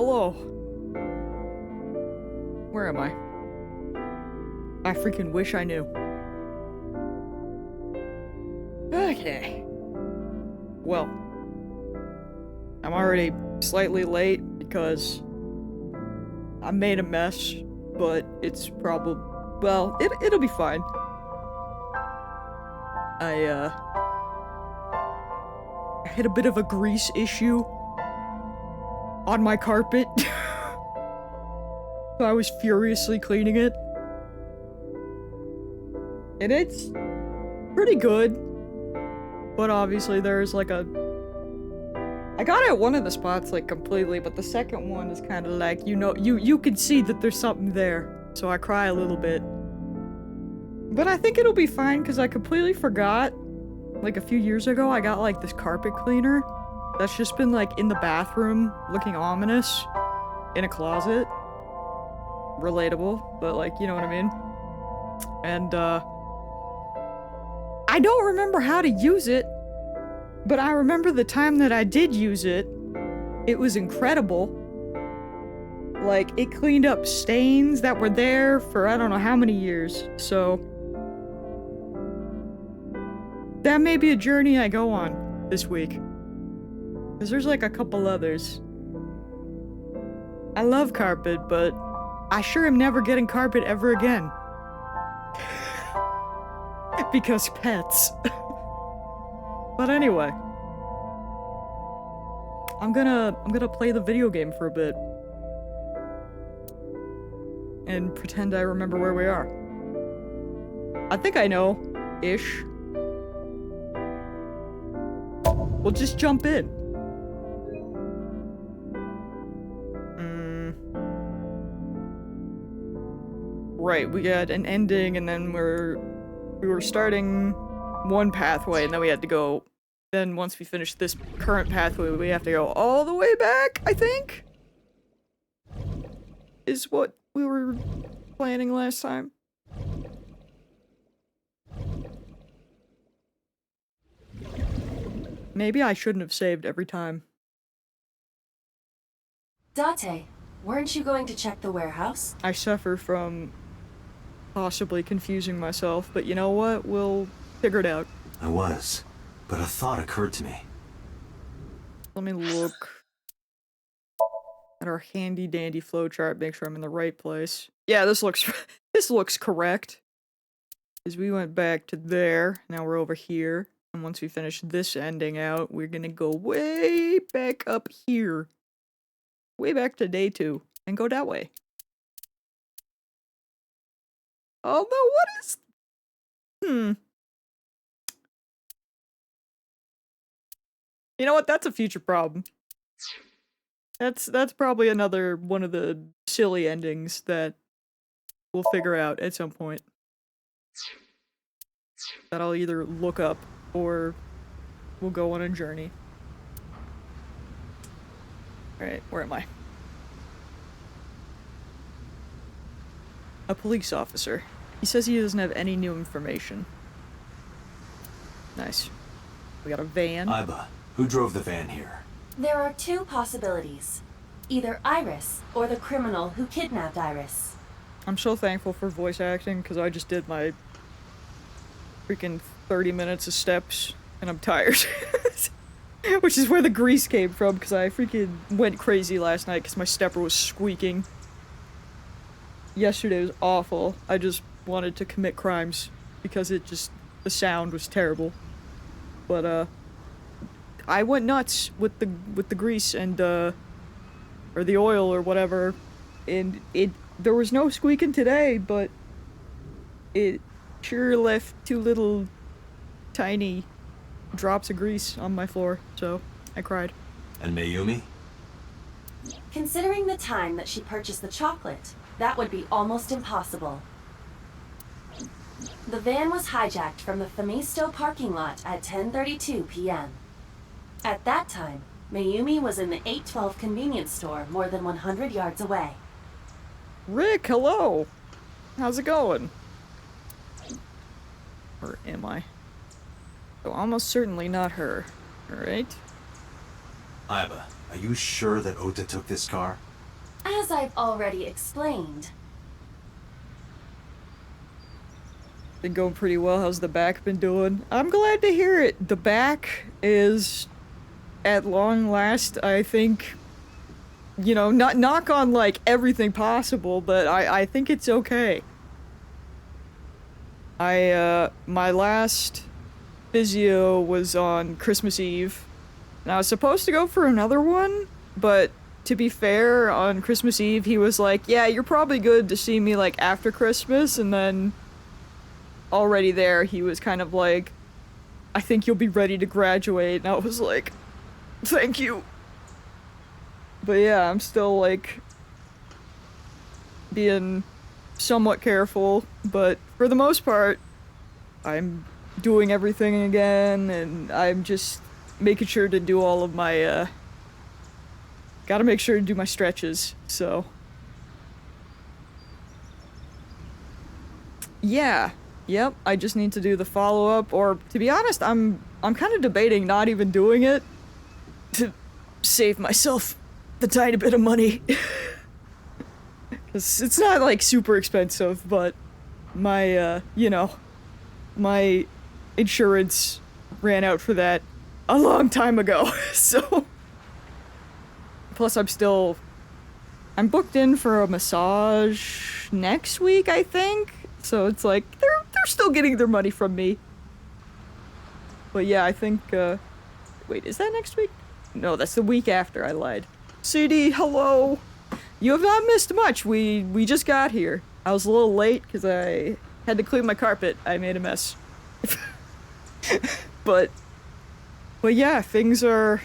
hello. Where am I? I freaking wish I knew. Okay. Well, I'm already slightly late because I made a mess, but it's probably, well, it'll be fine. I had a bit of a grease issue on my carpet. So I was furiously cleaning it. And it's pretty good. But obviously there's like a... I got it at one of the spots like completely, but the second one is kind of like, you know, you can see that there's something there. So I cry a little bit. But I think it'll be fine because I completely forgot. Like a few years ago, I got like this carpet cleaner that's just been like in the bathroom looking ominous in a closet. Relatable, but like, you know what I mean? And I don't remember how to use it, but I remember the time that I did use it, it was incredible. Like, it cleaned up stains that were there for I don't know how many years, so that may be a journey I go on this week. Because there's like a couple others. I love carpet, but I sure am never getting carpet ever again. Because pets. But anyway. I'm gonna play the video game for a bit. And pretend I remember where we are. I think I know. Ish. We'll just jump in. Right, we had an ending and then we were starting one pathway and then we had to go, then once we finish this current pathway we have to go all the way back, I think? Is what we were planning last time. Maybe I shouldn't have saved every time. Date, weren't you going to check the warehouse? I suffer from possibly confusing myself, but you know what? We'll figure it out. I was, but a thought occurred to me. Let me look at our handy dandy flowchart, make sure I'm in the right place. Yeah, this looks this looks correct. Because we went back to there, now we're over here. And once we finish this ending out, we're gonna go way back up here. Way back to day 2. And go that way. Although, what is... You know what? That's a future problem. That's probably another one of the silly endings that we'll figure out at some point. That I'll either look up or we'll go on a journey. Alright, where am I? A police officer. He says he doesn't have any new information. Nice. We got a van. Iba, who drove the van here? There are 2 possibilities. Either Iris, or the criminal who kidnapped Iris. I'm so thankful for voice acting, because I just did my freaking 30 minutes of steps, and I'm tired. Which is where the grease came from, because I freaking went crazy last night, because my stepper was squeaking. Yesterday was awful. I just wanted to commit crimes, because the sound was terrible. But, I went nuts with the grease and, or the oil or whatever, and there was no squeaking today, but it sure left 2 little tiny drops of grease on my floor, so I cried. And Mayumi? Considering the time that she purchased the chocolate, that would be almost impossible. The van was hijacked from the Famisto parking lot at 10:32 p.m. At that time, Mayumi was in the 812 convenience store more than 100 yards away. Rick, hello! How's it going? Or am I? So almost certainly not her. Alright? Iba, are you sure that Ota took this car? As I've already explained, Been going pretty well. How's the back been doing? I'm glad to hear it. The back is, at long last, I think, you know, not knock on like everything possible, but I think it's okay. My last physio was on Christmas Eve, and I was supposed to go for another one, but to be fair, on Christmas Eve, he was like, yeah, you're probably good to see me like after Christmas, and then already there, he was kind of like, I think you'll be ready to graduate, and I was like, thank you. But yeah, I'm still like being somewhat careful, but for the most part, I'm doing everything again, and I'm just making sure to do all of my, gotta make sure to do my stretches, so. Yeah. Yep, I just need to do the follow-up, or to be honest, I'm kind of debating not even doing it to save myself the tiny bit of money. Cause it's not like super expensive, but my you know, my insurance ran out for that a long time ago. So plus I'm booked in for a massage next week, I think. So it's like they're still getting their money from me. But yeah, I think wait, is that next week? No, that's the week after. I lied. CD, hello. You have not missed much. We just got here. I was a little late because I had to clean my carpet. I made a mess. but yeah, things are.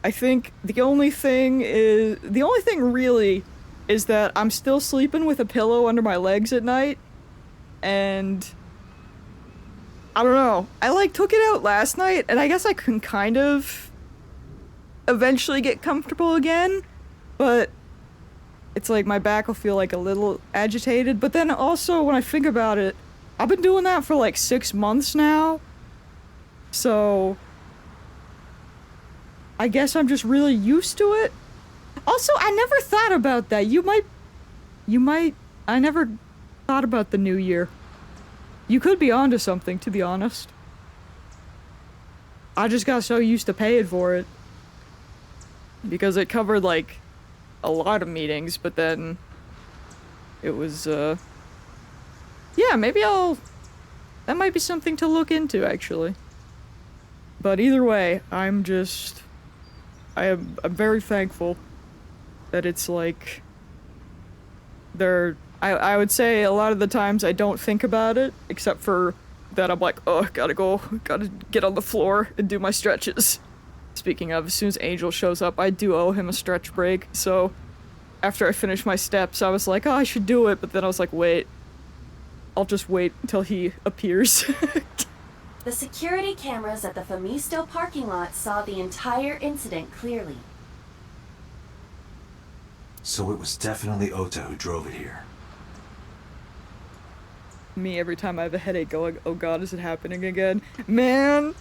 I think the only thing really is that I'm still sleeping with a pillow under my legs at night, and I don't know. I like took it out last night, and I guess I can kind of eventually get comfortable again, but it's like my back will feel like a little agitated. But then also when I think about it, I've been doing that for like 6 months now, so I guess I'm just really used to it. Also, I never thought about that. I never thought about the new year. You could be onto something, to be honest. I just got so used to paying for it. Because it covered, like, a lot of meetings, but then it was, yeah, maybe that might be something to look into, actually. But either way, I'm very thankful that it's like I would say a lot of the times I don't think about it, except for that I'm like, oh, gotta get on the floor and do my stretches. Speaking of, as soon as Angel shows up, I do owe him a stretch break, so after I finish my steps, I was like, oh, I should do it, but then I was like, wait, I'll just wait until he appears. the security cameras at the Famisto parking lot saw the entire incident clearly. So it was definitely Ota who drove it here. Me every time I have a headache going, oh god, is it happening again? Man!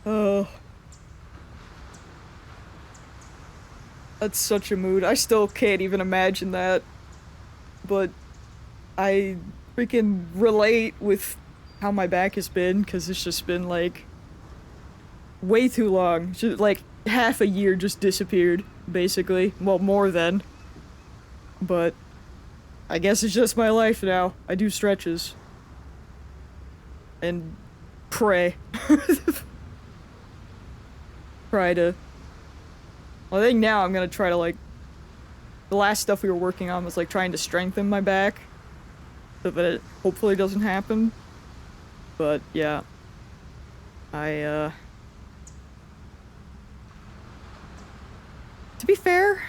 Oh. That's such a mood. I still can't even imagine that. But I freaking relate with how my back has been, because it's just been like way too long. Just like half a year just disappeared, basically. Well, more than. But I guess it's just my life now. I do stretches. And pray. Try to... Well, I think now I'm gonna try to, like... The last stuff we were working on was, like, trying to strengthen my back. So that it hopefully doesn't happen. But, yeah. To be fair,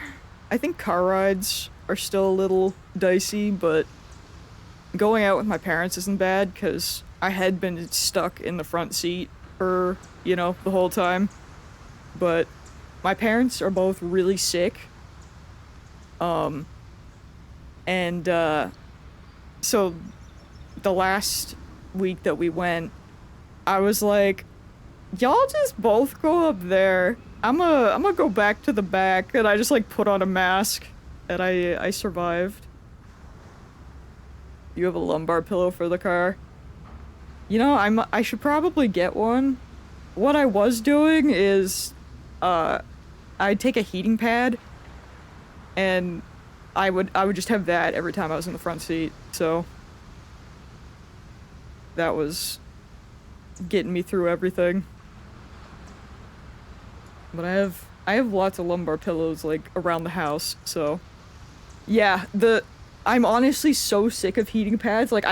I think car rides are still a little dicey, but going out with my parents isn't bad, because I had been stuck in the front seat for, you know, the whole time. But my parents are both really sick. So the last week that we went, I was like, y'all just both go up there I'm gonna go back to the back, and I just like put on a mask, and I survived. You have a lumbar pillow for the car. You know, I should probably get one. What I was doing is, I'd take a heating pad, and I would just have that every time I was in the front seat. So that was getting me through everything. But I have lots of lumbar pillows like around the house, so yeah, I'm honestly so sick of heating pads. Like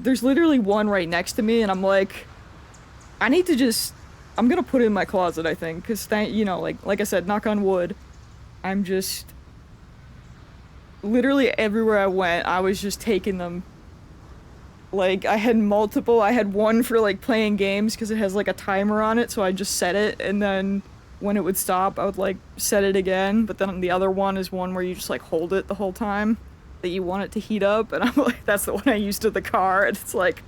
there's literally one right next to me and I'm like I need to just I'm gonna put it in my closet, I think, cuz you know, like I said, knock on wood. I'm just literally everywhere I went, I was just taking them. Like I had multiple. I had one for like playing games because it has like a timer on it, so I just set it and then when it would stop, I would like set it again, but then the other one is one where you just like hold it the whole time that you want it to heat up, and I'm like, that's the one I used in the car, and it's like...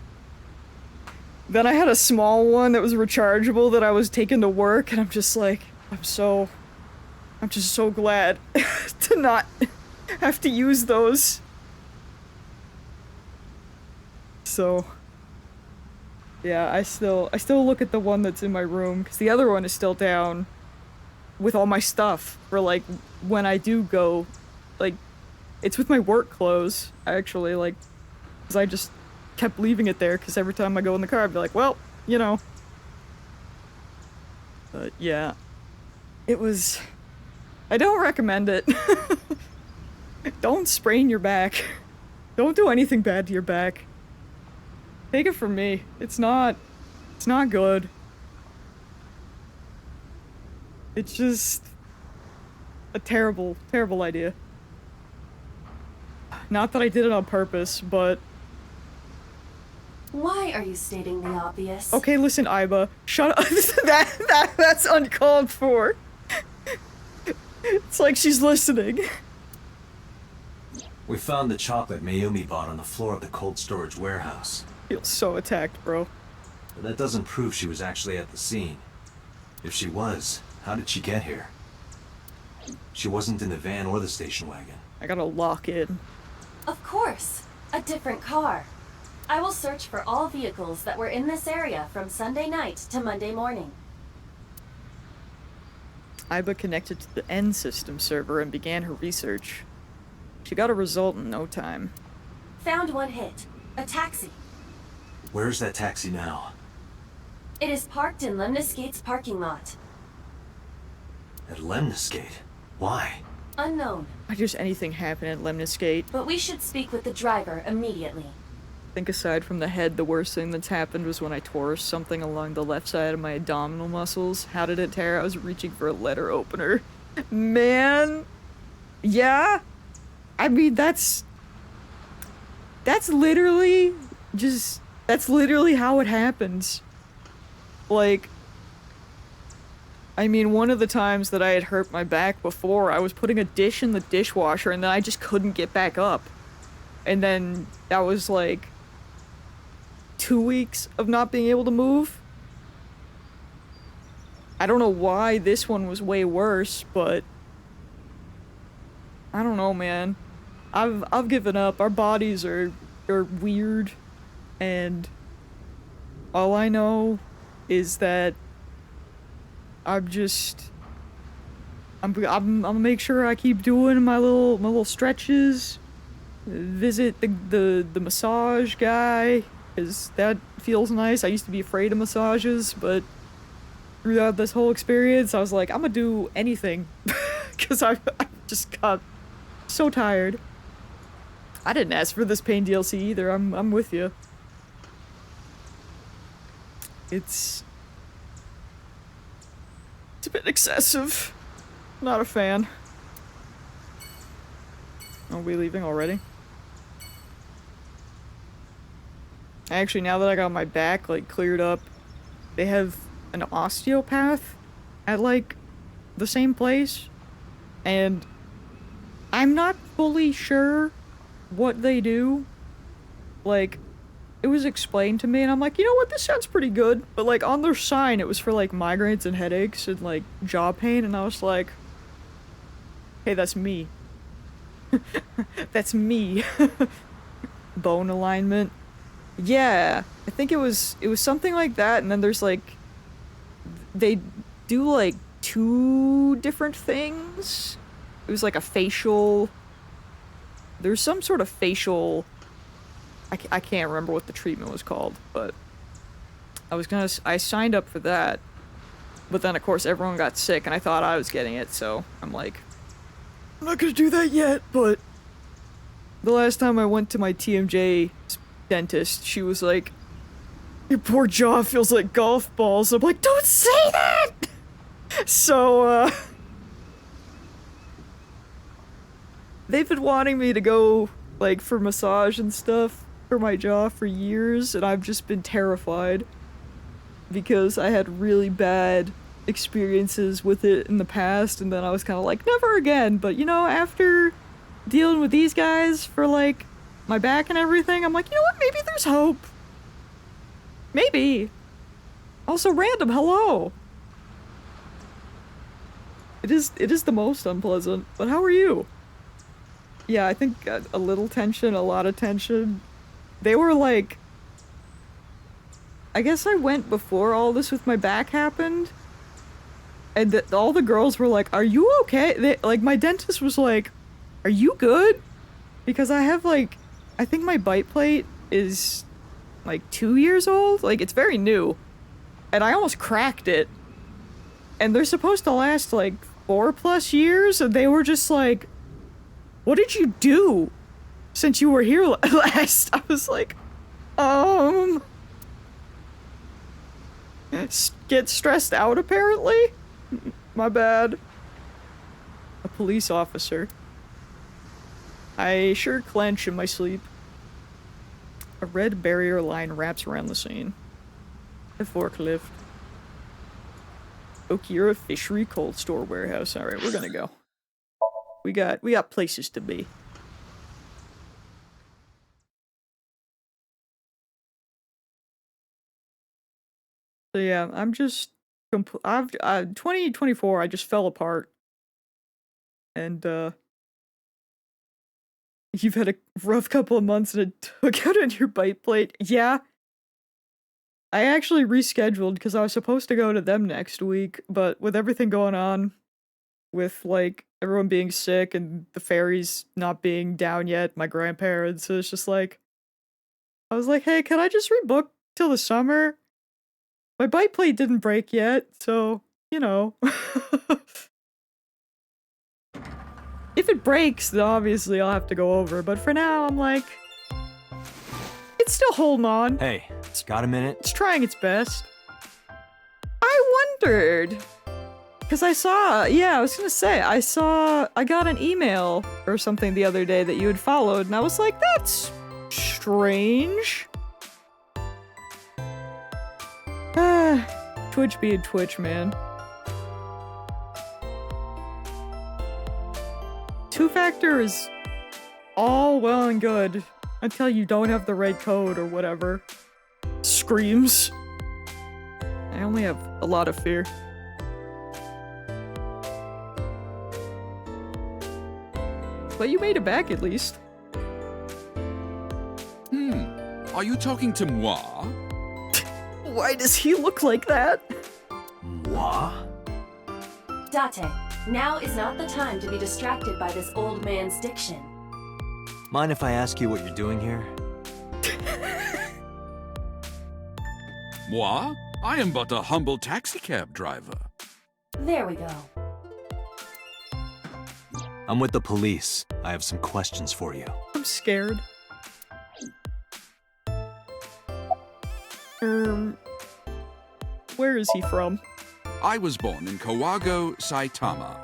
Then I had a small one that was rechargeable that I was taking to work, and I'm just like, I'm just so glad to not have to use those. So... yeah, I still look at the one that's in my room, because the other one is still down with all my stuff for, like, when I do go, like, it's with my work clothes, actually, like, because I just kept leaving it there, because every time I go in the car, I'd be like, well, you know. But, yeah. It was... I don't recommend it. Don't sprain your back. Don't do anything bad to your back. Take it from me. It's not good. It's just a terrible, terrible idea. Not that I did it on purpose, but... Why are you stating the obvious? Okay, listen, Iba. Shut up. That's uncalled for. It's like she's listening. We found the chocolate Mayumi bought on the floor of the cold storage warehouse. I feel so attacked, bro. But that doesn't prove she was actually at the scene. If she was, how did she get here? She wasn't in the van or the station wagon. I gotta lock in. Of course. A different car. I will search for all vehicles that were in this area from Sunday night to Monday morning. Iba connected to the N system server and began her research. She got a result in no time. Found one hit. A taxi. Where's that taxi now? It is parked in Lemniscate's parking lot. At Lemniscate? Why? Unknown. Why does anything happen at Lemniscate? But we should speak with the driver immediately. I think aside from the head, the worst thing that's happened was when I tore something along the left side of my abdominal muscles. How did it tear? I was reaching for a letter opener. Man! Yeah? I mean, that's literally just... That's literally how it happens. Like... I mean, one of the times that I had hurt my back before, I was putting a dish in the dishwasher and then I just couldn't get back up. And then that was like 2 weeks of not being able to move. I don't know why this one was way worse, but I don't know, man. I've given up. Our bodies are weird, and all I know is that I'm gonna make sure I keep doing my little stretches. Visit the massage guy, because that feels nice. I used to be afraid of massages, but throughout this whole experience, I was like, I'm gonna do anything, because I just got so tired. I didn't ask for this pain DLC either. I'm with you. It's a bit excessive. Not a fan. Are we leaving already? Actually, now that I got my back, like, cleared up, they have an osteopath at, like, the same place. And I'm not fully sure what they do. Like, it was explained to me, and I'm like, you know what, this sounds pretty good. But like on their sign, it was for like migraines and headaches and like jaw pain, and I was like, hey, that's me. That's me. Bone alignment. Yeah, I think it was something like that, and then there's like they do like 2 different things. It was like a facial. There's some sort of facial. I can't remember what the treatment was called, but I signed up for that. But then of course everyone got sick and I thought I was getting it, so I'm like, I'm not gonna do that yet, but the last time I went to my TMJ dentist, she was like, your poor jaw feels like golf balls. I'm like, don't say that! So, they've been wanting me to go, like, for massage and stuff for my jaw for years, and I've just been terrified because I had really bad experiences with it in the past, and then I was kind of like, never again. But you know, after dealing with these guys for like my back and everything, I'm like, you know what, maybe there's hope. Maybe. Also, random hello. It is the most unpleasant, but how are you? Yeah, I think a little tension, a lot of tension. They were like, I guess I went before all this with my back happened, and all the girls were like, are you okay? Like, my dentist was like, are you good? Because I have like, I think my bite plate is like 2 years old. Like, it's very new. And I almost cracked it. And they're supposed to last like 4+ years, and they were just like, what did you do since you were here last? I was like, get stressed out apparently? My bad. A police officer. I sure clench in my sleep. A red barrier line wraps around the scene. A forklift. Okira Fishery Cold Store Warehouse. Alright, we're gonna go. We got places to be. So yeah, I'm just 2024, I just fell apart. And you've had a rough couple of months and it took out on your bite plate. Yeah. I actually rescheduled because I was supposed to go to them next week, but with everything going on, with like everyone being sick and the ferries not being down yet, my grandparents, so it's just like, I was like, hey, can I just rebook till the summer? My bite plate didn't break yet, so, you know. If it breaks, then obviously I'll have to go over, but for now, I'm like, it's still holding on. Hey, got a minute? It's trying its best. I wondered, because I saw, yeah, I was gonna say, I got an email or something the other day that you had followed, and I was like, that's strange. Twitch being Twitch, man. 2-factor is all well and good until you don't have the right code or whatever. Screams. I only have a lot of fear. But you made it back at least. Are you talking to moi? Why does he look like that? Moi? Date, now is not the time to be distracted by this old man's diction. Mind if I ask you what you're doing here? Moi? I am but a humble taxicab driver. There we go. I'm with the police. I have some questions for you. I'm scared. Where is he from? I was born in Kawago, Saitama.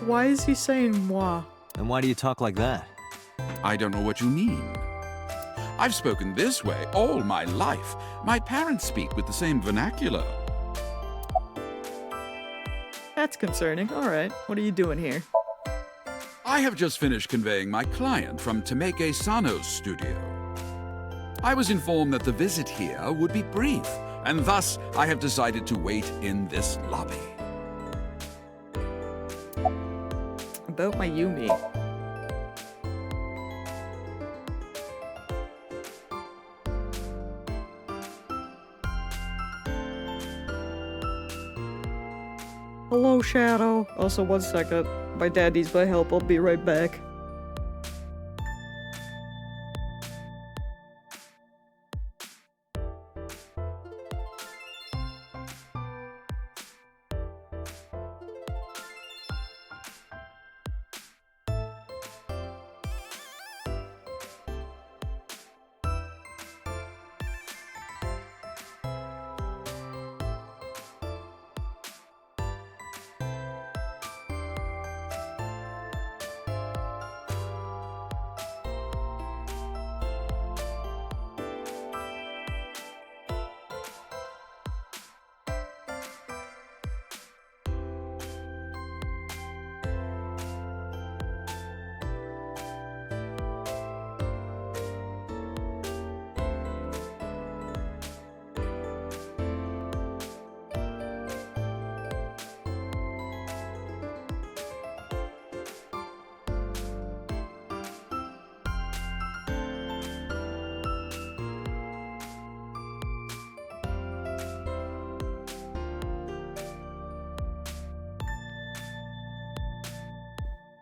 Why is he saying moi? And why do you talk like that? I don't know what you mean. I've spoken this way all my life. My parents speak with the same vernacular. That's concerning. Alright, what are you doing here? I have just finished conveying my client from Temeke Sano's studio. I was informed that the visit here would be brief, and thus I have decided to wait in this lobby. About my Yumi. Hello, Shadow. Also, 1 second. My dad needs my help. I'll be right back.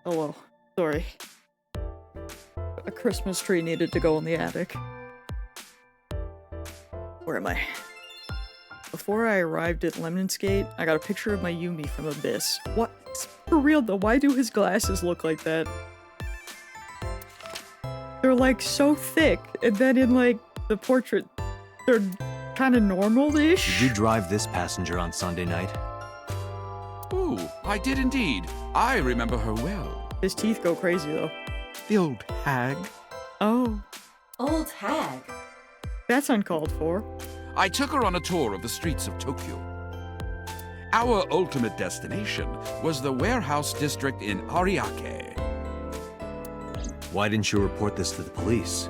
Oh well, sorry. A Christmas tree needed to go in the attic. Where am I? Before I arrived at Lemnitz Gate, I got a picture of my Yumi from Abyss. What? For real though, why do his glasses look like that? They're like so thick, and then in like the portrait, they're kind of normal-ish. Did you drive this passenger on Sunday night? Ooh, I did indeed. I remember her well. His teeth go crazy though. The old hag. Oh, Old hag. that's uncalled for. I took her on a tour of the streets of Tokyo. Our ultimate destination was the warehouse district in Ariake. Why didn't you report this to the police?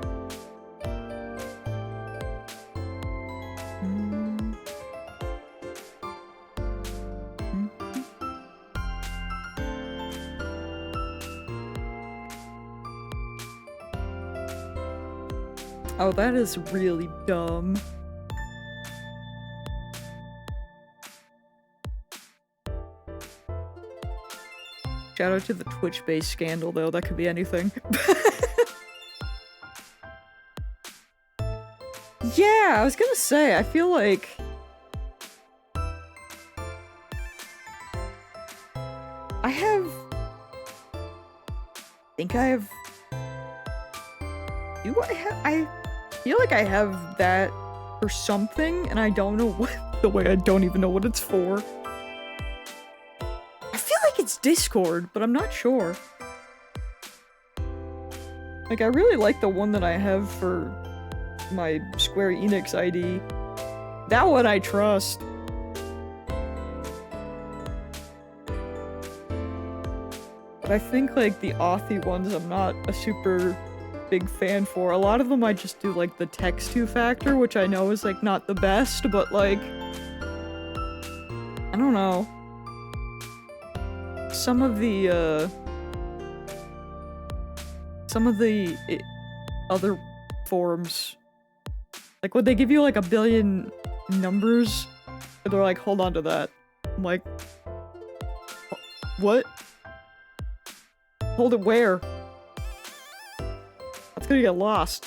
Oh, that is really dumb. Shout out to the Twitch-based scandal, though. That could be anything. Yeah, I was gonna say, I feel like... I think I have... Do I have... I feel like I have that for something, and I don't know what... The way I don't even know what it's for. I feel like it's Discord, but I'm not sure. Like, I really like the one that I have for my Square Enix ID. That one I trust. But I think, like, the Authy ones I'm not a super big fan for. A lot of them I just do, like, the text two-factor, which I know is, like, not the best, but, like... I don't know. Some of the other forms, like when they give you like a billion numbers, and they're like, hold on to that. I'm like, what? Hold it where? That's gonna get lost.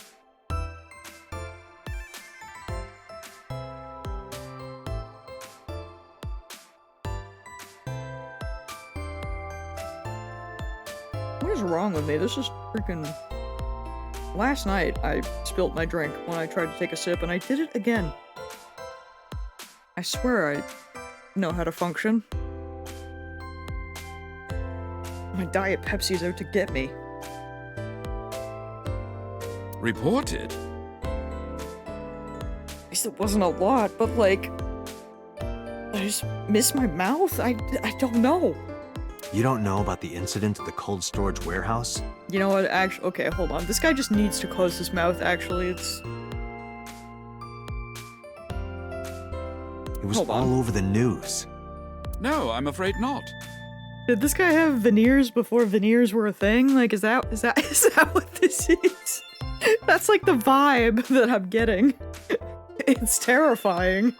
What is wrong with me? This is freaking... Last night, I spilt my drink when I tried to take a sip, and I did it again. I swear I know how to function. My Diet Pepsi's out to get me. Reported? At least it wasn't a lot, but like... I just miss my mouth? I don't know. You don't know about the incident at the cold storage warehouse? You know what, actually, okay, hold on. This guy just needs to close his mouth, actually. It was Hold on. all over the news. No, I'm afraid not. Did this guy have veneers before veneers were a thing? Like, is that what this is? That's like the vibe that I'm getting. It's terrifying.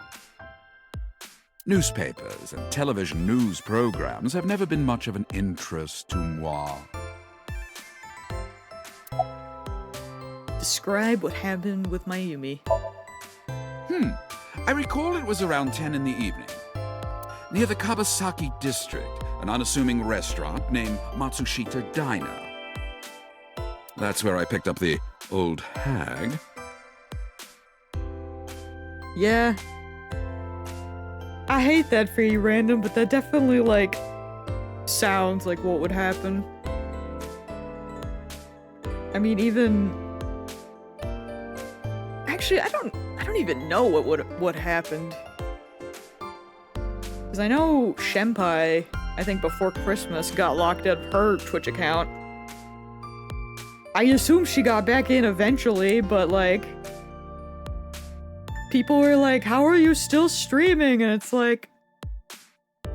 Newspapers and television news programs have never been much of an interest to moi. Describe what happened with Mayumi. I recall it was around 10 in the evening. Near the Kawasaki district, an unassuming restaurant named Matsushita Diner. That's where I picked up the old hag. Yeah. I hate that for you, random, but that definitely, like, sounds like what would happen. I mean, even... Actually, I don't even know what happened. Because I know Shenpai, I think before Christmas, got locked out of her Twitch account. I assume she got back in eventually, but, like... People were like, how are you still streaming? And it's like...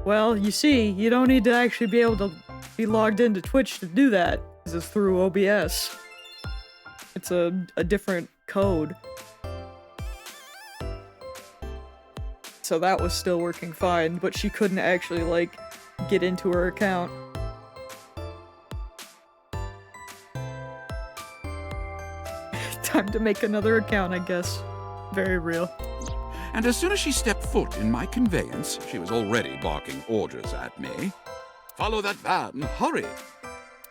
Well, you see, you don't need to actually be able to be logged into Twitch to do that. Because it's through OBS. It's a different code. So that was still working fine, but she couldn't actually, like, get into her account. Time to make another account, I guess. Very real. And as soon as she stepped foot in my conveyance, she was already barking orders at me. Follow that van, hurry!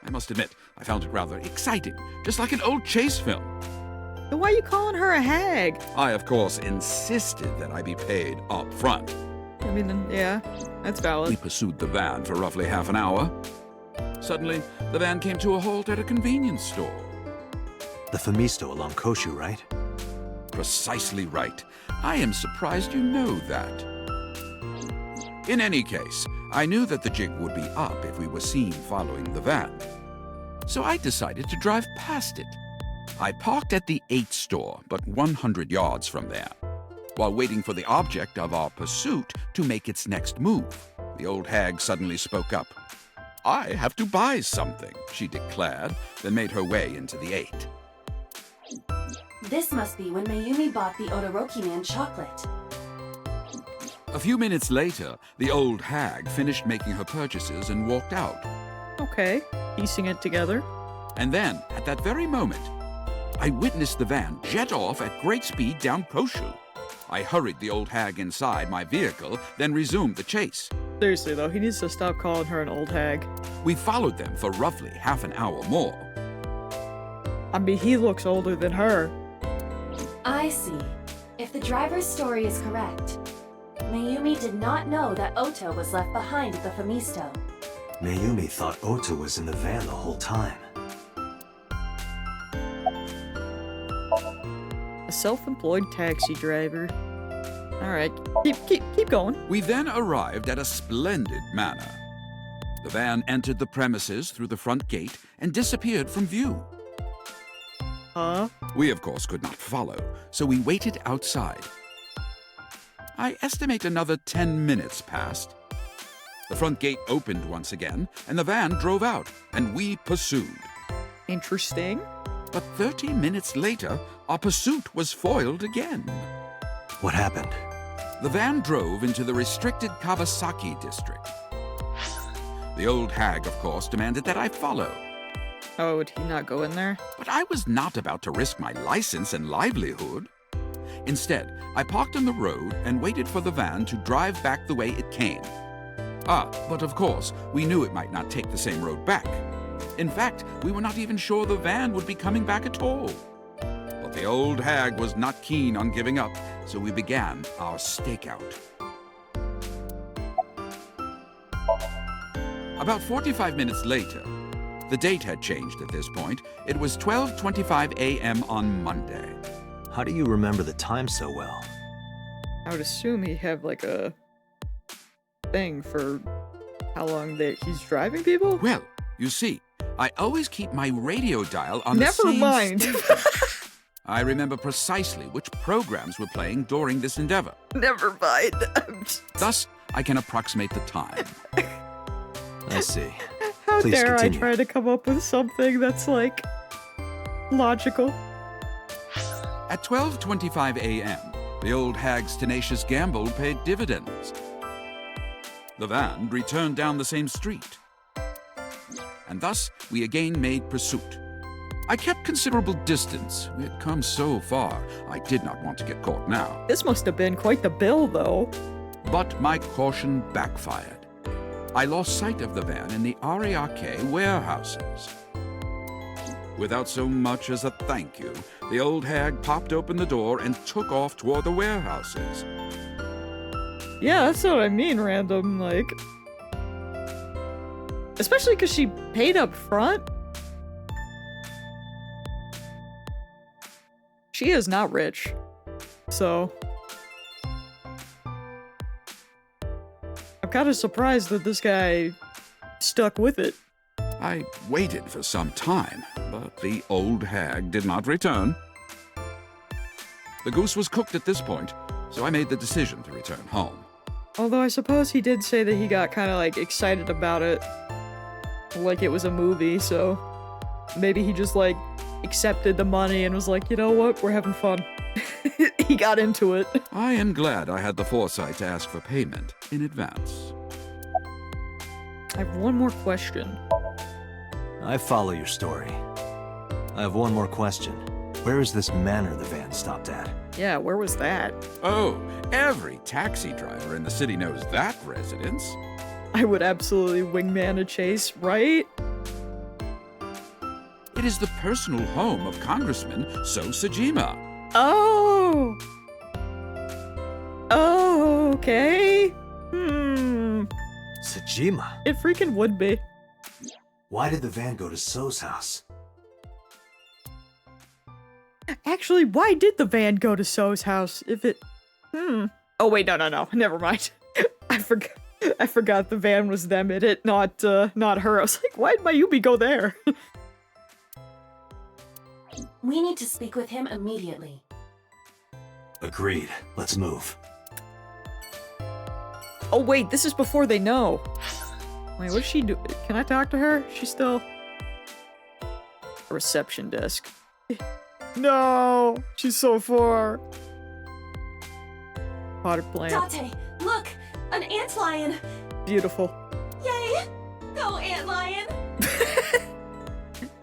I must admit, I found it rather exciting, just like an old chase film. Then why are you calling her a hag? I, of course, insisted that I be paid up front. I mean, yeah, that's We valid. pursued the van for roughly half an hour. Suddenly, the van came to a halt at a convenience store. The Famisto along Koshu, right? Precisely right. I am surprised you know that. In any case, I knew that the jig would be up if we were seen following the van. So I decided to drive past it. I parked at the 8 store, but 100 yards from there, while waiting for the object of our pursuit to make its next move. The old hag suddenly spoke up. I have to buy something, she declared, then made her way into the 8. This must be when Mayumi bought the Odoroki Man chocolate. A few minutes later, the old hag finished making her purchases and walked out. Okay, piecing it together. And then, at that very moment, I witnessed the van jet off at great speed down Koshu. I hurried the old hag inside my vehicle, then resumed the chase. Seriously though, he needs to stop calling her an old hag. We followed them for roughly half an hour more. I mean, he looks older than her. I see. If the driver's story is correct, Mayumi did not know that Oto was left behind at the Famisto. Mayumi thought Ota was in the van the whole time. A self-employed taxi driver. Alright, keep going. We then arrived at a splendid manor. The van entered the premises through the front gate and disappeared from view. Huh? We, of course, could not follow, so we waited outside. I estimate another 10 minutes passed. The front gate opened once again, and the van drove out, and we pursued. Interesting. But 30 minutes later, our pursuit was foiled again. What happened? The van drove into the restricted Kawasaki district. The old hag, of course, demanded that I follow. Oh, would he not go in there? But I was not about to risk my license and livelihood. Instead, I parked on the road and waited for the van to drive back the way it came. But of course, we knew it might not take the same road back. In fact, we were not even sure the van would be coming back at all. But the old hag was not keen on giving up, so we began our stakeout. About 45 minutes later, the date had changed at this point. It was 12:25 a.m. on Monday. How do you remember the time so well? I would assume he'd have like a thing for how long he's driving people? Well, you see, I always keep my radio dial on the Never same mind. station. I remember precisely which programs were playing during this endeavor. Never mind. Thus, I can approximate the time. I see. How Please dare continue. I try to come up with something that's, like, logical? At 12:25 a.m., the old hag's tenacious gamble paid dividends. The van returned down the same street. And thus, we again made pursuit. I kept considerable distance. We had come so far, I did not want to get caught now. This must have been quite the bill, though. But my caution backfired. I lost sight of the van in the Ariake warehouses. Without so much as a thank you, the old hag popped open the door and took off toward the warehouses. Yeah, that's what I mean, random, like... Especially because she paid up front. She is not rich, so... I'm kind of surprised that this guy stuck with it. I waited for some time, but the old hag did not return. The goose was cooked at this point, so I made the decision to return home. Although I suppose he did say that he got kind of, like, excited about it. Like it was a movie, so... Maybe he just, like, accepted the money and was like, you know what, we're having fun. He got into it. I am glad I had the foresight to ask for payment in advance. I have one more question. I follow your story. I have one more question. Where is this manor the van stopped at? Yeah, where was that? Oh, every taxi driver in the city knows that residence. I would absolutely wingman a chase, right? It is the personal home of Congressman So Sajima. Oh! Oh, okay. Sajima? It freaking would be. Why did the van go to So's house? Actually, why did the van go to So's house if it... Oh, wait, no. Never mind. I forgot the van was them in it, not her. I was like, why'd Mayumi go there? We need to speak with him immediately. Agreed. Let's move. Oh, wait, this is before they know. Wait, what does she do? Can I talk to her? She's still... A reception desk. No! She's so far. Potted plant. Date, look! An antlion! Beautiful. Yay! Go, antlion!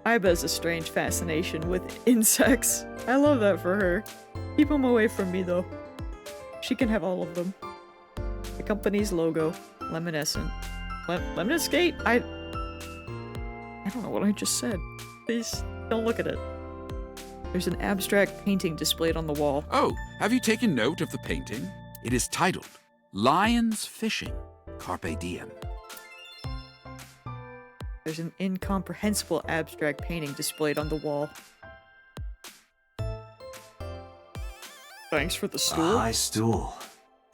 Iba has a strange fascination with insects. I love that for her. Keep them away from me, though. She can have all of them. The company's logo. Leminescent. Lemniscate? I don't know what I just said. Please, don't look at it. There's an abstract painting displayed on the wall. Oh, have you taken note of the painting? It is titled, Lions Fishing, Carpe Diem. There's an incomprehensible abstract painting displayed on the wall. Thanks for the A stool. high stool.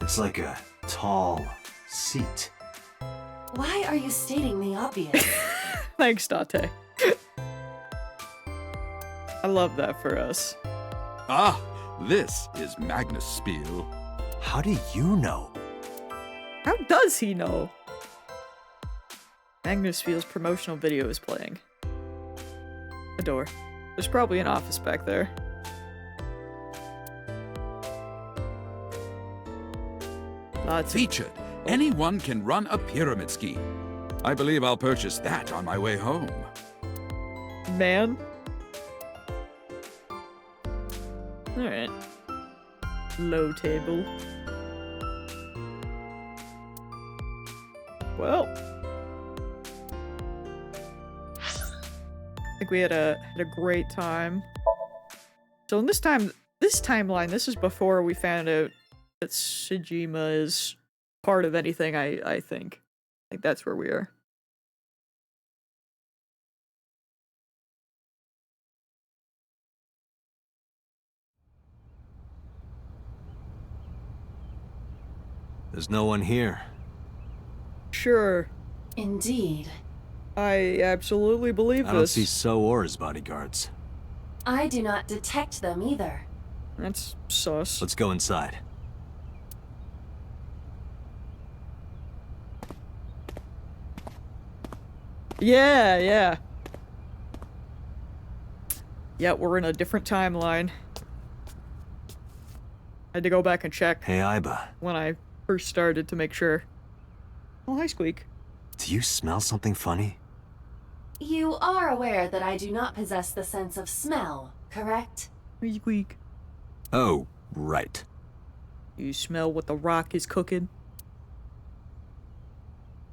It's like a tall seat. Why are you stating the obvious? Thanks, Date. I love that for us. Ah, this is Magnus Spiel. How do you know? How does he know? Magnus Field's promotional video is playing. A door. There's probably an office back there. Lots of... Featured, anyone can run a pyramid scheme. I believe I'll purchase that on my way home. Man. Alright. Low table. Well. I think we had a great time. So in this timeline, this is before we found out that Sajima is part of anything, I think. I think that's where we are. There's no one here. Sure. Indeed. I absolutely believe I don't this. see So or his bodyguards. I do not detect them either. That's sus. Let's go inside. Yeah. Yeah, we're in a different timeline. I had to go back and check Hey, Iba. when I first started to make sure. Oh, hi, Squeak. Do you smell something funny? You are aware that I do not possess the sense of smell, correct? Hey, Squeak. Oh, right. You smell what the rock is cooking?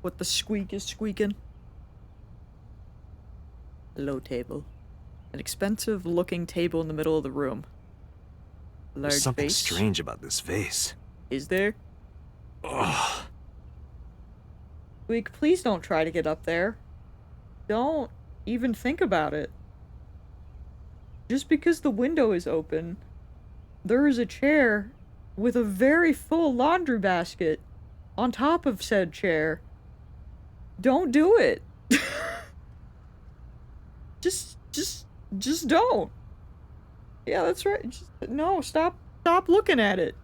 What the squeak is squeaking? Low table. An expensive-looking table in the middle of the room. Large There's something vase. strange about this vase. Is there? Ugh. Squeak, please don't try to get up there. Don't even think about it. Just because the window is open, there is a chair with a very full laundry basket on top of said chair. Don't do it. just don't. Yeah, that's right. No, stop looking at it.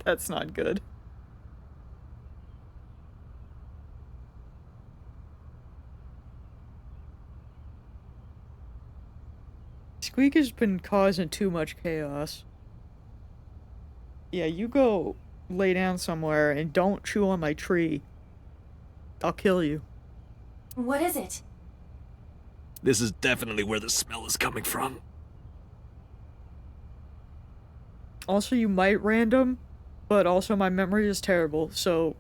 That's not good. Squeak has been causing too much chaos. Yeah, you go lay down somewhere and don't chew on my tree. I'll kill you. What is it? This is definitely where the smell is coming from. Also, you might random, but also my memory is terrible, so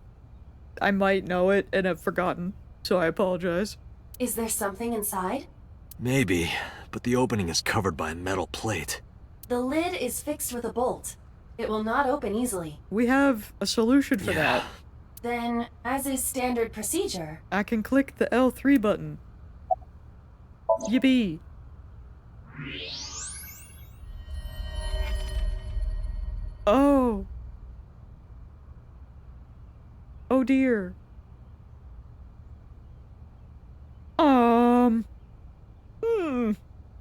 I might know it and have forgotten, so I apologize. Is there something inside? Maybe, but the opening is covered by a metal plate. The lid is fixed with a bolt. It will not open easily. We have a solution for that. Then, as is standard procedure, I can click the L3 button. Yippee! Oh! Oh dear.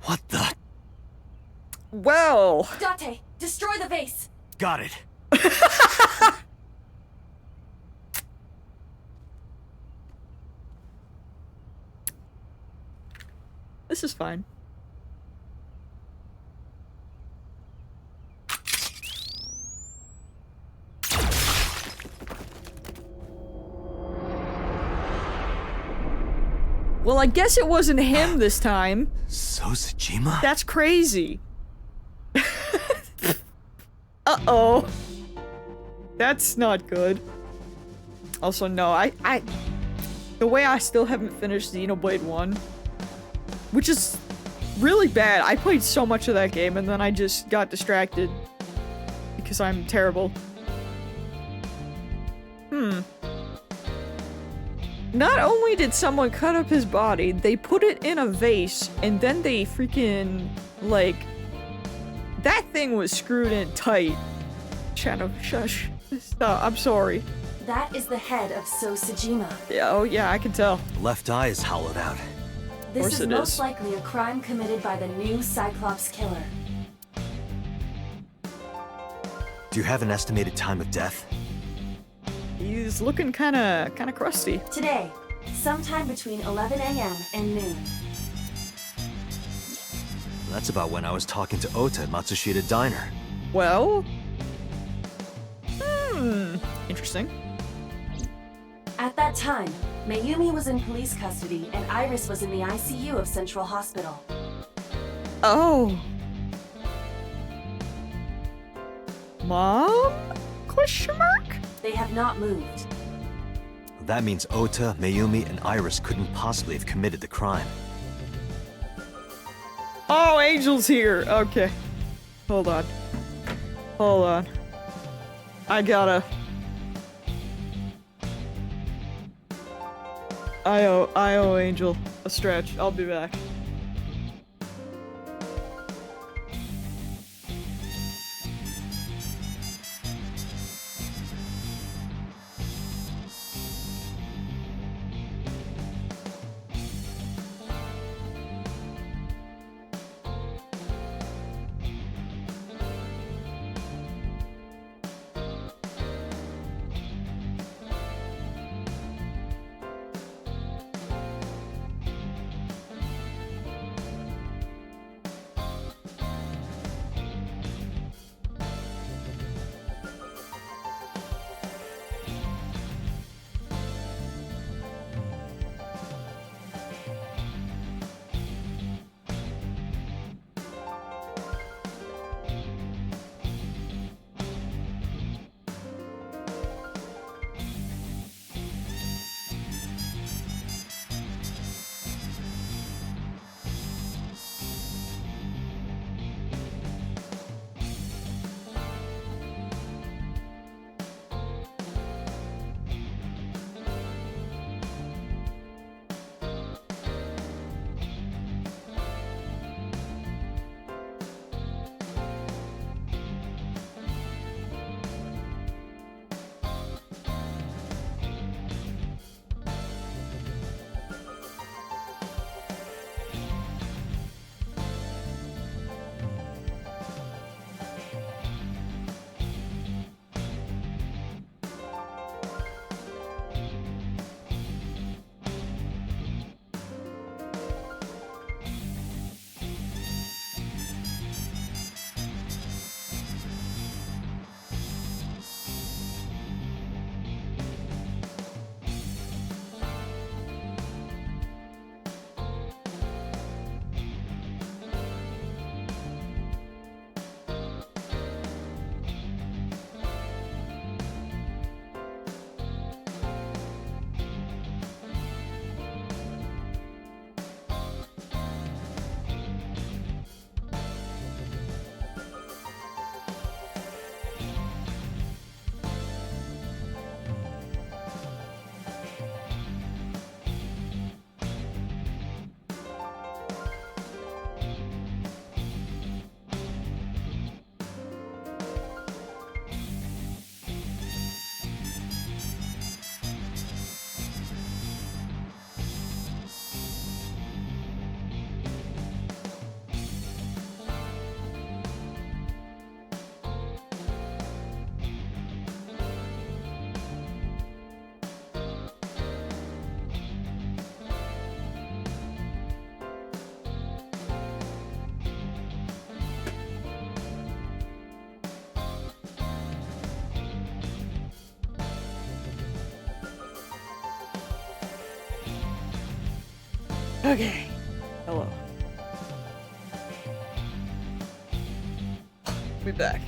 What the? Well... Date, destroy the vase! Got it. This is fine. Well, I guess it wasn't him this time. Sosajima? That's crazy. Uh-oh. That's not good. Also, no, the way I still haven't finished Xenoblade 1, which is really bad. I played so much of that game and then I just got distracted because I'm terrible. Not only did someone cut up his body, they put it in a vase and then they freaking, like, that thing was screwed in tight. Shadow, shush. Stop, I'm sorry. That is the head of Sosajima. Yeah, oh yeah, I can tell. Left eye is hollowed out. This course is it most is. likely a crime committed by the new Cyclops killer. Do you have an estimated time of death? He's looking kinda crusty. Today, sometime between 11 a.m. and noon. That's about when I was talking to Ota at Matsushita Diner. Well... Interesting. At that time, Mayumi was in police custody and Iris was in the ICU of Central Hospital. Oh. Mom? Question mark? They have not moved. That means Ota, Mayumi, and Iris couldn't possibly have committed the crime. Oh, Angel's here. Okay. Hold on. Hold on. I owe Angel a stretch. I'll be back. Okay. Hello. Be back.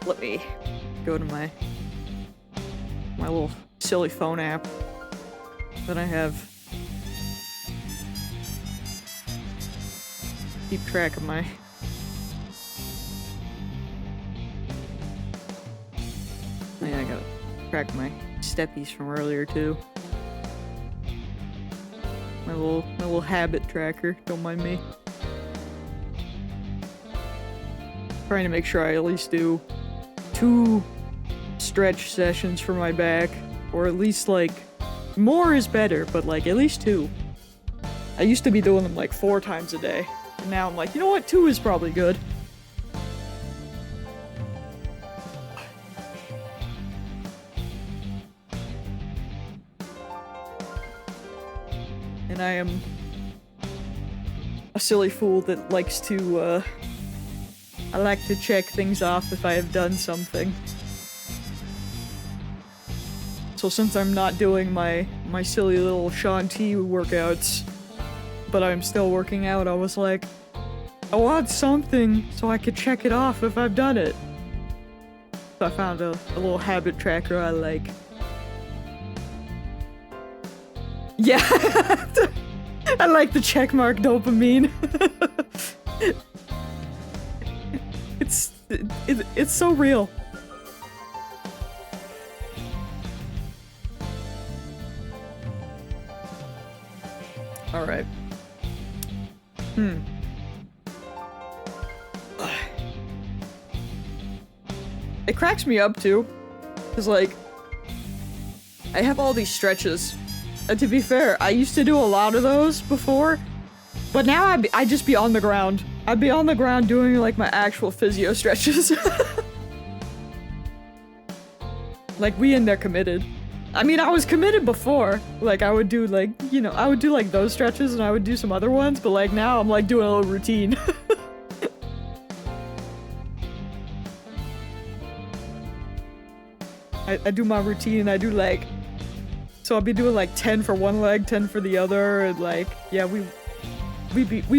Let me go to my little silly phone app that I have. Keep track of my yeah, I gotta track my steppies from earlier too. My little habit tracker, don't mind me. Trying to make sure I at least do 2 stretch sessions for my back, or at least like more is better, but like at least 2. I used to be doing them like 4 times a day, and now I'm like, you know what, 2 is probably good. And I am a silly fool that likes to, I like to check things off if I have done something. So since I'm not doing my silly little Shaun T workouts, but I'm still working out, I was like, I want something so I could check it off if I've done it. So I found a little habit tracker I like. Yeah, I like the checkmark dopamine. It's so real. All right. It cracks me up too, cause like I have all these stretches. And to be fair, I used to do a lot of those before, but now I just be on the ground. I'd be on the ground doing like my actual physio stretches. Like we in there committed. I mean, I was committed before. Like I would do like, you know, I would do like those stretches and I would do some other ones, but like now I'm like doing a little routine. I do my routine, I do like, so I'll be doing like 10 for one leg, 10 for the other, and like, yeah, we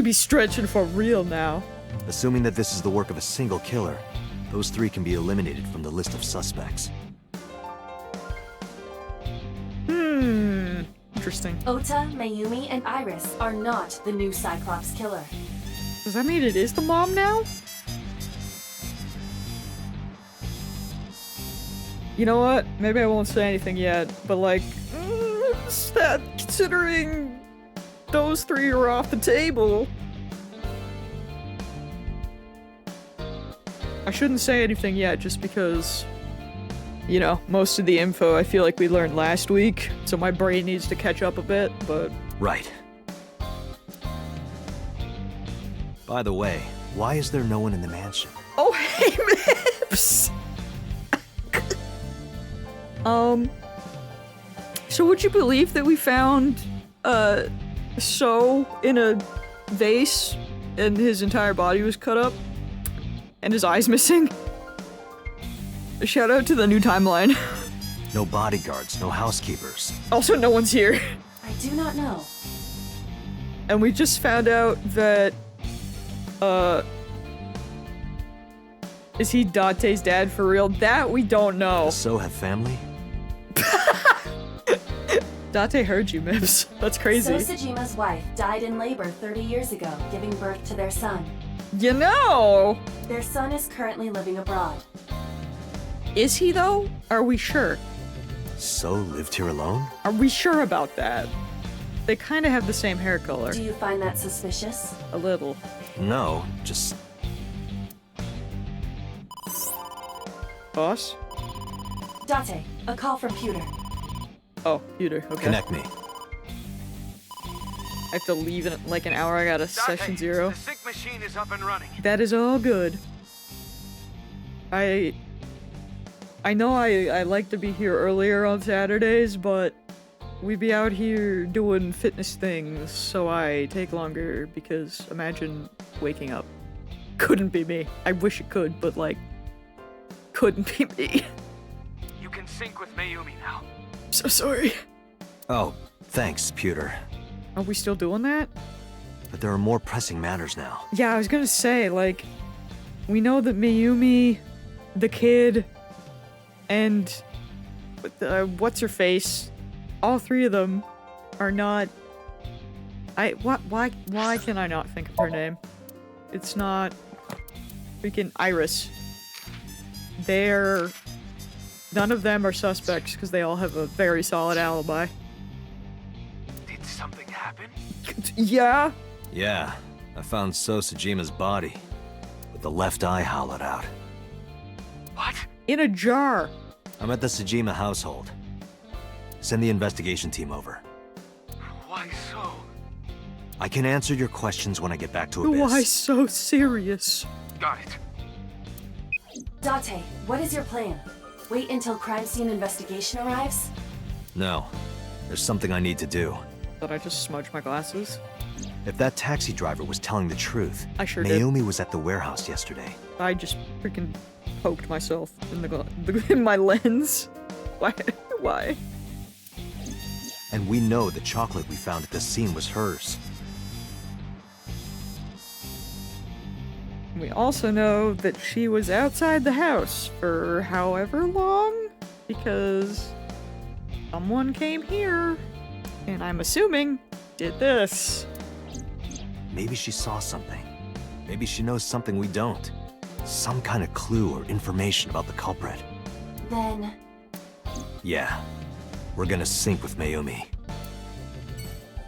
be stretching for real now. Assuming that this is the work of a single killer, those 3 can be eliminated from the list of suspects. Interesting. Ota, Mayumi, and Iris are not the new Cyclops killer. Does that mean it is the mom now? You know what? Maybe I won't say anything yet, but like, considering those 3 are off the table, I shouldn't say anything yet just because, you know, most of the info I feel like we learned last week, so my brain needs to catch up a bit, but... Right. By the way, why is there no one in the mansion? Oh, hey, Mips! So would you believe that we found, So in a vase and his entire body was cut up? And his eyes missing? A shout out to the new timeline. No bodyguards, no housekeepers. Also, no one's here. I do not know. And we just found out that, is he Dante's dad for real? That we don't know. Does So have family? Dante heard you, Mips. That's crazy. So Sejima's wife died in labor 30 years ago, giving birth to their son. You know! Their son is currently living abroad. Is he though? Are we sure? So lived here alone? Are we sure about that? They kind of have the same hair color. Do you find that suspicious? A little. No, just... Boss? Date, a call from Pewter. Oh, Peter, okay. Connect me. I have to leave in like an hour, I got a session 0. The sync machine is up and running. That is all good. I know I like to be here earlier on Saturdays, but we be out here doing fitness things, so I take longer because imagine waking up. Couldn't be me. I wish it could, but like, couldn't be me. You can sync with Mayumi now. So sorry. Oh, thanks, Pewter. Are we still doing that? But there are more pressing matters now. Yeah, I was gonna say, like, we know that Mayumi, the kid, and what's her face, all three of them are not. Why can I not think of her name? It's not freaking Iris. None of them are suspects because they all have a very solid alibi. Did something happen? Yeah. Yeah, I found Sosajima's body, with the left eye hollowed out. What? In a jar. I'm at the Sajima household. Send the investigation team over. Why so? I can answer your questions when I get back to Abyss. Why so serious? Got it. Date, what is your plan? Wait until crime scene investigation arrives? No, there's something I need to do. Did I just smudge my glasses? If that taxi driver was telling the truth, I sure did. Mayumi was at the warehouse yesterday. I just freaking poked myself in in my lens. Why? Why? And we know the chocolate we found at the scene was hers. We also know that she was outside the house for however long, because someone came here, and I'm assuming did this. Maybe she saw something. Maybe she knows something we don't. Some kind of clue or information about the culprit. Then... Yeah, we're gonna sync with Mayumi.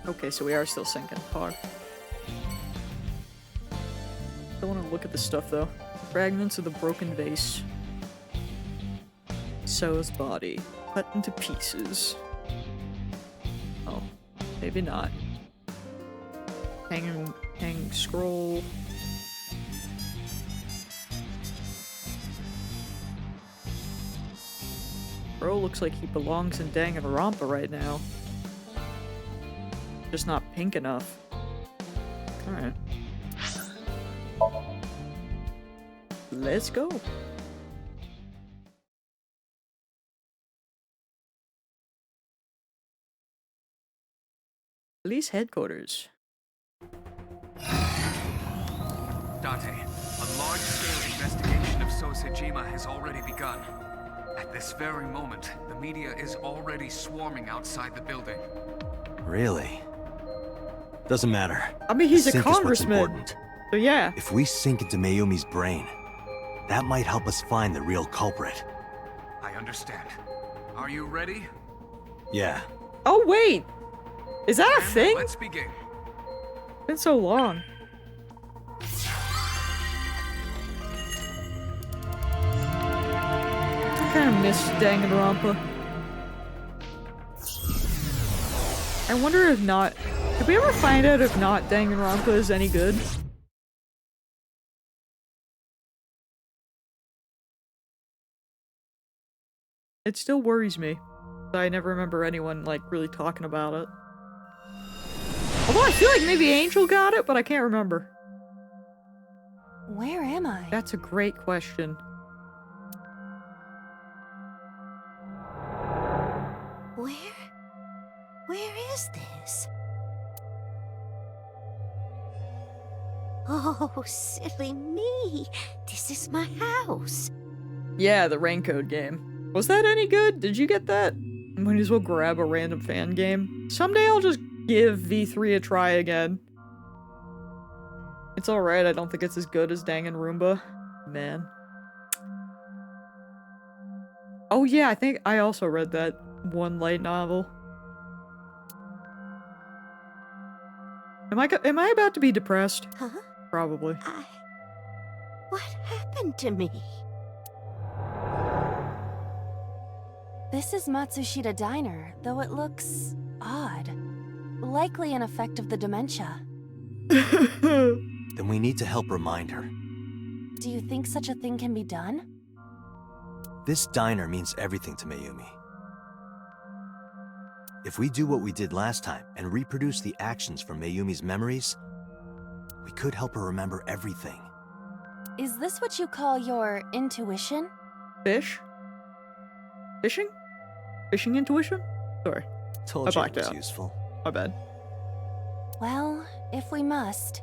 Okay, so we are still sinking. Hard. I want to look at the stuff though. Fragments of the broken vase. So's body. Cut into pieces. Oh, maybe not. Hanging scroll. Bro looks like he belongs in Danganronpa right now. Just not pink enough. Alright. Let's go. Police headquarters. Dante, a large-scale investigation of Sosajima has already begun. At this very moment, the media is already swarming outside the building. Really? Doesn't matter. I mean, he's a Sync is what's congressman. important. So yeah. If we sync into Mayumi's brain, that might help us find the real culprit. I understand. Are you ready? Yeah. Oh wait! Is that a And thing? let's begin. It's been so long. I kind of miss Danganronpa. I wonder if not. Did we ever find out if not Danganronpa is any good? It still worries me. I never remember anyone, like, really talking about it. Although I feel like maybe Angel got it, but I can't remember. Where am I? That's a great question. Where is this? Oh, silly me. This is my house. Yeah, the Raincoat game. Was that any good? Did you get that? Might as well grab a random fan game. Someday I'll just give V3 a try again. It's alright, I don't think it's as good as Danganronpa. Man. Oh yeah, I think I also read that one light novel. Am I about to be depressed? Huh? Probably. What happened to me? This is Matsushita Diner, though it looks odd. Likely an effect of the dementia. Then we need to help remind her. Do you think such a thing can be done? This diner means everything to Mayumi. If we do what we did last time and reproduce the actions from Mayumi's memories, we could help her remember everything. Is this what you call your intuition? Fish? Fishing? Fishing intuition? Sorry. Told I you it blacked was out. useful. My bad. Well, if we must.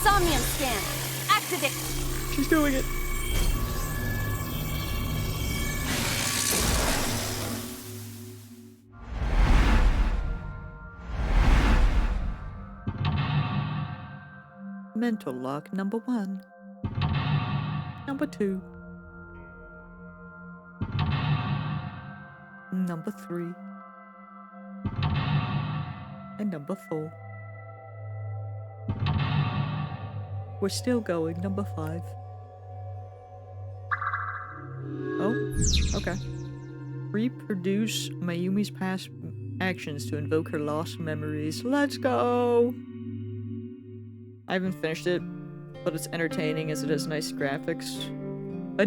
Somnium scan! Activate! She's doing it. Mental lock number 1. Number 2. Number 3. And number 4. We're still going, number 5. Oh, okay. Reproduce Mayumi's past actions to invoke her lost memories. Let's go! I haven't finished it, but it's entertaining as it has nice graphics. A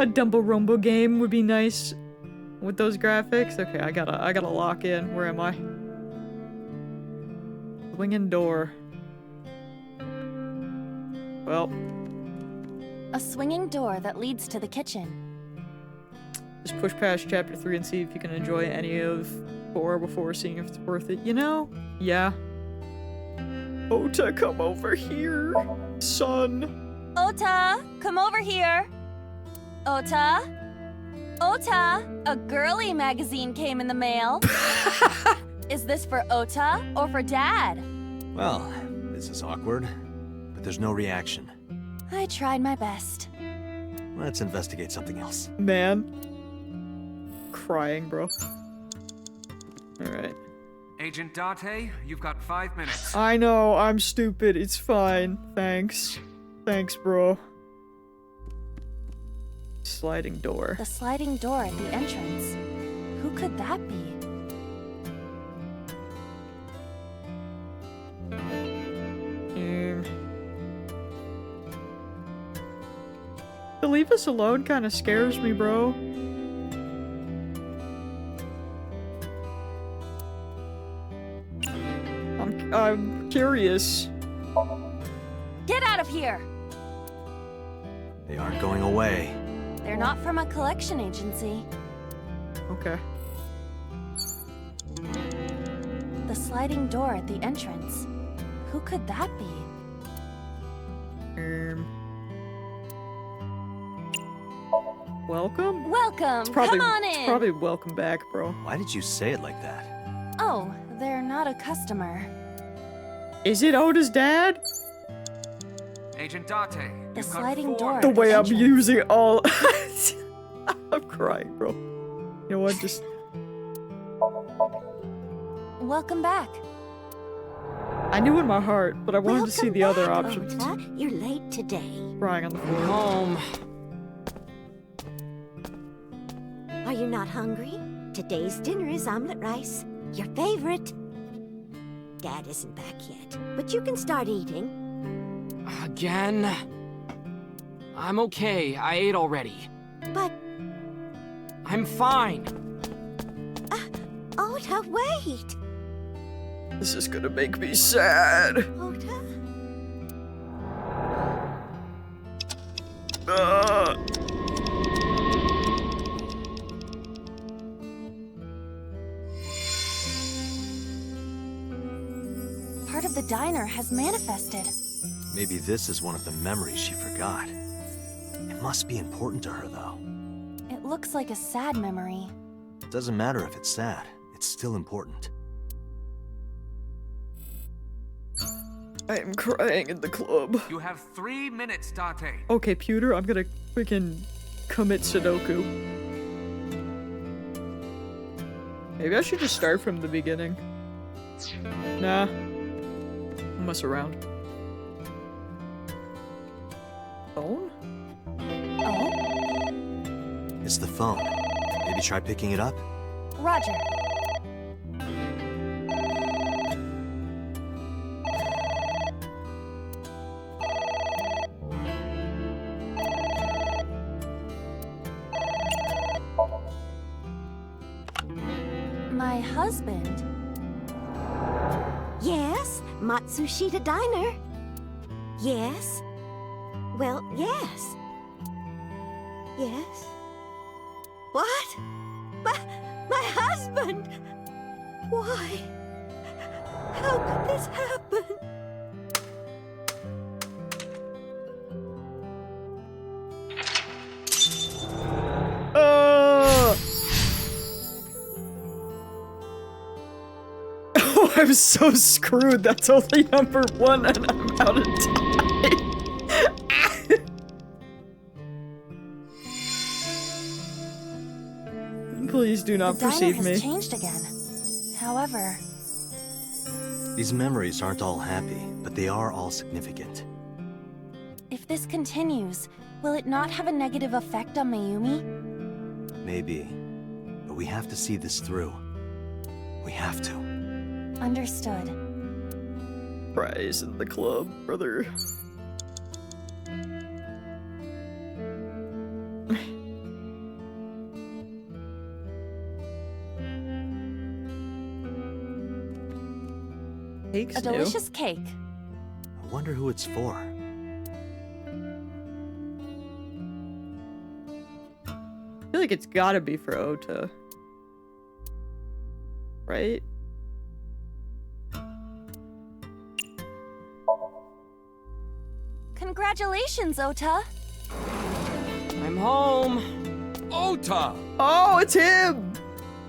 Dumbo Rumbo game would be nice with those graphics. Okay, I gotta lock in. Where am I? Swinging door. Well, A swinging door that leads to the kitchen. just push past chapter 3 and see if you can enjoy any of 4 before seeing if it's worth it, you know? Yeah. Ota, come over here, son. Ota, come over here. Ota? Ota, a girly magazine came in the mail. Is this for Ota or for Dad? Well, this is awkward, but there's no reaction. I tried my best. Let's investigate something else. Man. Crying, bro. Alright. Agent Date, you've got 5 minutes. I know, I'm stupid. It's fine. Thanks. Thanks, bro. Sliding door. The sliding door at the entrance. Who could that be? To leave us alone kind of scares me, bro. I'm curious. Get out of here! They aren't going away. They're not from a collection agency. Okay. The sliding door at the entrance. Who could that be? Welcome? Welcome! Probably, Come on in! Probably welcome back, bro. Why did you say it like that? Oh, they're not a customer. Is it Oda's dad? Agent Date, The you've got sliding 4 door. The minutes. way I'm Entrance. using all... I'm crying, bro. You know what, just... Welcome back. I knew in my heart, but I wanted to see the other options. Ota. You're late today. Crying on the floor. Home. Are you not hungry? Today's dinner is omelet rice. Your favorite. Dad isn't back yet, but you can start eating. Again? I'm okay. I ate already. But, I'm fine. Ota, wait! This is gonna make me sad. Ota? Part of the diner has manifested. Maybe this is one of the memories she forgot. It must be important to her, though. It looks like a sad memory. It doesn't matter if it's sad. It's still important. I am crying in the club. You have 3 minutes, Date. Okay, Pewter, I'm gonna freaking commit Sudoku. Maybe I should just start from the beginning. Nah. I'll mess around. Phone? Oh? It's the phone. Maybe try picking it up? Roger. My husband. Yes, Matsushita Diner. Yes. Well, yes. Yes. What? My husband! Why? How could this happen? Oh, I'm so screwed. That's only number 1 and I'm out of time. Please do not The diner perceive has me. changed again. However, These memories aren't all happy, but they are all significant. if this continues, will it not have a negative effect on Mayumi? Maybe. But we have to see this through. We have to. Understood. Prize in the club, brother. Cake's A new. delicious cake. I wonder who it's for. I feel like it's gotta be for Ota. Right? Congratulations, Ota! I'm home. Ota! Oh, it's him!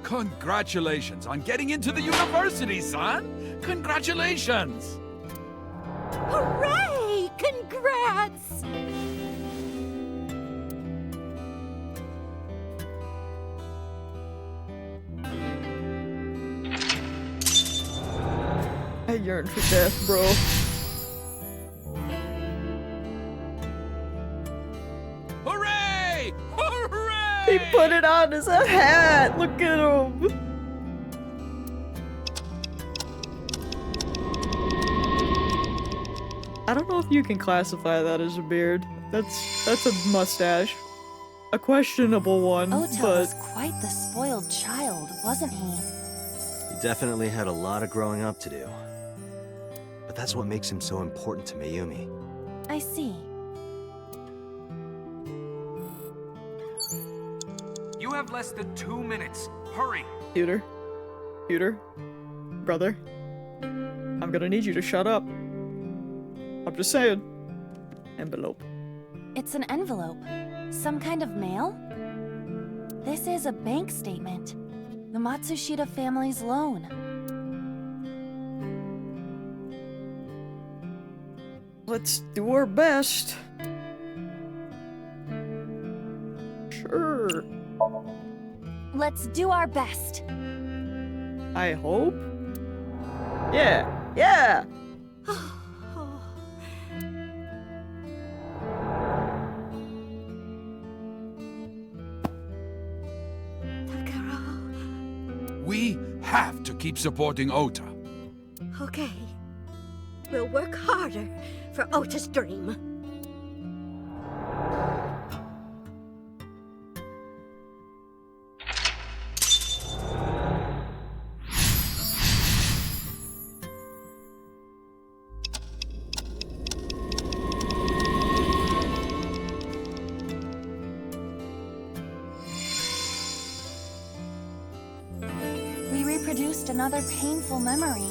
Congratulations on getting into the university, son! Congratulations! Hooray! Congrats! I yearn for death, bro. Hooray! Hooray! He put it on as a hat! Look at him! I don't know if you can classify that as a beard. That's a mustache. A questionable one, Ota but was quite the spoiled child, wasn't he? He definitely had a lot of growing up to do. But that's what makes him so important to Mayumi. I see. You have less than 2 minutes. Hurry! Peter, brother, I'm gonna need you to shut up. I'm just saying. Envelope. It's an envelope. Some kind of mail? This is a bank statement. The Matsushita family's loan. Let's do our best. Sure. Let's do our best. I hope. Yeah. Takaro. We have to keep supporting Ota. Okay. We'll work harder for Ota's dream. We reproduced another painful memory.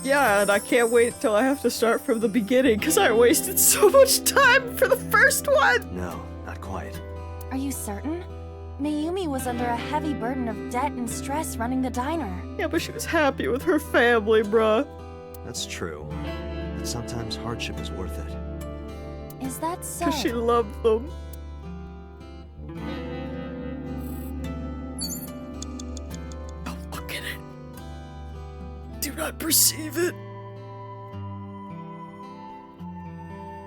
Yeah, and I can't wait till I have to start from the beginning because I wasted so much time for the first one. No, not quite. Are you certain? Mayumi was under a heavy burden of debt and stress running the diner. Yeah, but she was happy with her family, bruh. That's true. But sometimes hardship is worth it. Is that so? Because she loved them. Don't look at it. Do not perceive it.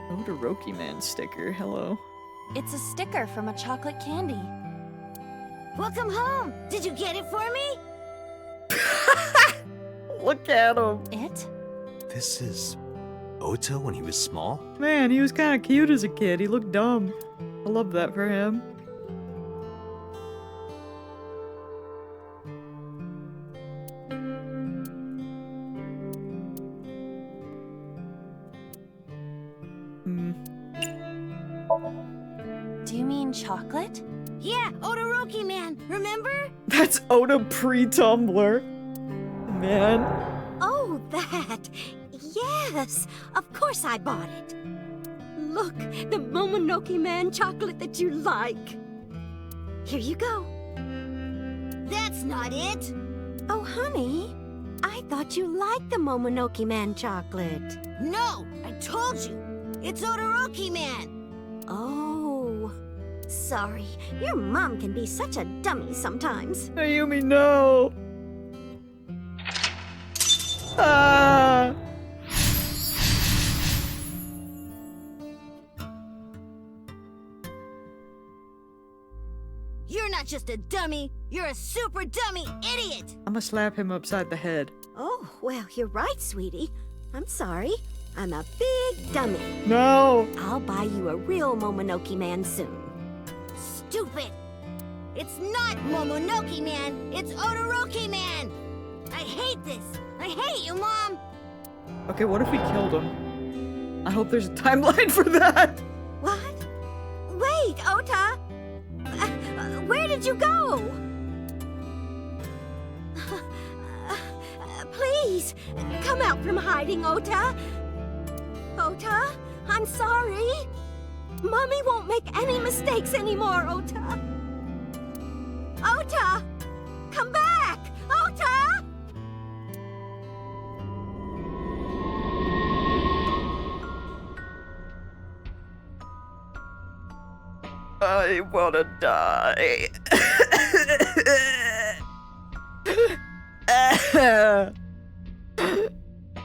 Todoroki Man sticker, hello. It's a sticker from a chocolate candy. Welcome home! Did you get it for me? Look at him. It? This is Ota when he was small? Man, he was kind of cute as a kid. He looked dumb. I love that for him. Do you mean chocolate? Yeah, Todoroki Man, remember? That's Oda pre-Tumblr. Man. Oh, that? Yes, of course I bought it. Look, the Momonoke Man chocolate that you like. Here you go. That's not it. Oh, honey, I thought you liked the Momonoke Man chocolate. No, I told you. It's Odoroki Man. Oh, sorry. Your mom can be such a dummy sometimes. Mayumi, no! Ah! You're not just a dummy. You're a super dummy idiot. I'm gonna slap him upside the head. Oh, well, you're right, sweetie. I'm sorry. I'm a big dummy. No! I'll buy you a real Momonoke Man soon. Stupid. It's not Momonoke Man. It's Odoroki Man. I hate this. I hate you, Mom. Okay, what if we killed him? I hope there's a timeline for that! What? Wait, Ota! Where did you go? Please, come out from hiding, Ota. Ota, I'm sorry. Mommy won't make any mistakes anymore, Ota. Ota! Come back! Ota! I wanna die.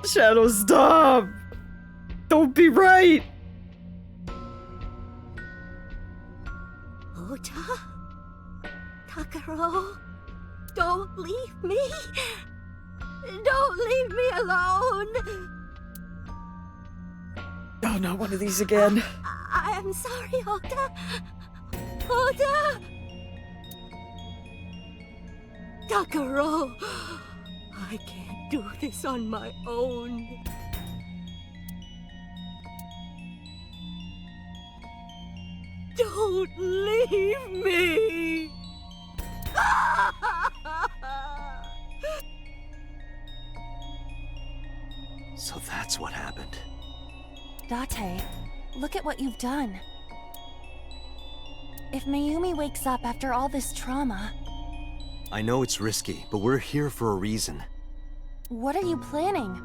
Shadow, stop! Don't be right! Ota? Takaro? Don't leave me! Don't leave me alone! Oh, not one of these again. I'm sorry, Ota. Ota! Takaro! I can't do this on my own. Don't leave me! So that's what happened. Date, look at what you've done. If Mayumi wakes up after all this trauma, I know it's risky, but we're here for a reason. what are you planning?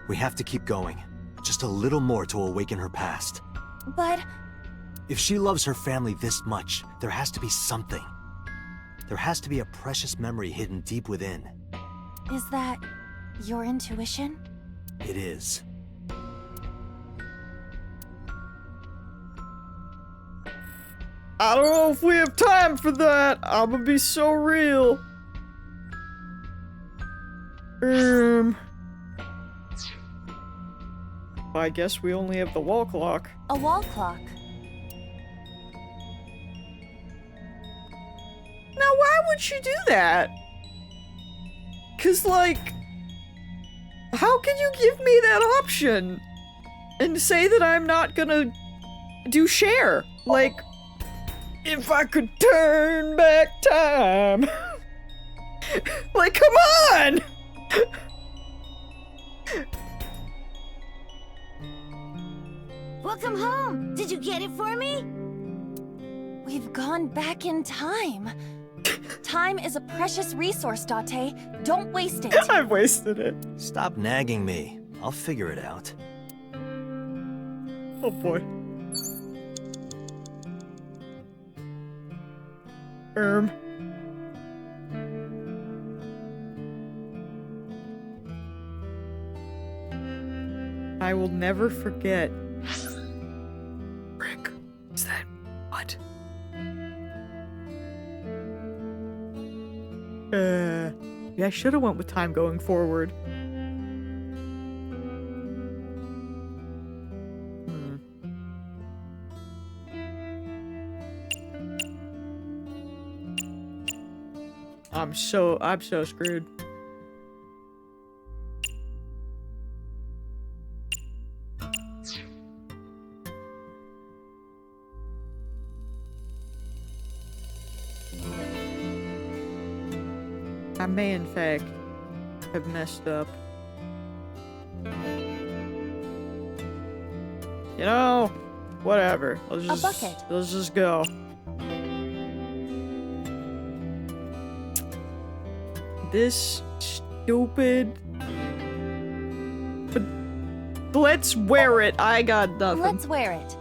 We have to keep going. Just a little more to awaken her past. But If she loves her family this much, there has to be something. There has to be a precious memory hidden deep within. is that your intuition? It is. I don't know if we have time for that. I'm gonna be so real. I guess we only have the wall clock. A wall clock. Now, why would she do that? 'Cause, like, how can you give me that option and say that I'm not gonna do share? Like, if I could turn back time. Like, come on! Welcome home. Did you get it for me? We've gone back in time. Time is a precious resource, Date. Don't waste it. I've wasted it. Stop nagging me. I'll figure it out. Oh boy. I will never forget. Rick, is that what? Yeah, I should have went with time going forward. I'm so screwed. I may, in fact, have messed up. You know, whatever. bucket. Let's just go. This stupid. But let's wear it. I got nothing. Let's wear it.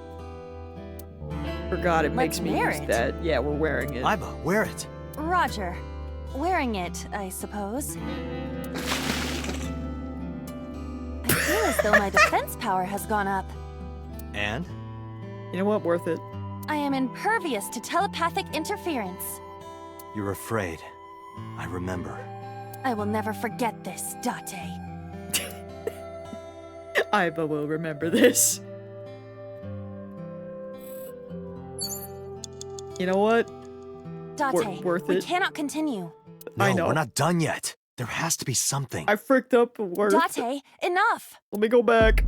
Forgot it makes Let's me wear use it. that. Yeah, we're wearing it. Iba, wear it. Roger. Wearing it, I suppose. I feel as though my defense power has gone up. And? You know what? Worth it. I am impervious to telepathic interference. You're afraid. I remember. I will never forget this, Date. Iba will remember this. You know what? Date, worth we it. cannot continue. No, I know. we're not done yet. There has to be something. I fricked up worth. Date, enough! Let me go back.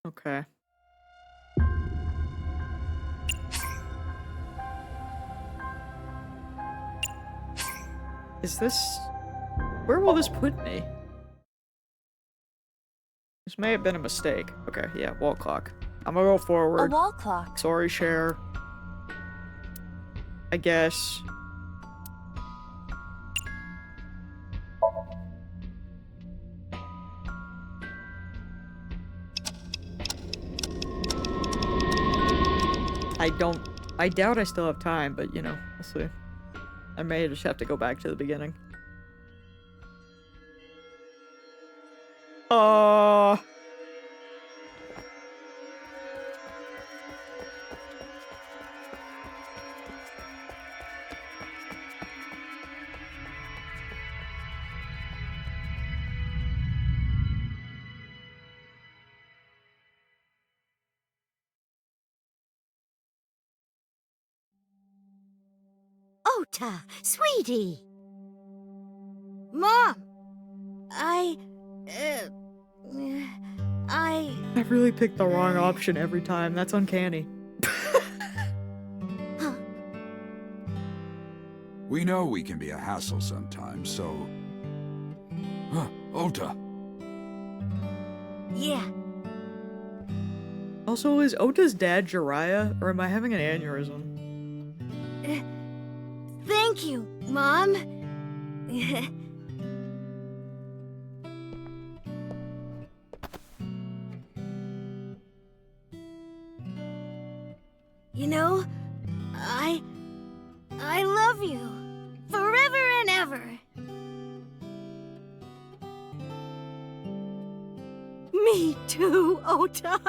Okay. Is this... Where will this put me? This may have been a mistake. Okay, yeah, wall clock. I'm gonna go A forward. wall clock. Sorry, Cher. I guess. I doubt I still have time, but you know, we'll see. I may just have to go back to the beginning. Ota, sweetie. Mom! I really picked the wrong option every time. That's uncanny. We know we can be a hassle sometimes, so... Ota. Yeah. Also, is Ota's dad Jiraiya, or am I having an aneurysm? Thank you, Mom. You know, I love you. Forever and ever. Me too, Ota.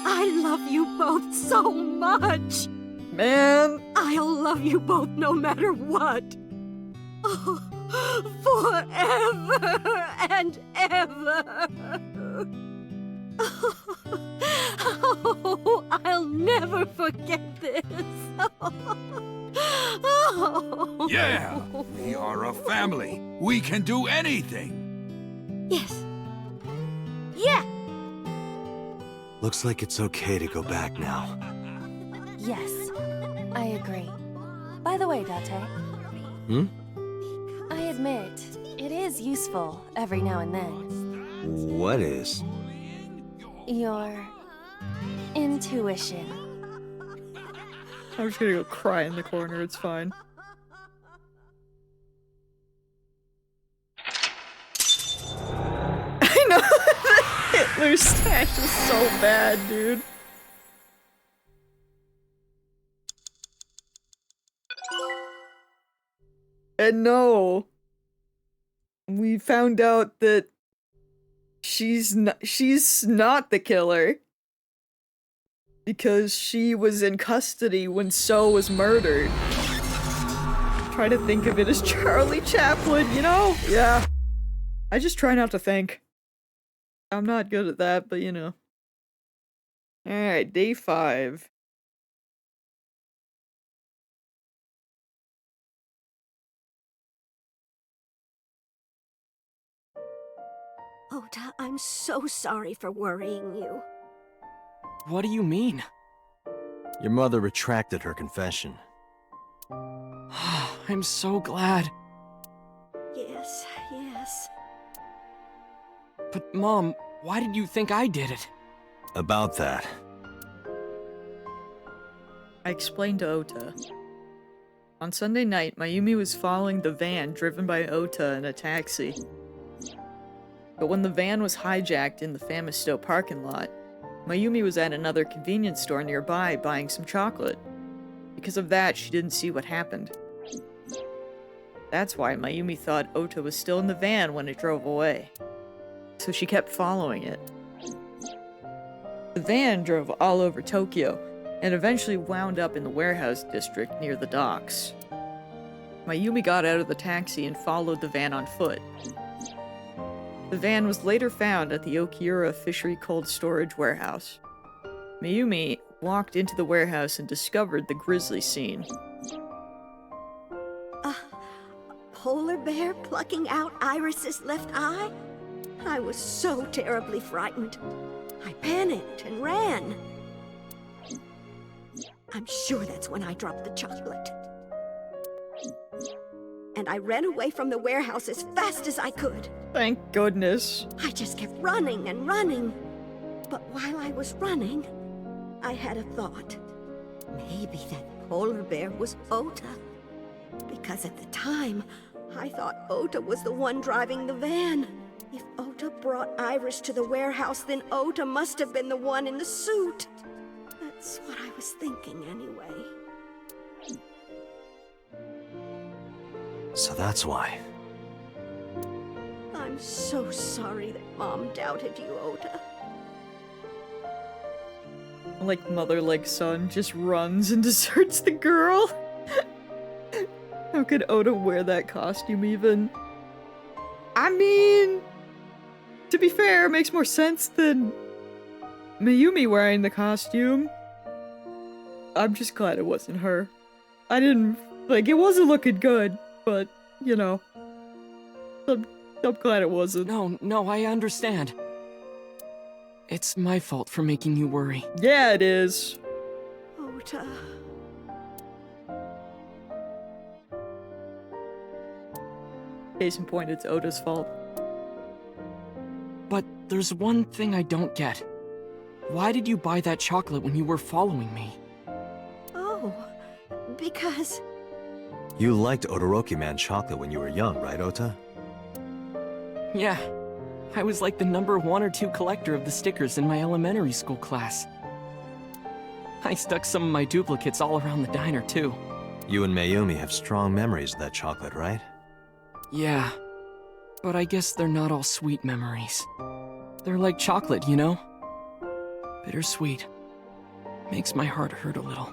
I love you both so much. Man! I'll love you both no matter what. Oh, forever and ever. Oh, I'll never forget this. Oh. Yeah! We are a family. We can do anything. Yes. Yeah. Looks like it's okay to go back now. Yes, I agree. By the way, Date. Hmm? I admit, it is useful every now and then. What is? Your intuition. I'm just gonna go cry in the corner, it's fine. I know! Hitler's stash is so bad, dude. And no! We found out that she's not the killer. Because she was in custody when So was murdered. Try to think of it as Charlie Chaplin, you know? Yeah. I just try not to think. I'm not good at that, but you know. Alright, day 5. Ota, I'm so sorry for worrying you. What do you mean? Your mother retracted her confession. I'm so glad. Yes, yes. But Mom, why did you think I did it? About that. I explained to Ota. On Sunday night, Mayumi was following the van driven by Ota in a taxi. But when the van was hijacked in the Famisto parking lot, Mayumi was at another convenience store nearby buying some chocolate. Because of that, she didn't see what happened. That's why Mayumi thought Ota was still in the van when it drove away. So she kept following it. The van drove all over Tokyo, and eventually wound up in the warehouse district near the docks. Mayumi got out of the taxi and followed the van on foot. The van was later found at the Okiura Fishery Cold Storage Warehouse. Mayumi walked into the warehouse and discovered the grisly scene. A polar bear plucking out Iris's left eye? I was so terribly frightened. I panicked and ran. I'm sure that's when I dropped the chocolate. And I ran away from the warehouse as fast as I could. Thank goodness. I just kept running and running. But while I was running, I had a thought. Maybe that polar bear was Ota. Because at the time, I thought Ota was the one driving the van. If Ota brought Iris to the warehouse, then Ota must have been the one in the suit. That's what I was thinking anyway. So that's why. I'm so sorry that Mom doubted you, Ota. Like mother, like son, just runs and deserts the girl. How could Ota wear that costume even? I mean, to be fair, it makes more sense than Mayumi wearing the costume. I'm just glad it wasn't her. I didn't, it wasn't looking good, but, you know. I'm glad it wasn't. No, I understand. It's my fault for making you worry. Yeah, it is. Ota. Case in point, it's Ota's fault. But there's one thing I don't get. Why did you buy that chocolate when you were following me? Oh, because... You liked Todoroki Man chocolate when you were young, right, Ota? Yeah. I was like the number 1 or 2 collector of the stickers in my elementary school class. I stuck some of my duplicates all around the diner, too. You and Mayumi have strong memories of that chocolate, right? Yeah. But I guess they're not all sweet memories. They're like chocolate, you know? Bittersweet. Makes my heart hurt a little.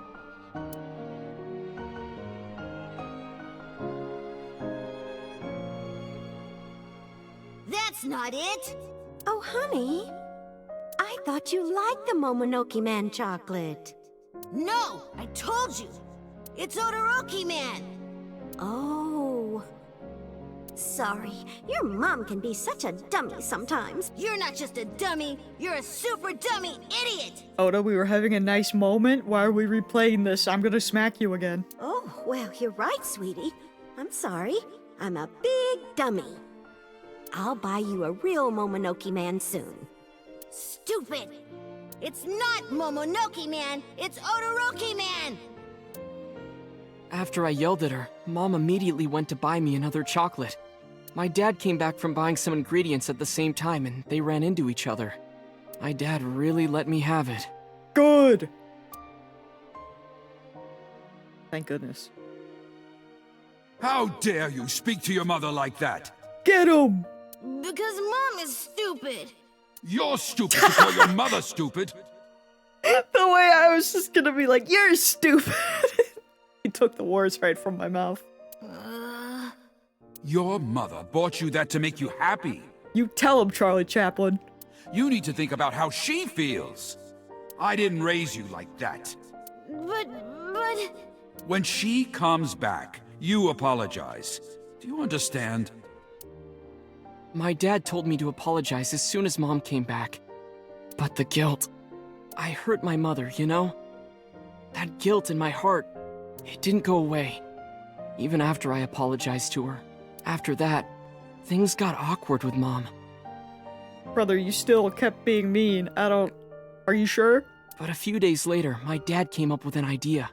That's not it! Oh, honey. I thought you liked the Momonoke Man chocolate. No! I told you! It's Todoroki Man! Oh. Sorry. Your mom can be such a dummy sometimes. You're not just a dummy, you're a super dummy idiot! Ota, we were having a nice moment. Why are we replaying this? I'm gonna smack you again. Oh, well, you're right, sweetie. I'm sorry. I'm a big dummy. I'll buy you a real Momonoke Man soon. Stupid! It's not Momonoke Man, it's Todoroki Man! After I yelled at her, Mom immediately went to buy me another chocolate. My dad came back from buying some ingredients at the same time and they ran into each other. My dad really let me have it. Good! Thank goodness. How dare you speak to your mother like that? Get him! Because Mom is stupid! You're stupid to call your mother stupid. The way I was just gonna be like, you're stupid! He took the words right from my mouth. Your mother bought you that to make you happy. You tell him, Charlie Chaplin. You need to think about how she feels. I didn't raise you like that. But... When she comes back, you apologize. Do you understand? My dad told me to apologize as soon as Mom came back. But the guilt... I hurt my mother, you know? that guilt in my heart, it didn't go away. Even after I apologized to her. After that, things got awkward with Mom. Brother, you still kept being mean. Are you sure? But a few days later, my dad came up with an idea.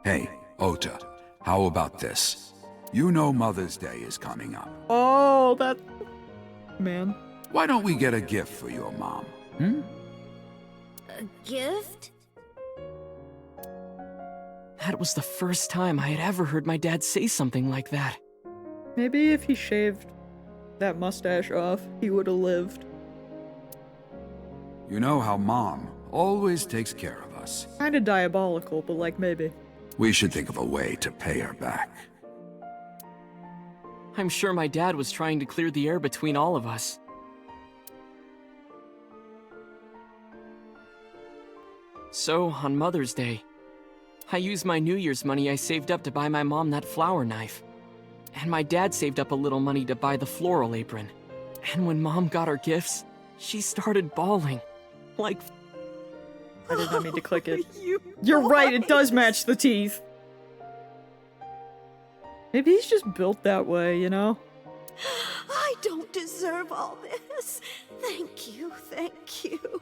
Hey, Ota, how about this? You know Mother's Day is coming up. Oh, that... Man. Why don't we get a gift for your mom? Hmm? A gift? That was the first time I had ever heard my dad say something like that. Maybe if he shaved that mustache off, he would have lived. You know how Mom always takes care of us. Kinda diabolical, but like maybe. We should think of a way to pay her back. I'm sure my dad was trying to clear the air between all of us. So, on Mother's Day, I used my New Year's money I saved up to buy my mom that flower knife. And my dad saved up a little money to buy the floral apron. And when Mom got her gifts, she started bawling. Like... I did not mean to click it. You You're right, it does boys. match the teeth. Maybe he's just built that way, you know? I don't deserve all this. Thank you, thank you.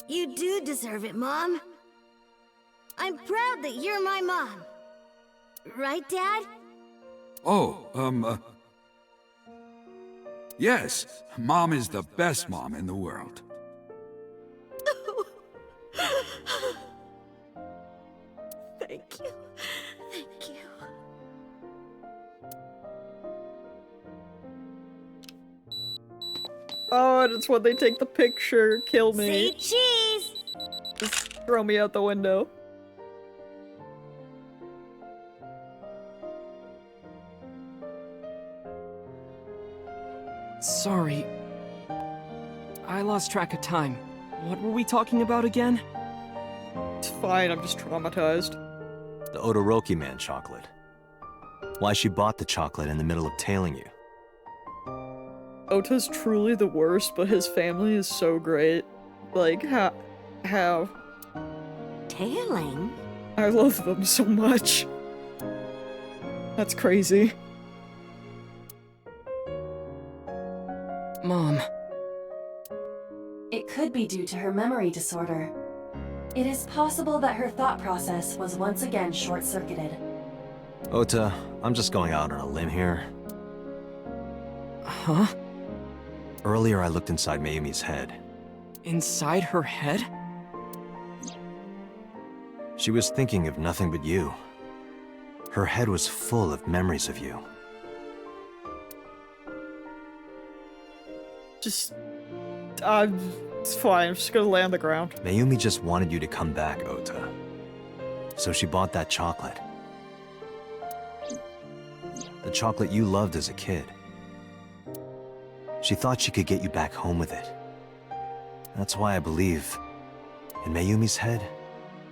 You do deserve it, Mom. I'm proud that you're my mom. Right, Dad? Yes, Mom is the best mom in the world. Thank you, thank you. Oh, and it's when they take the picture. Kill me. Say cheese! Just throw me out the window. Sorry. I lost track of time. What were we talking about again? It's fine, I'm just traumatized. The Odoroki Man chocolate. Why she bought the chocolate in the middle of tailing you. Ota's truly the worst, but his family is so great. Like, how? Tailing? I love them so much. That's crazy. Mom. It could be due to her memory disorder. It is possible that her thought process was once again short-circuited. Ota, I'm just going out on a limb here. Huh? Earlier I looked inside Mayumi's head. Inside her head? She was thinking of nothing but you. Her head was full of memories of you. Just... it's fine, I'm just gonna lay on the ground. Mayumi just wanted you to come back, Ota. So she bought that chocolate. The chocolate you loved as a kid. She thought she could get you back home with it. That's why I believe, in Mayumi's head,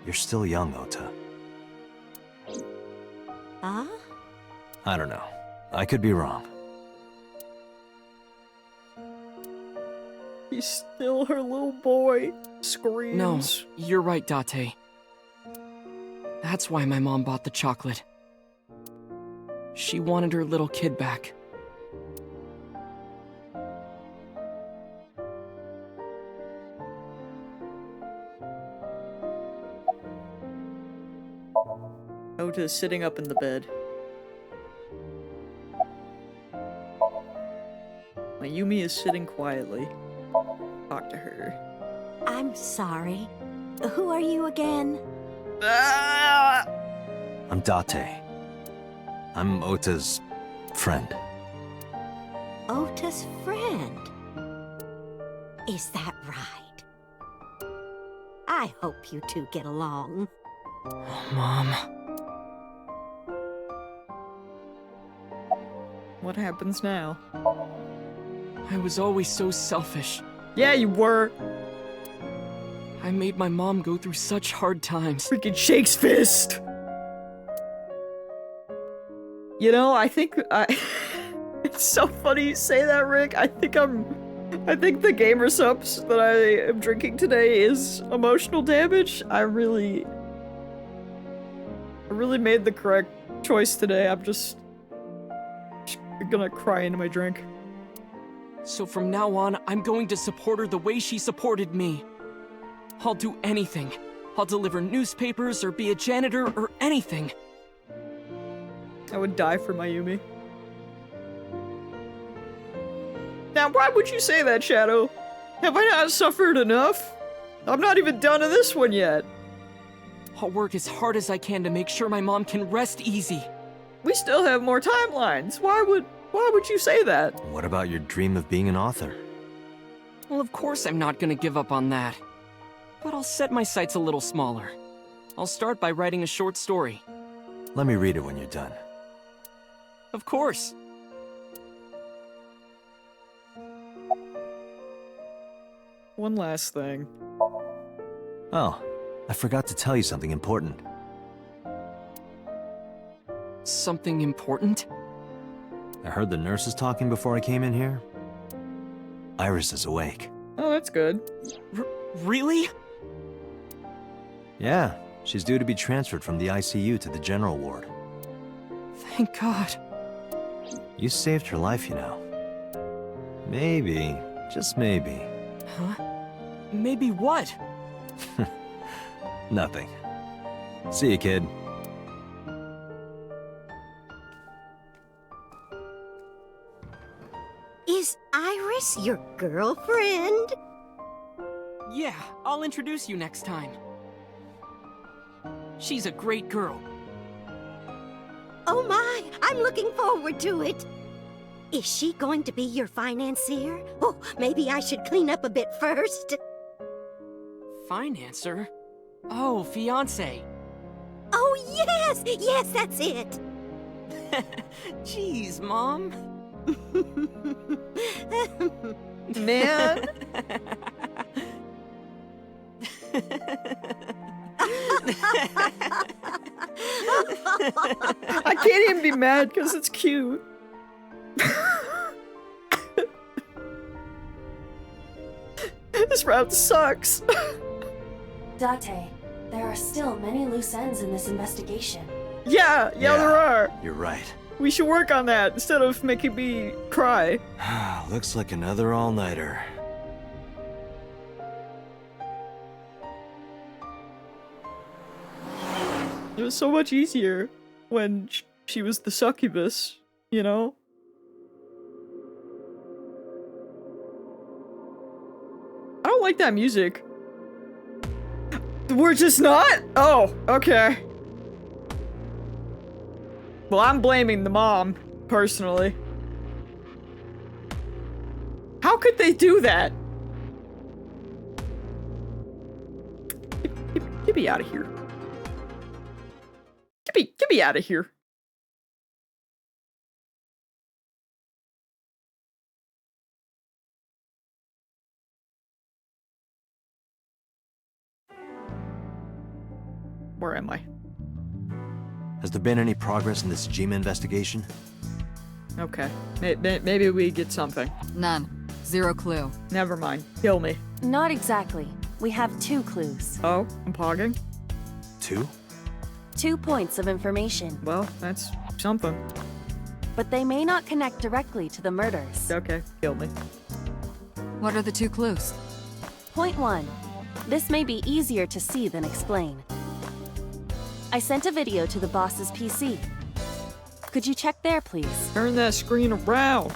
you're still young, Ota. Huh? I don't know. I could be wrong. He's still her little boy. Screams. No, you're right, Date. That's why my mom bought the chocolate. She wanted her little kid back. Ota is sitting up in the bed. Mayumi is sitting quietly. Talk to her. I'm sorry. Who are you again? I'm Date. I'm Ota's friend. Ota's friend. Is that right? I hope you two get along. Oh, Mom. What happens now? I was always so selfish. Yeah, you were. I made my mom go through such hard times. Freaking shakes fist. You know, I think it's so funny you say that, Rick. I think I'm I think the gamer subs that I am drinking today is emotional damage. I really made the correct choice today. I'm just gonna cry into my drink. So from now on, I'm going to support her the way she supported me. I'll do anything. I'll deliver newspapers or be a janitor or anything. I would die for Mayumi. Now, why would you say that, Shadow? Have I not suffered enough? I'm not even done in this one yet. I'll work as hard as I can to make sure my mom can rest easy. We still have more timelines. Why would you say that? What about your dream of being an author? Well, of course I'm not gonna give up on that. But I'll set my sights a little smaller. I'll start by writing a short story. Let me read it when you're done. Of course. One last thing. Oh, I forgot to tell you something important. Something important? I heard the nurses talking before I came in here. Iris is awake. Oh, that's good. Really? Yeah, she's due to be transferred from the ICU to the general ward. Thank God. You saved her life, you know. Maybe, just maybe. Huh? Maybe what? Nothing. See you, kid. Is Iris your girlfriend? Yeah, I'll introduce you next time. She's a great girl. Oh my, I'm looking forward to it. Is she going to be your financier? Oh, maybe I should clean up a bit first. Financer? Oh, fiancé. Oh yes, yes, that's it. Jeez, Mom. Man. I can't even be mad because it's cute. This route sucks. Date, there are still many loose ends in this investigation. Yeah, there are. You're right. We should work on that instead of making me cry. Looks like another all-nighter. It was so much easier when she was the succubus, you know? I don't like that music. We're just not? Oh, okay. Well, I'm blaming the mom, personally. How could they do that? Get me out of here. Get me out of here. Where am I? Has there been any progress in this Jima investigation? Okay. Maybe we get something. None. Zero clue. Never mind. Kill me. Not exactly. We have 2 clues. Oh, I'm pogging? 2? 2 points of information. Well, that's something. But they may not connect directly to the murders. Okay, kill me. What are the 2 clues? Point 1. This may be easier to see than explain. I sent a video to the boss's PC. Could you check there, please? Turn that screen around.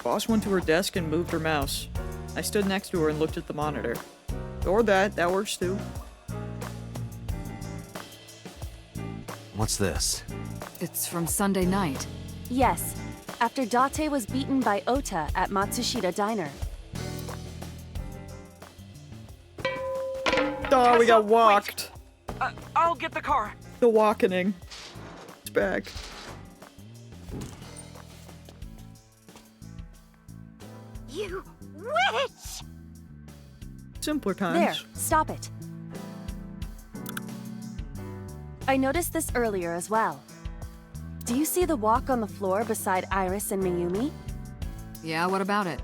Boss went to her desk and moved her mouse. I stood next to her and looked at the monitor. Or that works too. What's this? It's from Sunday night. Yes, after Date was beaten by Ota at Matsushita Diner. Oh, we got walked. I'll get the car. The walkening. It's back. You witch! Simpler times. There, stop it. I noticed this earlier as well. Do you see the walk on the floor beside Iris and Mayumi? Yeah, what about it?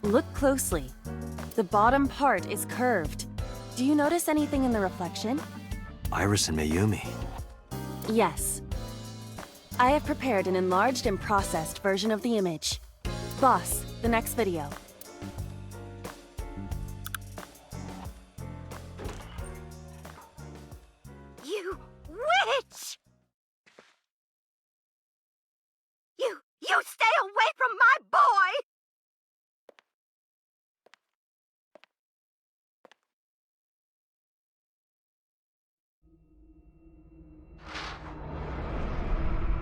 Look closely. The bottom part is curved. Do you notice anything in the reflection? Iris and Mayumi. Yes. I have prepared an enlarged and processed version of the image. Boss, the next video. You witch! You stay away from my boy!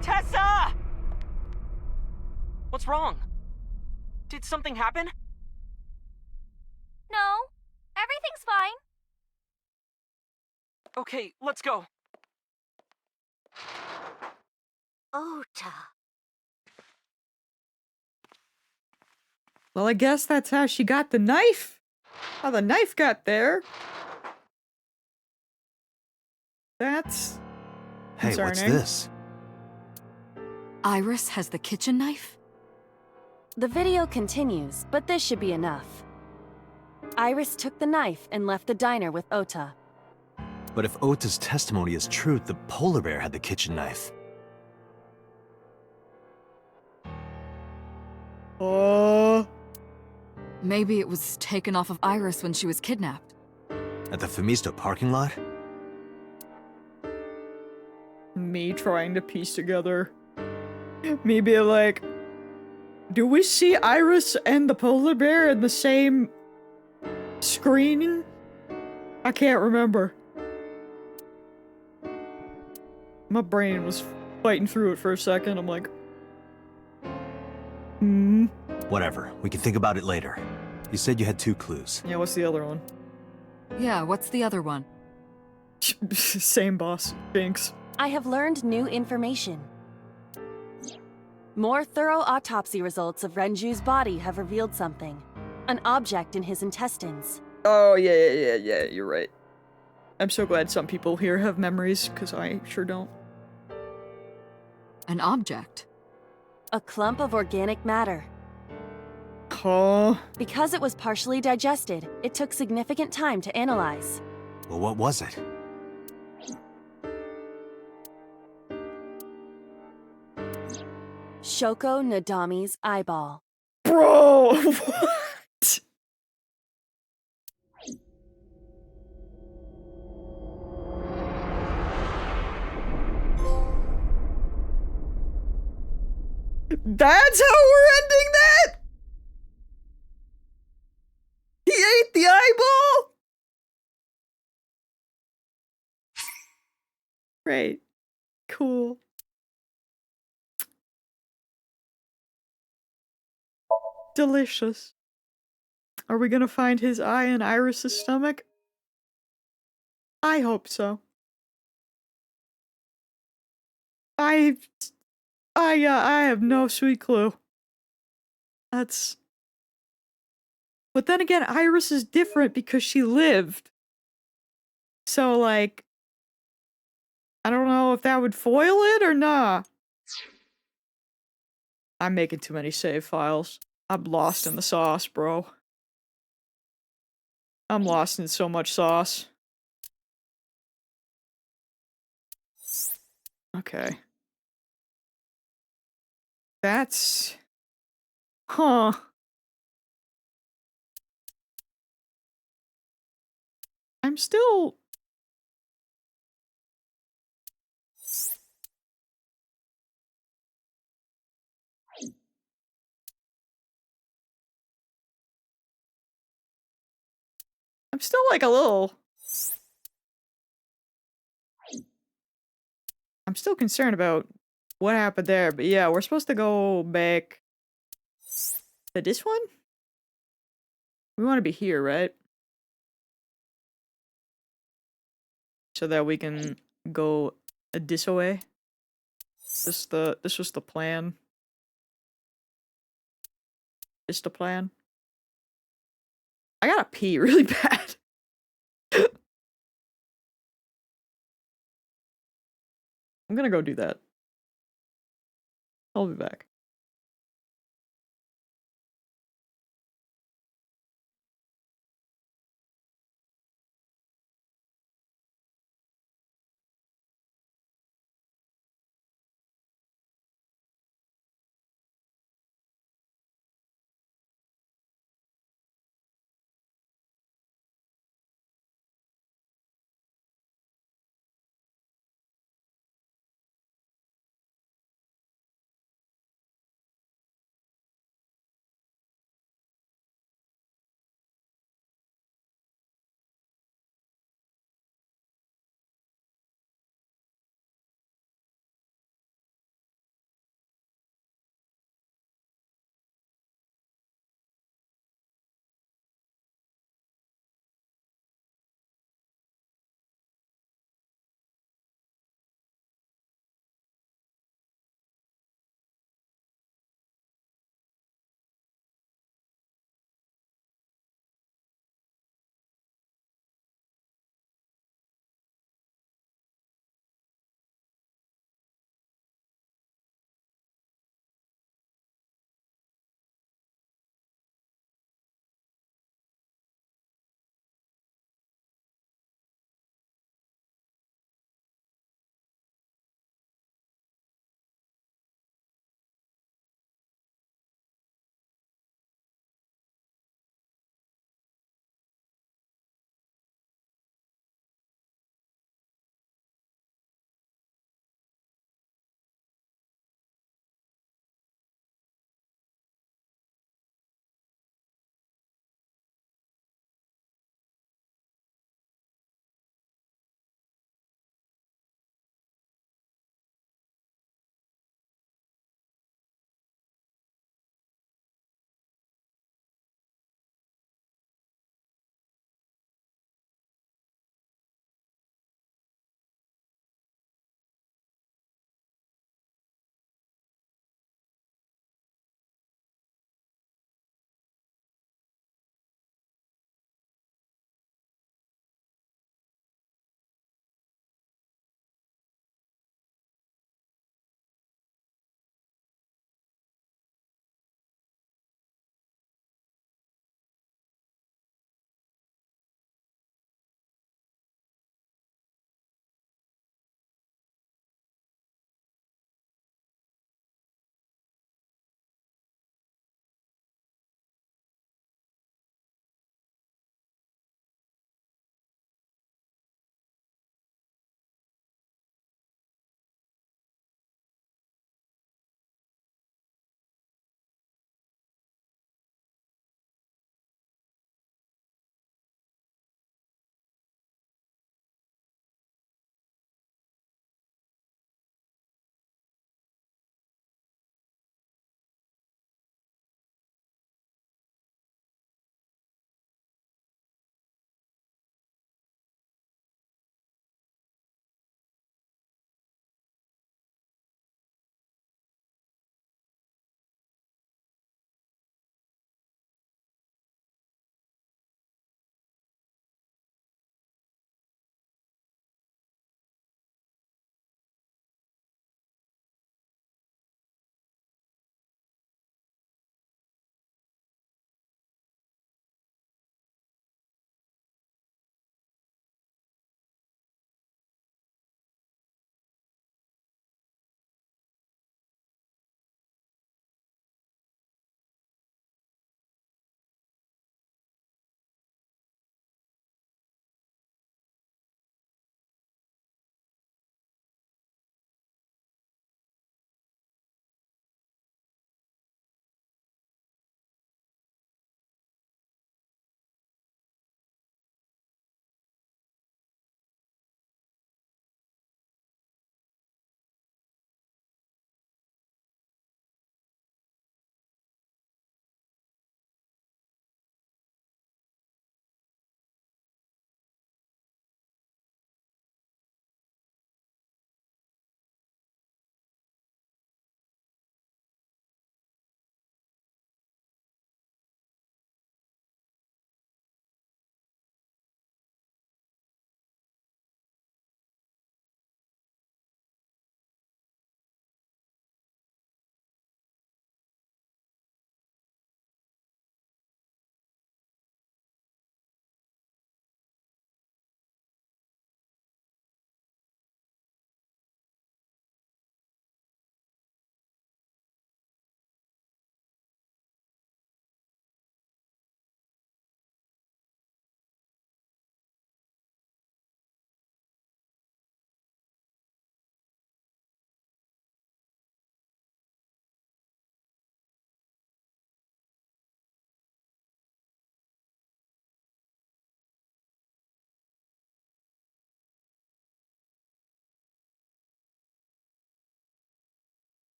Tessa! What's wrong? Did something happen? No, everything's fine. Okay, let's go. Ota. Well, I guess that's how she got the knife. How the knife got there. That's Hey, what's concerning. this? Iris has the kitchen knife? The video continues, but this should be enough. Iris took the knife and left the diner with Ota. But if Ota's testimony is true, the polar bear had the kitchen knife. Maybe it was taken off of Iris when she was kidnapped. At the Femisto parking lot? Me trying to piece together. Me being like, do we see Iris and the polar bear in the same screen? I can't remember. My brain was fighting through it for a second. I'm like, Whatever, we can think about it later. You said you had 2 clues. yeah, what's the other one? Yeah, what's the other one? Same boss. Jinx. I have learned new information. More thorough autopsy results of Renju's body have revealed something. An object in his intestines. Oh, yeah, you're right. I'm so glad some people here have memories, because I sure don't. An object? A clump of organic matter. Huh? Because it was partially digested, it took significant time to analyze. Well, what was it? Shoko Nadami's eyeball. Bro! What? That's how we're ending that? He ate the eyeball? Great. Cool. Delicious. Are we gonna find his eye in Iris's stomach? I hope so. I have no sweet clue. That's... But then again, Iris is different because she lived. So, like... I don't know if that would foil it or not. I'm making too many save files. I'm lost in the sauce, bro. I'm lost in so much sauce. Okay. That's... Huh. I'm still... I'm still like a little... I'm still concerned about what happened there, but yeah, we're supposed to go back to this one? We want to be here, right? So that we can go this way. This was the plan. This the plan. I gotta pee really bad. I'm gonna go do that. I'll be back.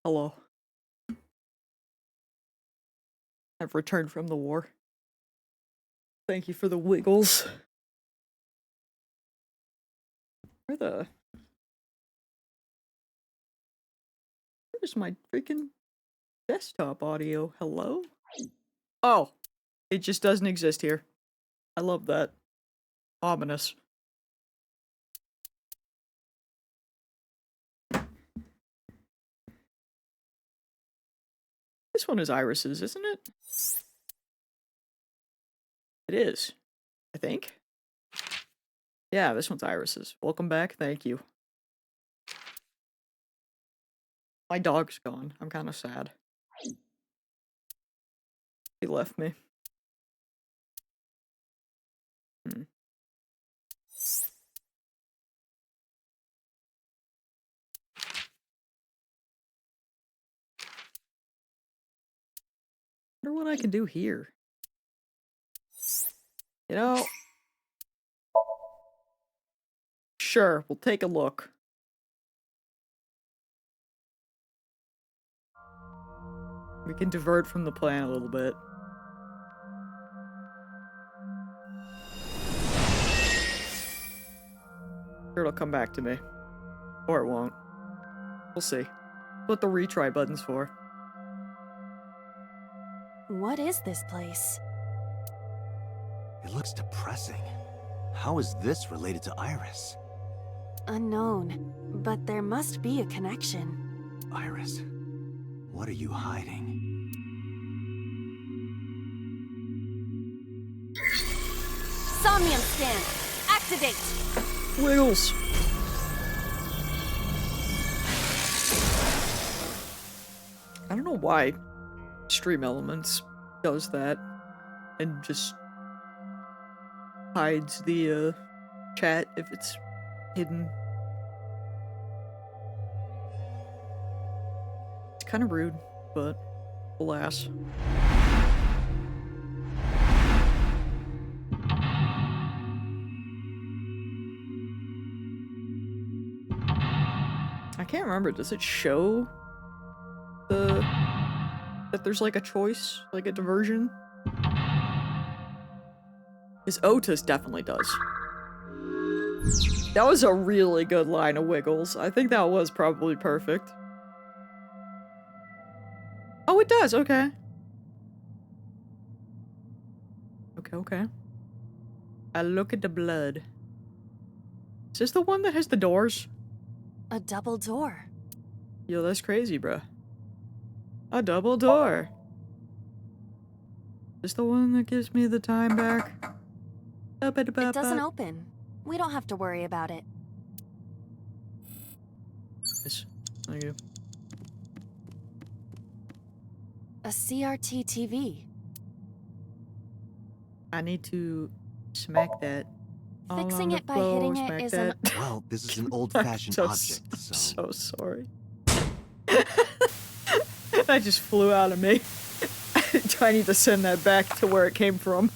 Hello. I've returned from the war. Thank you for the wiggles. Where's my freaking desktop audio? Hello? Oh, it just doesn't exist here. I love that. Ominous. This one is Iris's, isn't it? It is. I think. Yeah, this one's Iris's. Welcome back. Thank you. My dog's gone. I'm kind of sad. He left me. Hmm. I wonder what I can do here. You know... Sure, we'll take a look. We can divert from the plan a little bit. Sure, it'll come back to me. Or it won't. We'll see. What the retry button's for. What is this place? It looks depressing. How is this related to Iris? Unknown, but there must be a connection. Iris, what are you hiding? Somnium scan! Activate! Wiggles! I don't know why Stream Elements does that and just hides the chat if it's hidden. It's kind of rude, but alas. I can't remember, does it show that there's like a choice, like a diversion? His Otis definitely does. That was a really good line of Wiggles. I think that was probably perfect. Oh, it does, okay. Okay. I look at the blood. Is this the one that has the doors? A double door. Yo, that's crazy, bruh. A double door. Is this the one that gives me the time back? It doesn't open. We don't have to worry about it. Yes, thank you. A CRT TV. I need to smack that. Fixing it by hitting it is an... Well, this is an old-fashioned object, so... I'm so sorry. That just flew out of me. I need to send that back to where it came from.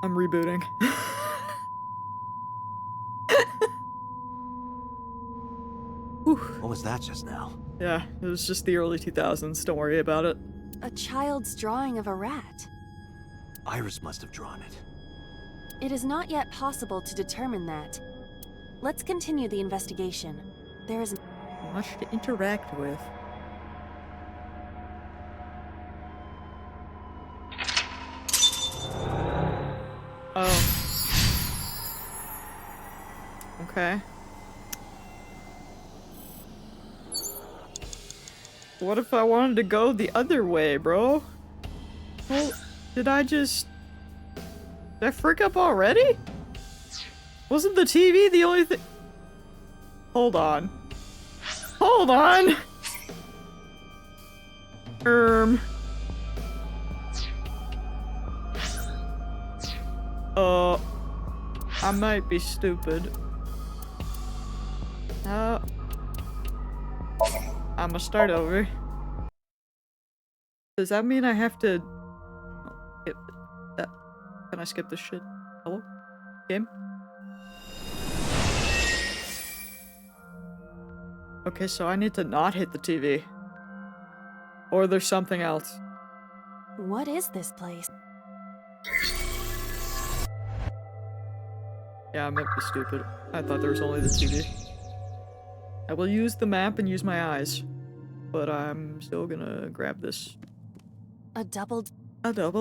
I'm rebooting. What was that just now? Yeah, it was just the early 2000s. Don't worry about it. A child's drawing of a rat. Iris must have drawn it. It is not yet possible to determine that. Let's continue the investigation. There is much to interact with. Oh. Okay. What if I wanted to go the other way, bro? Well, did I freak up already? Wasn't the TV the only thing? Hold on. Hold on! I might be stupid. I'ma start over. Does that mean I have to... Can I skip this shit? Hello? Game? Okay, so I need to not hit the TV. Or there's something else. What is this place? Yeah, I might be stupid. I thought there was only the TV. I will use the map and use my eyes. But I'm still gonna grab this. A double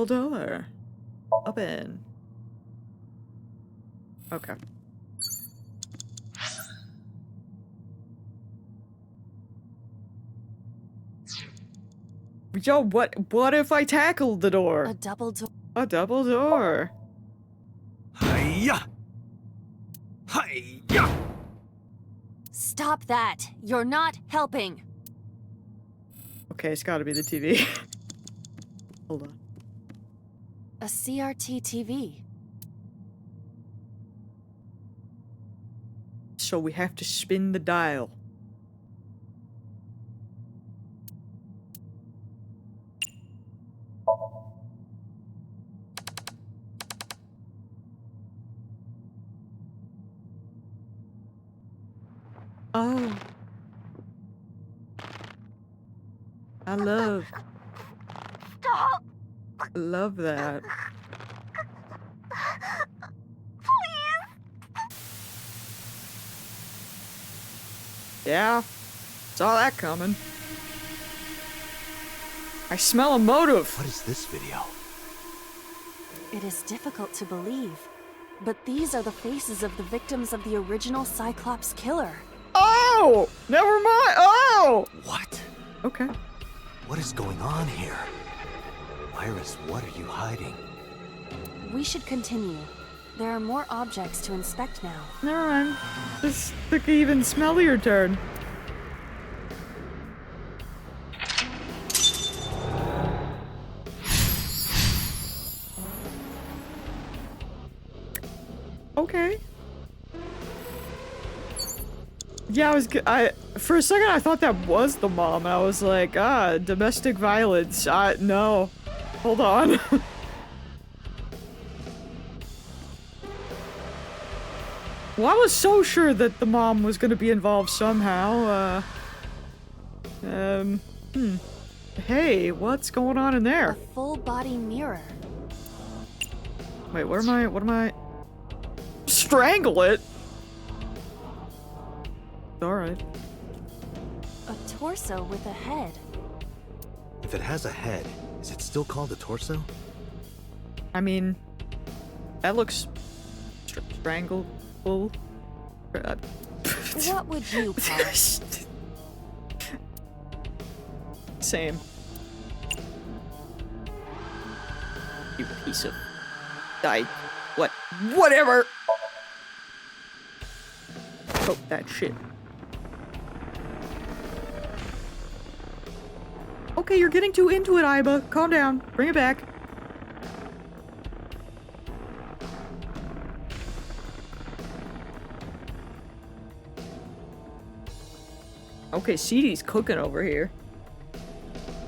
door. Open. Okay. Yo, what if I tackled the door? A double door. A double door. Hiya! Hiya! Stop that! You're not helping! Okay, it's gotta be the TV. Hold on. A CRT TV. So we have to spin the dial. Oh. I love that. Yeah, saw that coming. I smell a motive. What is this video? It is difficult to believe, but these are the faces of the victims of the original Cyclops killer. Oh! Never mind! Oh! What? Okay. What is going on here? Iris, what are you hiding? We should continue. There are more objects to inspect now. Never mind. This took even smellier turn. Okay. Yeah, for a second I thought that was the mom. I was like, domestic violence. No. Hold on. Well, I was so sure that the mom was gonna be involved somehow. Hey, what's going on in A there? full body mirror. Wait, what am I? Strangle it? Alright. A torso with a head. If it has a head, is it still called a torso? I mean, that looks stranglable. What would you call it? Same. You piece of... Whatever! Oh, that shit. Okay, you're getting too into it, Iba. Calm down. Bring it back. Okay, CD's cooking over here.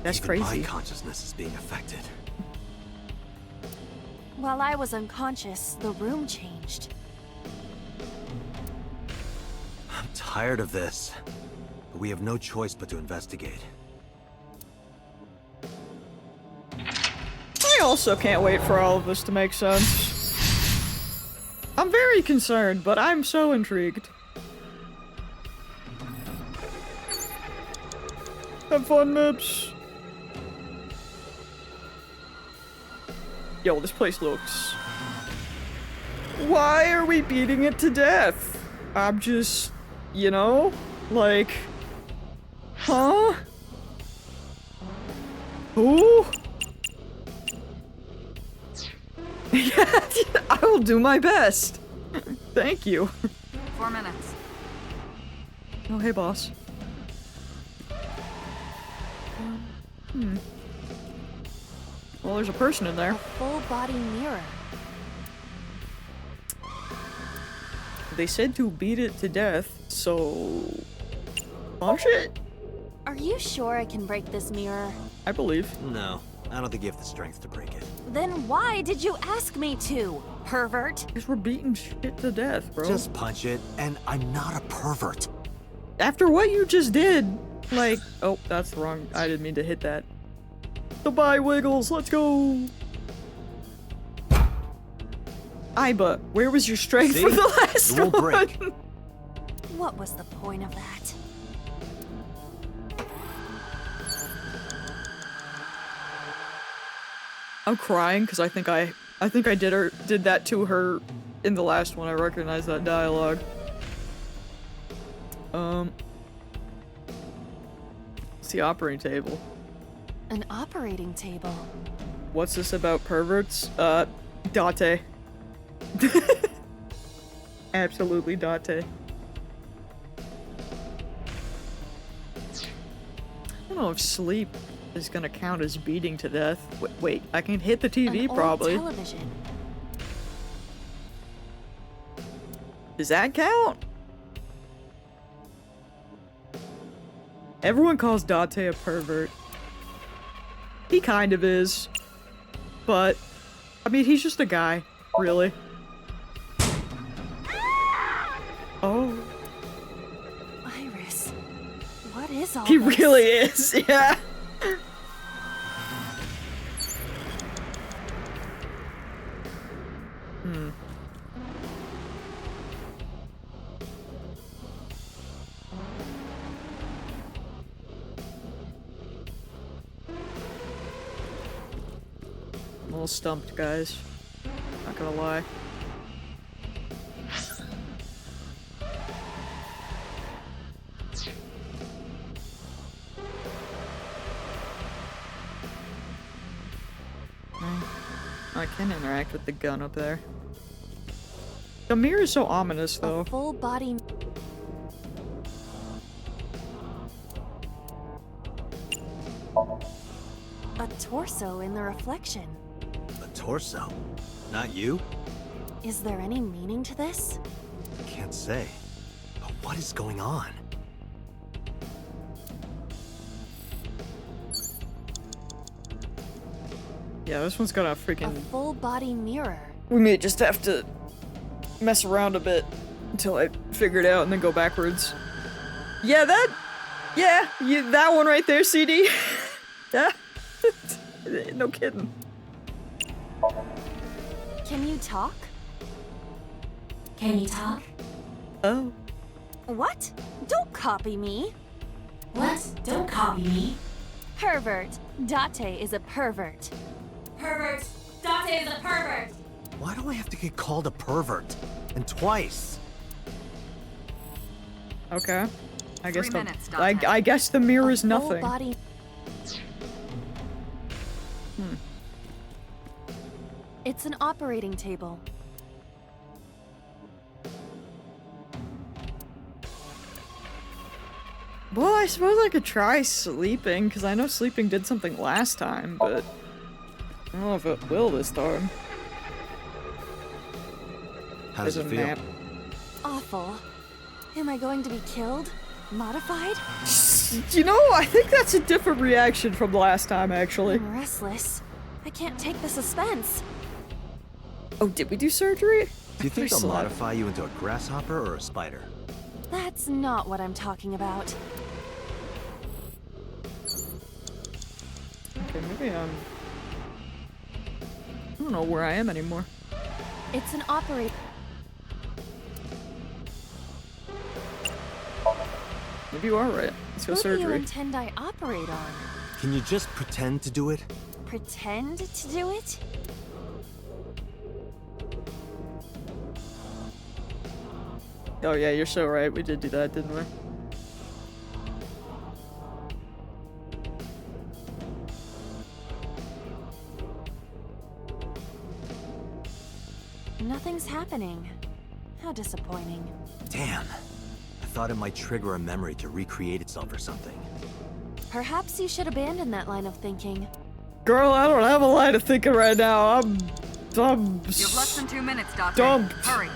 That's Even crazy. my consciousness is being affected. While I was unconscious, the room changed. I'm tired of this. But we have no choice but to investigate. I also can't wait for all of this to make sense. I'm very concerned, but I'm so intrigued. Have fun, Mips. Yo, this place looks... Why are we beating it to death? I'm just... You know? Like... Huh? Who? Yeah, I will do my best. Thank you. 4 minutes. Oh, hey, boss. Well, there's a person in A there. full body mirror. They said to beat it to death, so... Punch it? Are you sure I can break this mirror? I believe. No, I don't think you have the strength to break it. Then why did you ask me to, pervert? Because we're beating shit to death, bro. Just punch it, and I'm not a pervert. after what you just did, like, oh, that's wrong. I didn't mean to hit that. Goodbye, Wiggles. Let's go. Aiba, where was your strength See? for the last It won't one? break. What was the point of that? I'm crying because I think I did that to her in the last one. I recognize that dialogue. It's the operating table. An operating table. What's this about perverts? Date. Absolutely Date. I don't know if sleep is gonna count as beating to death. Wait, I can hit the TV An old probably. television. Does that count? Everyone calls Date a pervert. He kind of is. But, I mean, he's just a guy, really. Oh. Iris, what is all He this? really is, yeah. I'm a little stumped, guys. Not gonna lie. I can interact with the gun up there. The mirror is so ominous, though. A full body. A torso in the reflection. A torso? Not you? Is there any meaning to this? Can't say. But what is going on? Yeah, this one's gonna A freaking... full body mirror. We may just have to mess around a bit until I figure it out and then go backwards. Yeah, that one right there, CD. Yeah. No kidding. Can you talk? Can you talk? Oh. What? Don't copy me. What? Don't copy me. Pervert. Date is a pervert. Pervert. Date is a pervert. Why do I have to get called a pervert? And twice? Okay. I guess 3 minutes, Dante. I guess the mirror is A full nothing. body. It's an operating table. Well, I suppose I could try sleeping, because I know sleeping did something last time, but I don't know if it will this time. How does There's it a feel? map. Awful. Am I going to be killed? Modified? You know, I think that's a different reaction from last time, actually. I'm restless. I can't take the suspense. Oh, did we do surgery? Do you think they'll Slept. modify you into a grasshopper or a spider? That's not what I'm talking about. Okay, maybe I don't know where I am anymore. It's an operate. Maybe you are right. Let's go Who do you surgery. intend I operate on? Can you just pretend to do it? Pretend to do it? Oh yeah, you're so right. We did do that, didn't we? Nothing's happening. How disappointing. Damn. I thought it might trigger a memory to recreate itself or something. Perhaps you should abandon that line of thinking. Girl, I don't have a line of thinking right now. I'm You have less than 2 minutes, Doctor. Dumped. Hurry.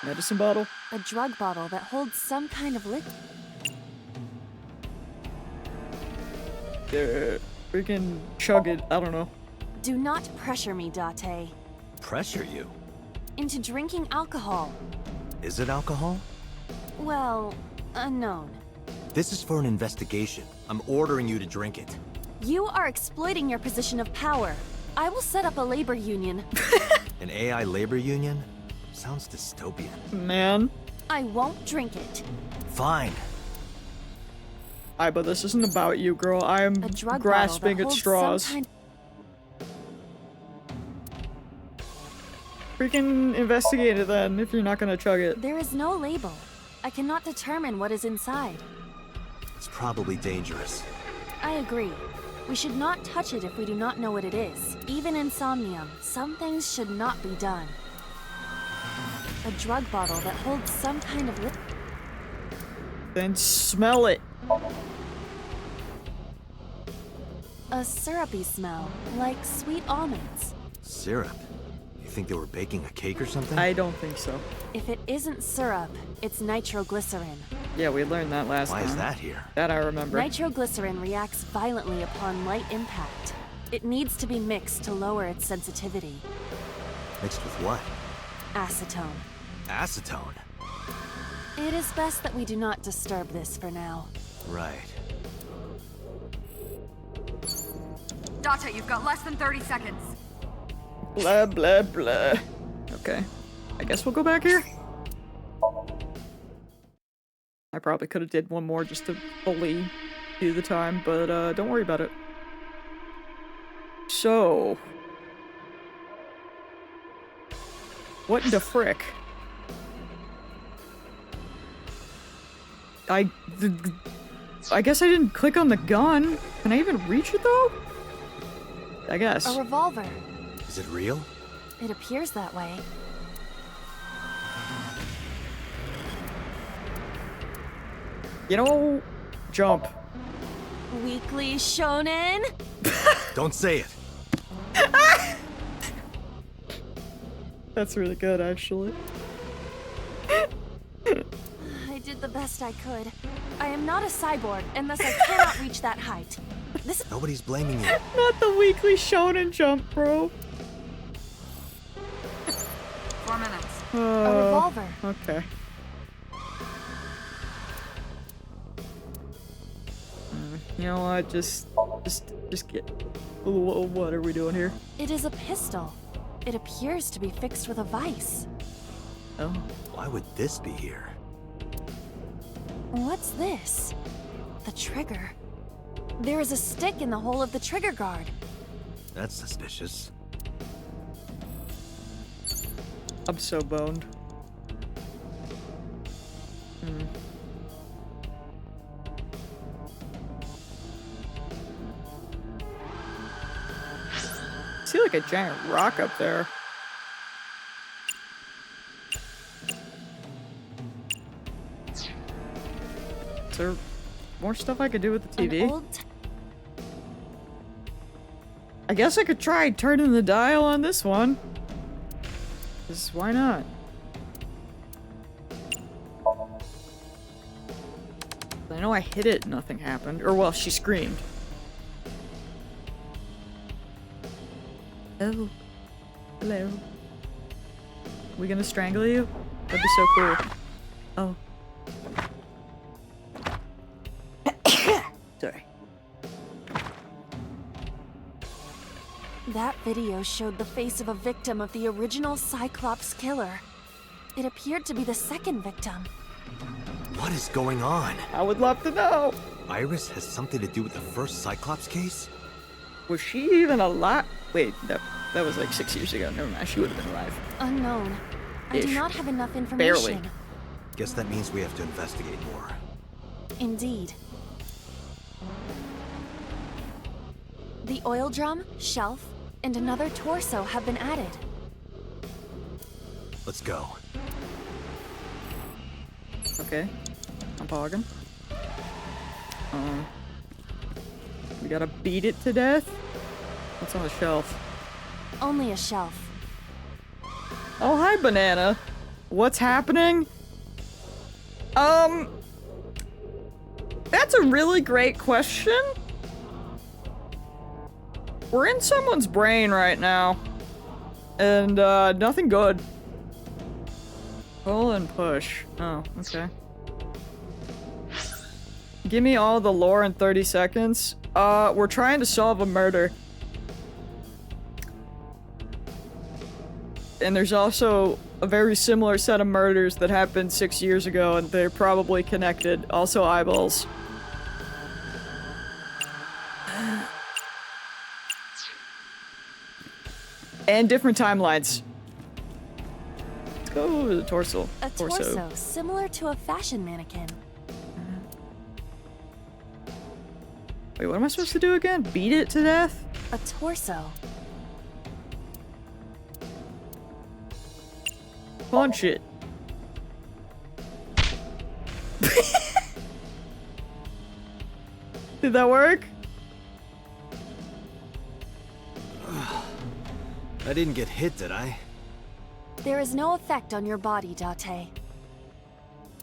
medicine bottle. A drug bottle that holds some kind of liquid. Freaking chug it. I don't know. Do not pressure me, Date, Pressure you? into drinking alcohol. Is it alcohol? Well, unknown. This is for an investigation. I'm ordering you to drink it. You are exploiting your position of power. I will set up a labor union. An AI labor union? Sounds dystopian. Man. I won't drink it. Fine. But this isn't about you, girl. I'm A drug grasping bottle at that straws. holds some Freaking investigate it then, if you're not gonna chug it. There is no label. I cannot determine what is inside. It's probably dangerous. I agree. We should not touch it if we do not know what it is. Even in Somnium, some things should not be done. A drug bottle that holds some kind of Then smell it. a syrupy smell, like sweet almonds. Syrup? You think they were baking a cake or something? I don't think so. If it isn't syrup, it's nitroglycerin. Yeah, we learned that last time. Why is that here? That I remember. Nitroglycerin reacts violently upon light impact. It needs to be mixed to lower its sensitivity. Mixed with what? Acetone. Acetone? It is best that we do not disturb this for now. Right. Date, you've got less than 30 seconds. Blah, blah, blah. Okay. I guess we'll go back here. I probably could have did one more just to fully do the time, but don't worry about it. So... what in the frick? I guess I didn't click on the gun. Can I even reach it though? I guess. A revolver. Is it real? It appears that way. You know, jump. Weekly Shonen? Don't say it. That's really good, actually. I did the best I could. I am not a cyborg, and thus I cannot reach that height. This— Nobody's blaming you. Not the weekly shonen jump, bro. 4 minutes. a revolver. Okay. You know what? Just get. What are we doing here? It is a pistol. It appears to be fixed with a vise. Oh. Why would this be here? What's this? The trigger. There is a stick in the hole of the trigger guard. That's suspicious. I'm so boned. See like a giant rock up there. Is there more stuff I could do with the TV? I guess I could try turning the dial on this one. 'Cause why not? I know I hit it, nothing happened. Or well, she screamed. Oh. Hello. We gonna strangle you? That'd be so cool. Oh. Sorry. That video showed the face of a victim of the original Cyclops killer. It appeared to be the second victim. What is going on? I would love to know. Iris has something to do with the first Cyclops case? Was she even alive? Wait, that was like 6 years ago. Never mind, she would have been alive. Unknown. I do Ish. not have enough information. Barely. Guess that means we have to investigate more. Indeed. The oil drum, shelf, and another torso have been added. Let's go. Okay. I'm pogging. We gotta beat it to death? What's on the shelf? Only a shelf. Oh, hi, Banana. What's happening? That's a really great question. We're in someone's brain right now. And, nothing good. Pull and push. Oh, okay. give me all the lore in 30 seconds. We're trying to solve a murder. And there's also a very similar set of murders that happened 6 years ago, and they're probably connected. Also eyeballs. And different timelines. Let's go to the torso. A torso, similar to a fashion mannequin. Wait, what am I supposed to do again? Beat it to death? A torso. Punch it. Did that work? I didn't get hit, did I? There is no effect on your body, Date.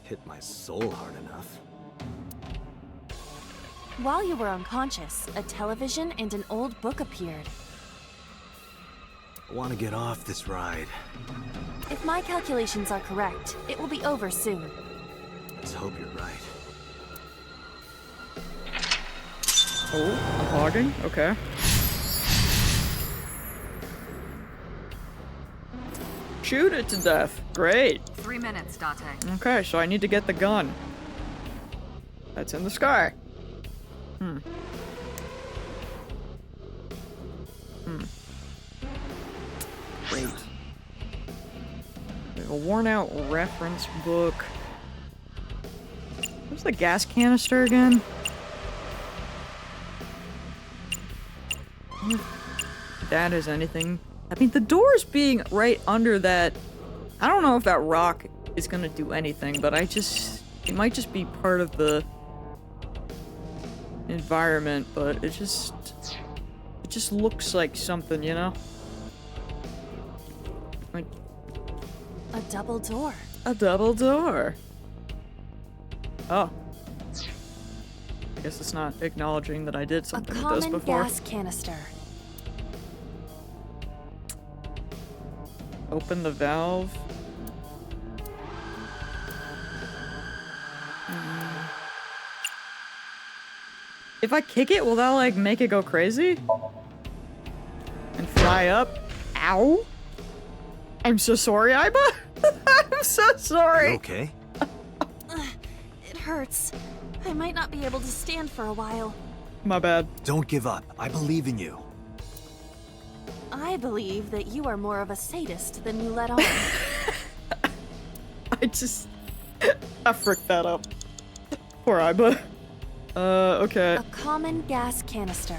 Hit my soul hard enough. While you were unconscious, a television and an old book appeared. I want to get off this ride. If my calculations are correct, it will be over soon. Let's hope you're right. Oh, I'm hogging? Okay. Shoot it to death. Great. 3 minutes, Date. Okay, so I need to get the gun. That's in the sky. Great. We have a worn-out reference book. What's the gas canister again? If that is anything. I mean, the door's being right under that. I don't know if that rock is gonna do anything, but it might just be part of the environment, but it just looks like something, you know? Like A double door. a double door. Oh. I guess it's not acknowledging that I did A something with this common before. gas canister. Open the valve. If I kick it, will that, like, make it go crazy? And fly up? Ow! I'm so sorry, Aiba! I'm so sorry! You okay? It hurts. I might not be able to stand for a while. My bad. Don't give up. I believe in you. I believe that you are more of a sadist than you let on. I fricked that up. Poor Aiba. Okay. A common gas canister.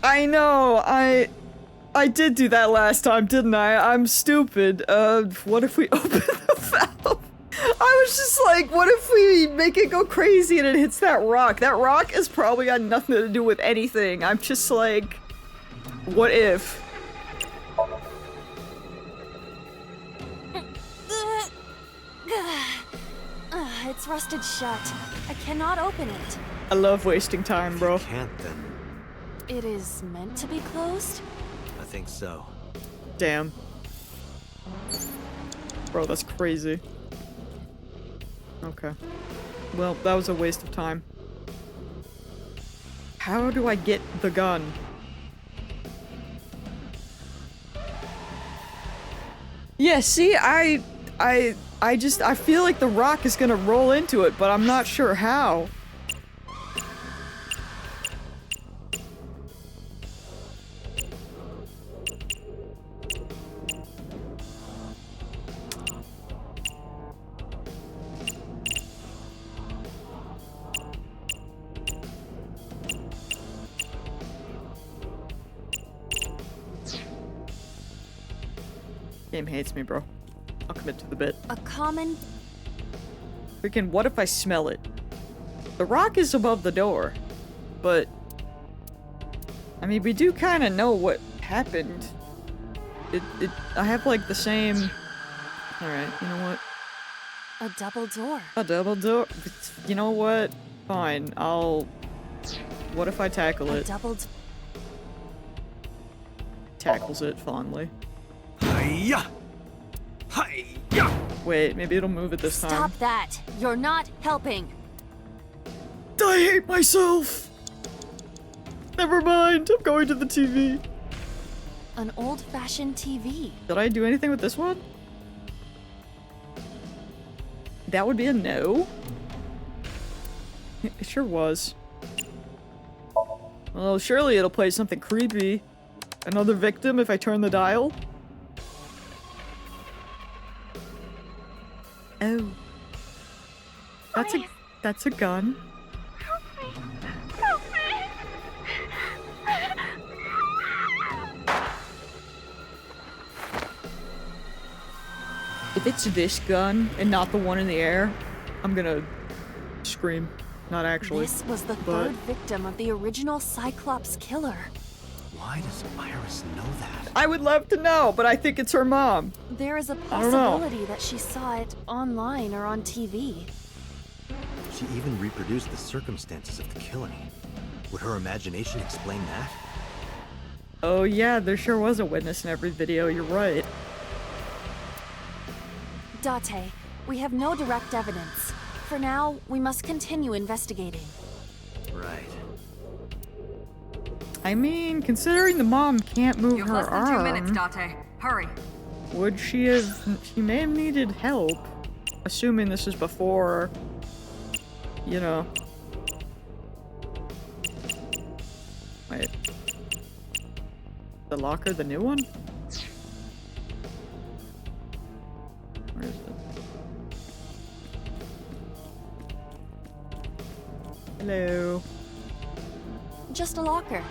I know, I did do that last time, didn't I? I'm stupid. What if we open the valve? I was just like, what if we make it go crazy and it hits that rock? That rock has probably got nothing to do with anything. I'm just like, what if? It's rusted shut. I cannot open it. I love wasting time, bro. Can't then. It is meant to be closed? I think so. Damn. Bro, that's crazy. Okay. Well, that was a waste of time. How do I get the gun? Yeah, see, I feel like the rock is gonna roll into it, but I'm not sure how. Game hates me, bro. I'll commit to the bit. A common... Freaking, what if I smell it? The rock is above the door, but... I mean, we do kind of know what happened. I have, like, the same... Alright, you know what? A double door. A double door? You know what? Fine, I'll... What if I tackle A it? double... Tackles it fondly. Hiya! Hiya! Wait, maybe it'll move it this time. Stop that! You're not helping! I hate myself! Never mind, I'm going to the TV. An old-fashioned TV. Did I do anything with this one? That would be a no. It sure was. Well, surely it'll play something creepy. Another victim if I turn the dial? Oh. That's a gun. If it's this gun and not the one in the air, I'm gonna scream. Not actually. This was the third victim of the original Cyclops killer. Why does Iris know that? I would love to know, but I think it's her mom. There is a I don't know. possibility that she saw it online or on TV. She even reproduced the circumstances of the killing. Would her imagination explain that? Oh yeah, there sure was a witness in every video, you're right. Date, we have no direct evidence. For now, we must continue investigating. Right. I mean, considering the mom can't move You have her less than arm, 2 minutes, Date. Hurry. would she have... She may have needed help. Assuming this is before... You know... Wait. The locker, the new one? Where is it? Hello. Just a locker.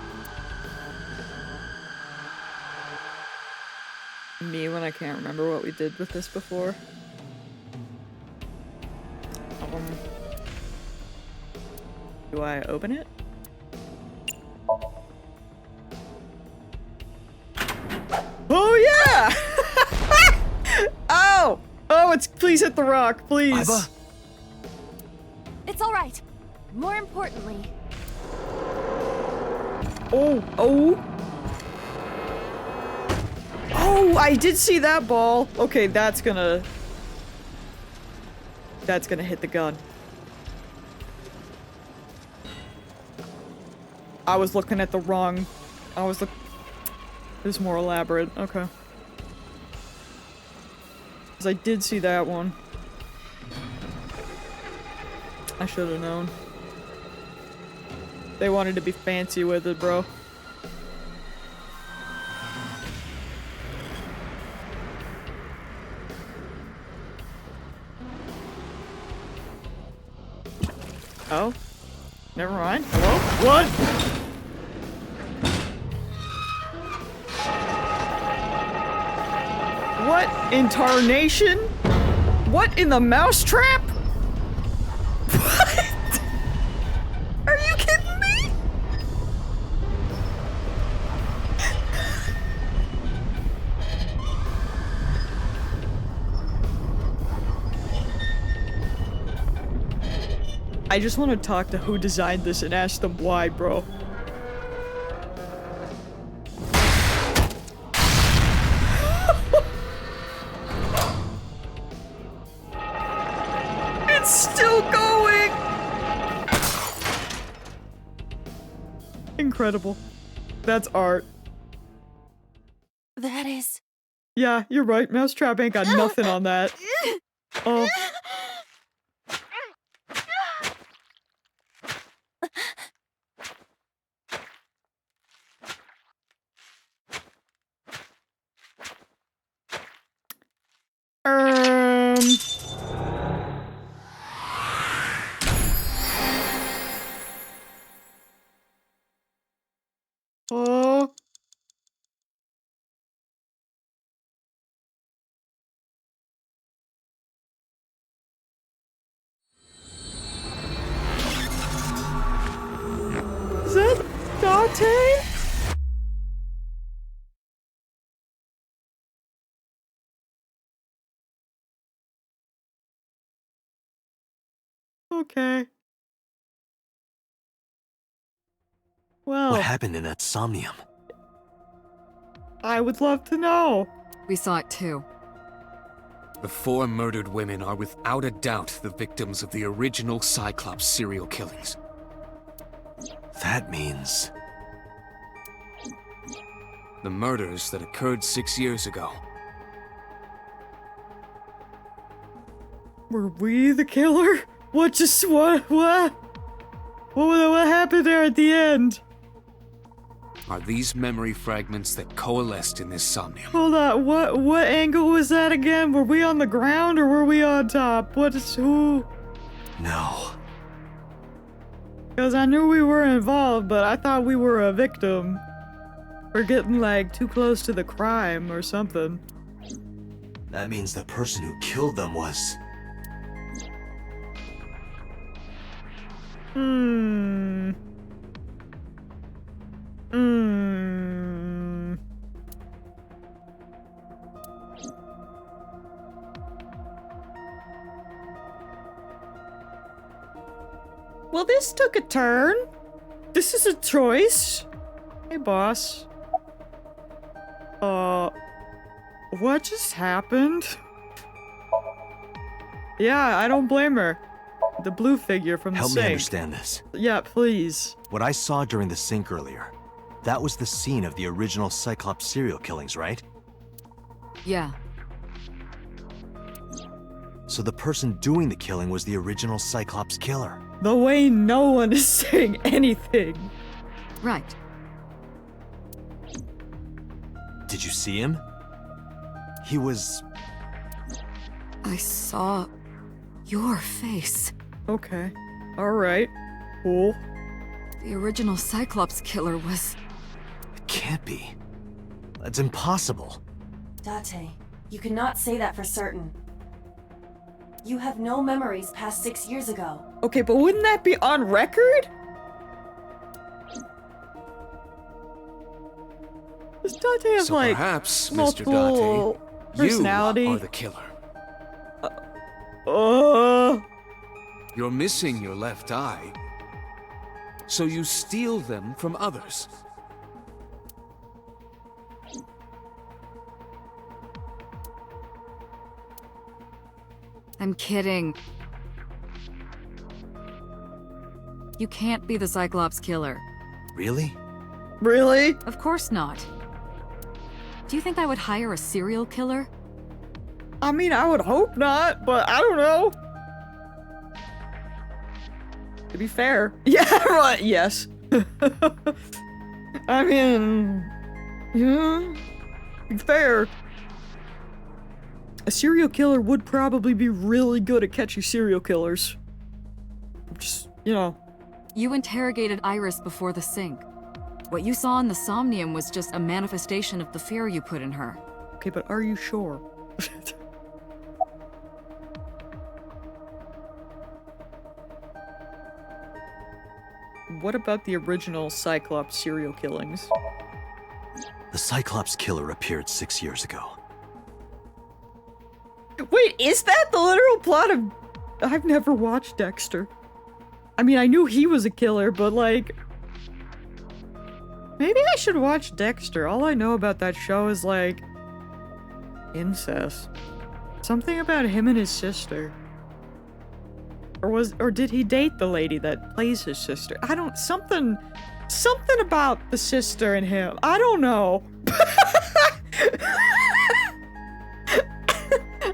Me when I can't remember what we did with this before. Do I open it? Oh yeah! Oh! Oh, it's please hit the rock, please. Iva? It's all right. More importantly, Oh, oh. Oh, I did see that ball. Okay, that's gonna hit the gun. I was looking at the wrong... It was more elaborate. Okay. 'Cause I did see that one. I should have known. They wanted to be fancy with it, bro. Oh? Never mind. Hello? What? What in tarnation? What in the mousetrap? What? Are you kidding me? I just want to talk to who designed this and ask them why, bro. It's still going! Incredible. That's art. that is... Yeah, you're right. Mousetrap ain't got nothing on that. Oh. Oh. Is that Dante? Okay. Well, What happened in that Somnium? I would love to know. We saw it too. The 4 murdered women are without a doubt the victims of the original Cyclops serial killings. That means... The murders that occurred 6 years ago. Were we the killer? What happened there at the end? Are these memory fragments that coalesced in this Somnium? Hold on, what angle was that again? Were we on the ground or were we on top? Who? No. Because I knew we were involved, but I thought we were a victim. We're getting, like, too close to the crime or something. That means the person who killed them was... Well, this took a turn. This is a choice. Hey, boss. What just happened? Yeah, I don't blame her. The blue figure from the Help sink. me understand this. Yeah, please. What I saw during the sink earlier, that was the scene of the original Cyclops serial killings, right? Yeah. So the person doing the killing was the original Cyclops killer. The way no one is saying anything. Right. Did you see him? He was... I saw your face. Okay. Alright. Cool. The original Cyclops killer was... It can't be. That's impossible. Date, you cannot say that for certain. You have no memories past 6 years ago. Okay, but wouldn't that be on record? Does Dante have, So like, perhaps, Mr. multiple Date, personality? you are the killer. You're missing your left eye, so you steal them from others. I'm kidding. You can't be the Cyclops killer. Really? Really? Of course not. Do you think I would hire a serial killer? I mean, I would hope not, but I don't know. To be fair. Yeah, right, yes. I mean, yeah, to be fair. A serial killer would probably be really good at catching serial killers. Just, you know. You interrogated Iris before the sink. What you saw in the Somnium was just a manifestation of the fear you put in her. Okay, but are you sure? What about the original Cyclops serial killings? The Cyclops killer appeared 6 years ago. Wait, is that the literal plot of... I've never watched Dexter. I mean, I knew he was a killer, but like... Maybe I should watch Dexter. All I know about that show is like... incest. Something about him and his sister. Or did he date the lady that plays his sister? I don't... Something about the sister and him. I don't know.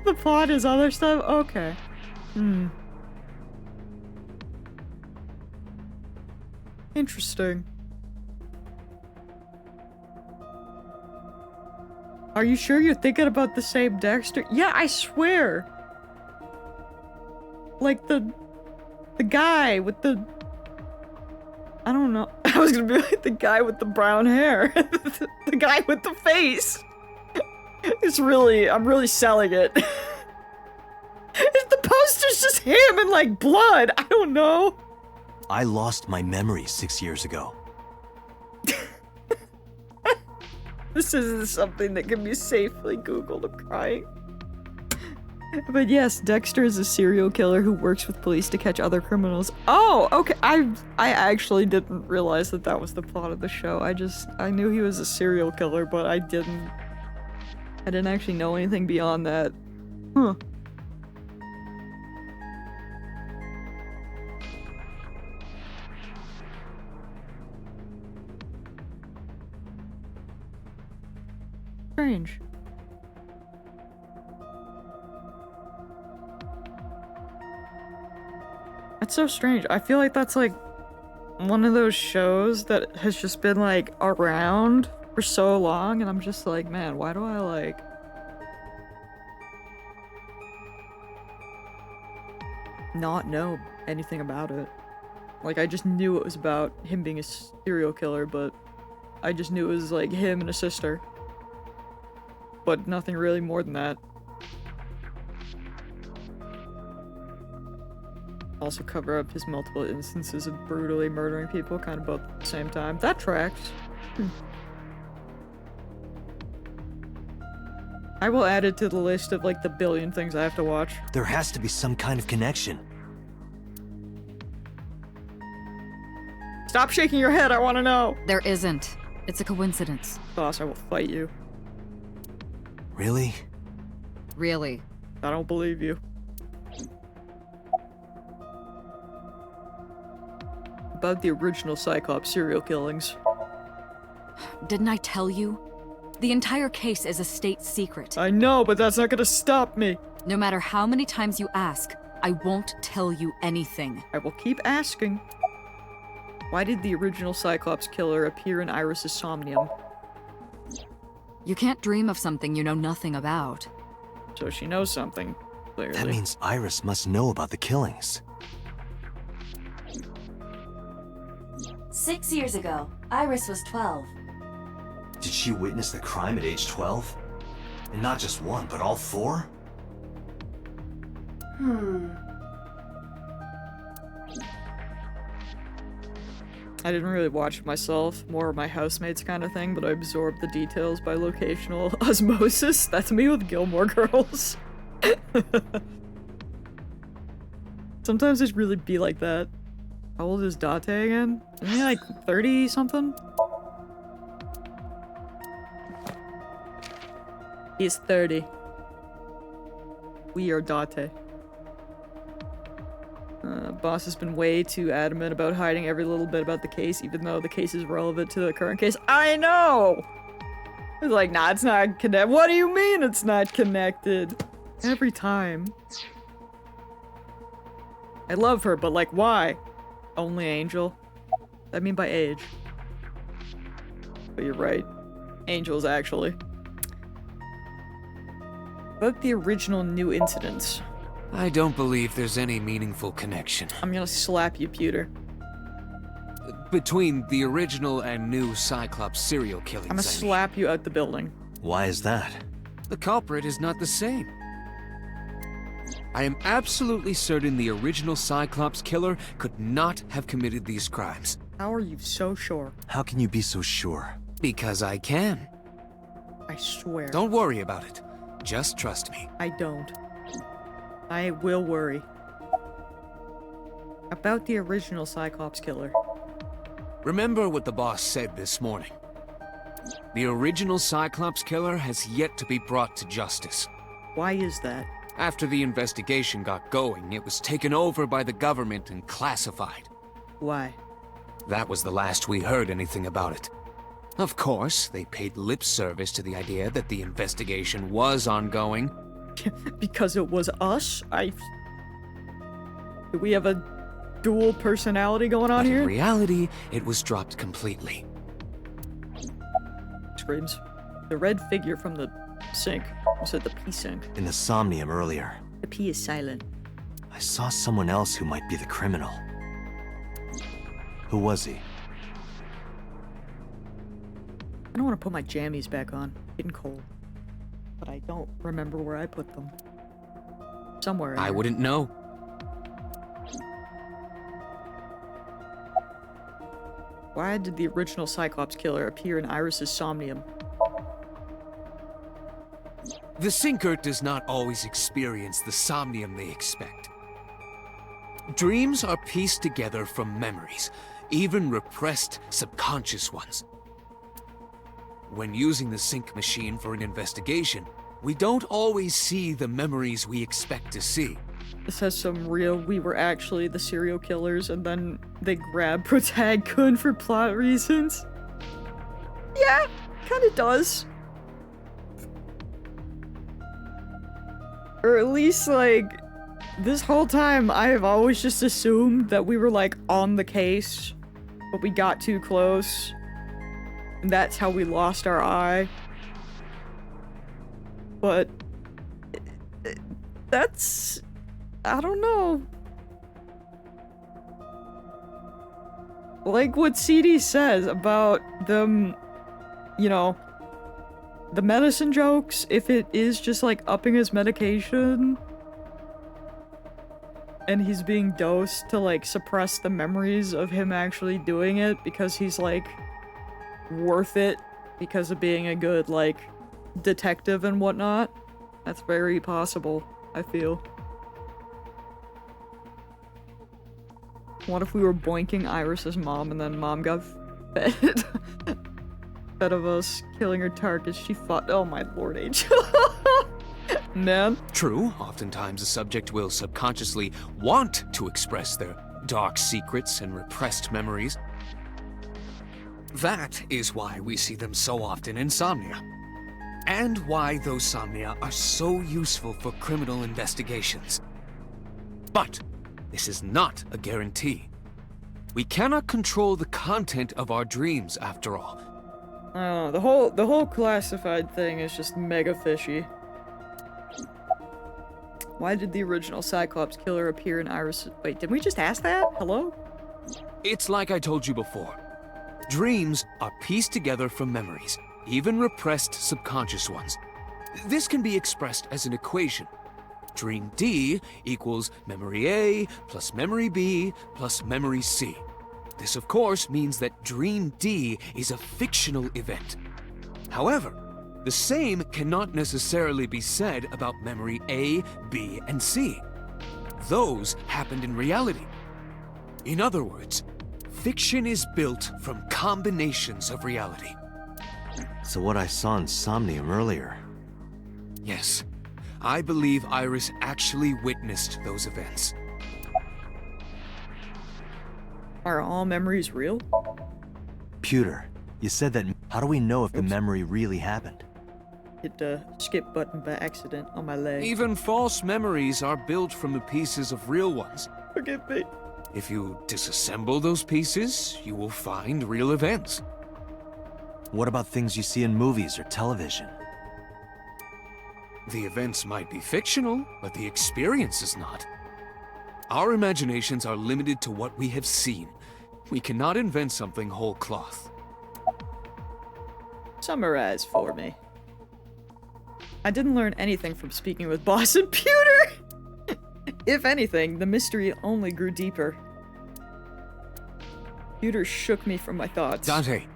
The plot is other stuff? Okay. Interesting. Are you sure you're thinking about the same Dexter? Yeah, I swear. Like the guy with the... I don't know. I was gonna be like the guy with the brown hair. The guy with the face. It's really... I'm really selling it. The poster's just him and like blood. I don't know. I lost my memory 6 years ago. This isn't something that can be safely Googled. I'm crying. But yes, Dexter is a serial killer who works with police to catch other criminals. Oh, okay. I actually didn't realize that that was the plot of the show. I knew he was a serial killer, but I didn't actually know anything beyond that. Huh. strange. That's so strange. I feel like that's like one of those shows that has just been like around for so long, and I'm just like, man, why do I like not know anything about it? Like, I just knew it was about him being a serial killer, but I just knew it was like him and a sister. But nothing really more than that. Also cover up his multiple instances of brutally murdering people kind of both at the same time. That tracks. I will add it to the list of like the billion things I have to watch. There has to be some kind of connection. Stop shaking your head, I want to know! There isn't. It's a coincidence. Boss, I will fight you. Really? Really. I don't believe you. About the original Cyclops serial killings. Didn't I tell you? The entire case is a state secret. I know, but that's not gonna stop me. No matter how many times you ask, I won't tell you anything. I will keep asking. Why did the original Cyclops killer appear in Iris's Somnium? You can't dream of something you know nothing about. So she knows something, clearly. That means Iris must know about the killings. 6 years ago, Iris was 12. Did she witness the crime at age 12? And not just one, but all four? I didn't really watch it myself, more of my housemates kind of thing, but I absorbed the details by locational osmosis. That's me with Gilmore Girls. Sometimes it really be like that. How old is Date again? Isn't he like 30 something? He's 30. We are Date. Boss has been way too adamant about hiding every little bit about the case, even though the case is relevant to the current case. I know! It's like, nah, it's not connected. What do you mean it's not connected? Every time. I love her, but like, why? Only Angel? I mean by age. But you're right. Angels, actually. About the original new incidents. I don't believe there's any meaningful connection I'm gonna slap you, Pewter. between the original and new Cyclops serial killings. I'm gonna slap you out the building. Why is that? The culprit is not the same. I am absolutely certain the original Cyclops killer could not have committed these crimes. How are you so sure? How can you be so sure? Because I can. I swear. Don't worry about it. Just trust me. I don't. I will worry. About the original Cyclops killer. Remember what the boss said this morning. The original Cyclops killer has yet to be brought to justice. Why is that? After the investigation got going, it was taken over by the government and classified. Why? That was the last we heard anything about it. Of course, they paid lip service to the idea that the investigation was ongoing. Because it was us? Do we have a dual personality going on But here? in reality, it was dropped completely. Screams. The red figure from the sink. You said the pee sink. In the Somnium earlier, The pee is silent. I saw someone else who might be the criminal. Who was he? I don't want to put my jammies back on. Getting cold. But I don't remember where I put them. Somewhere in I here. wouldn't know. Why did the original Cyclops killer appear in Iris's Somnium? The sinker does not always experience the somnium they expect. Dreams are pieced together from memories, even repressed subconscious ones. When using the sync machine for an investigation, we don't always see the memories we expect to see. This has some real, we were actually the serial killers, and then they grab Protag Kun for plot reasons. Yeah, kinda does. Or at least, like, this whole time I have always just assumed that we were, like, on the case, but we got too close. And that's how we lost our eye. But... that's... I don't know. Like what CD says about them, you know, the medicine jokes, if it is just like upping his medication and he's being dosed to like suppress the memories of him actually doing it because he's like worth it because of being a good like detective and whatnot, that's very possible, I feel. What if we were boinking Iris's mom and then mom got fed? Fed of us killing her target, she fought- oh my lord, Angel. Man. True, oftentimes a subject will subconsciously want to express their dark secrets and repressed memories. That is why we see them so often in Somnia. And why those Somnia are so useful for criminal investigations. But this is not a guarantee. We cannot control the content of our dreams, after all. Oh, the whole classified thing is just mega fishy. Why did the original Cyclops killer appear in Iris? Wait, did we just ask that? Hello? It's like I told you before. Dreams are pieced together from memories, even repressed subconscious ones. This can be expressed as an equation. Dream D equals memory A plus memory B plus memory C. This, of course, means that Dream D is a fictional event. However, the same cannot necessarily be said about memory A, B, and C. Those happened in reality. In other words, fiction is built from combinations of reality. So what I saw in Somnium earlier... Yes. I believe Iris actually witnessed those events. Are all memories real? Pewter, you said that... How do we know if the memory really happened? Hit the skip button by accident on my leg. Even false memories are built from the pieces of real ones. Forgive me. If you disassemble those pieces, you will find real events. What about things you see in movies or television? The events might be fictional, but the experience is not. Our imaginations are limited to what we have seen. We cannot invent something whole cloth. Summarize for me. I didn't learn anything from speaking with Boss and Pewter! If anything, the mystery only grew deeper. Pewter shook me from my thoughts. Dante,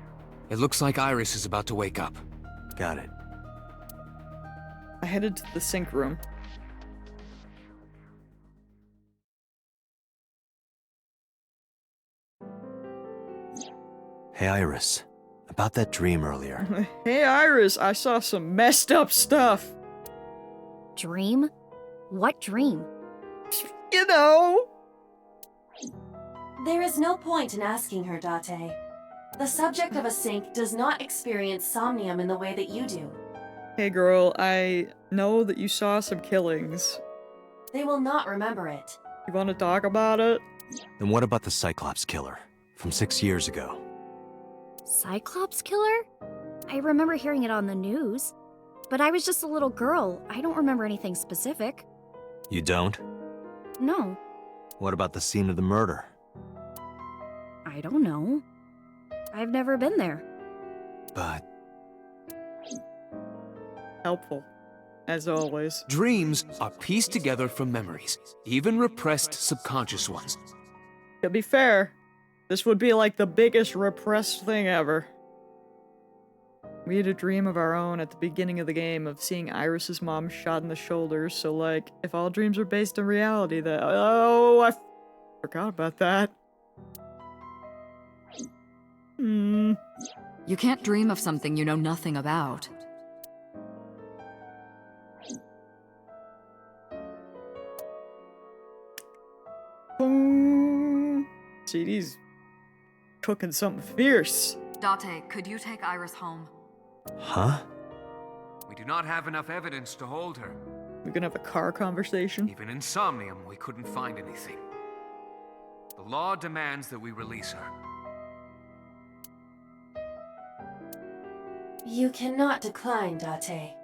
it looks like Iris is about to wake up. Got it. I headed to the sink room. Hey Iris, about that dream earlier. Hey Iris, I saw some messed up stuff. Dream? What dream? You know! There is no point in asking her, Date. The subject of a sink does not experience somnium in the way that you do. Hey girl, I know that you saw some killings. They will not remember it. You want to talk about it? Then what about the Cyclops killer from 6 years ago? Cyclops killer? I remember hearing it on the news. But I was just a little girl. I don't remember anything specific. You don't? No. What about the scene of the murder? I don't know. I've never been there. But... Helpful. As always. Dreams are pieced together from memories, even repressed subconscious ones. To be fair, this would be like the biggest repressed thing ever. We had a dream of our own at the beginning of the game of seeing Iris's mom shot in the shoulder, so like, if all dreams are based on reality, then- oh, I forgot about that. You can't dream of something you know nothing about. Boom. CD's cooking something fierce. Date, could you take Iris home? Huh? We do not have enough evidence to hold her. We gonna have a car conversation? Even in Somnium, we couldn't find anything. The law demands that we release her. You cannot decline, Date.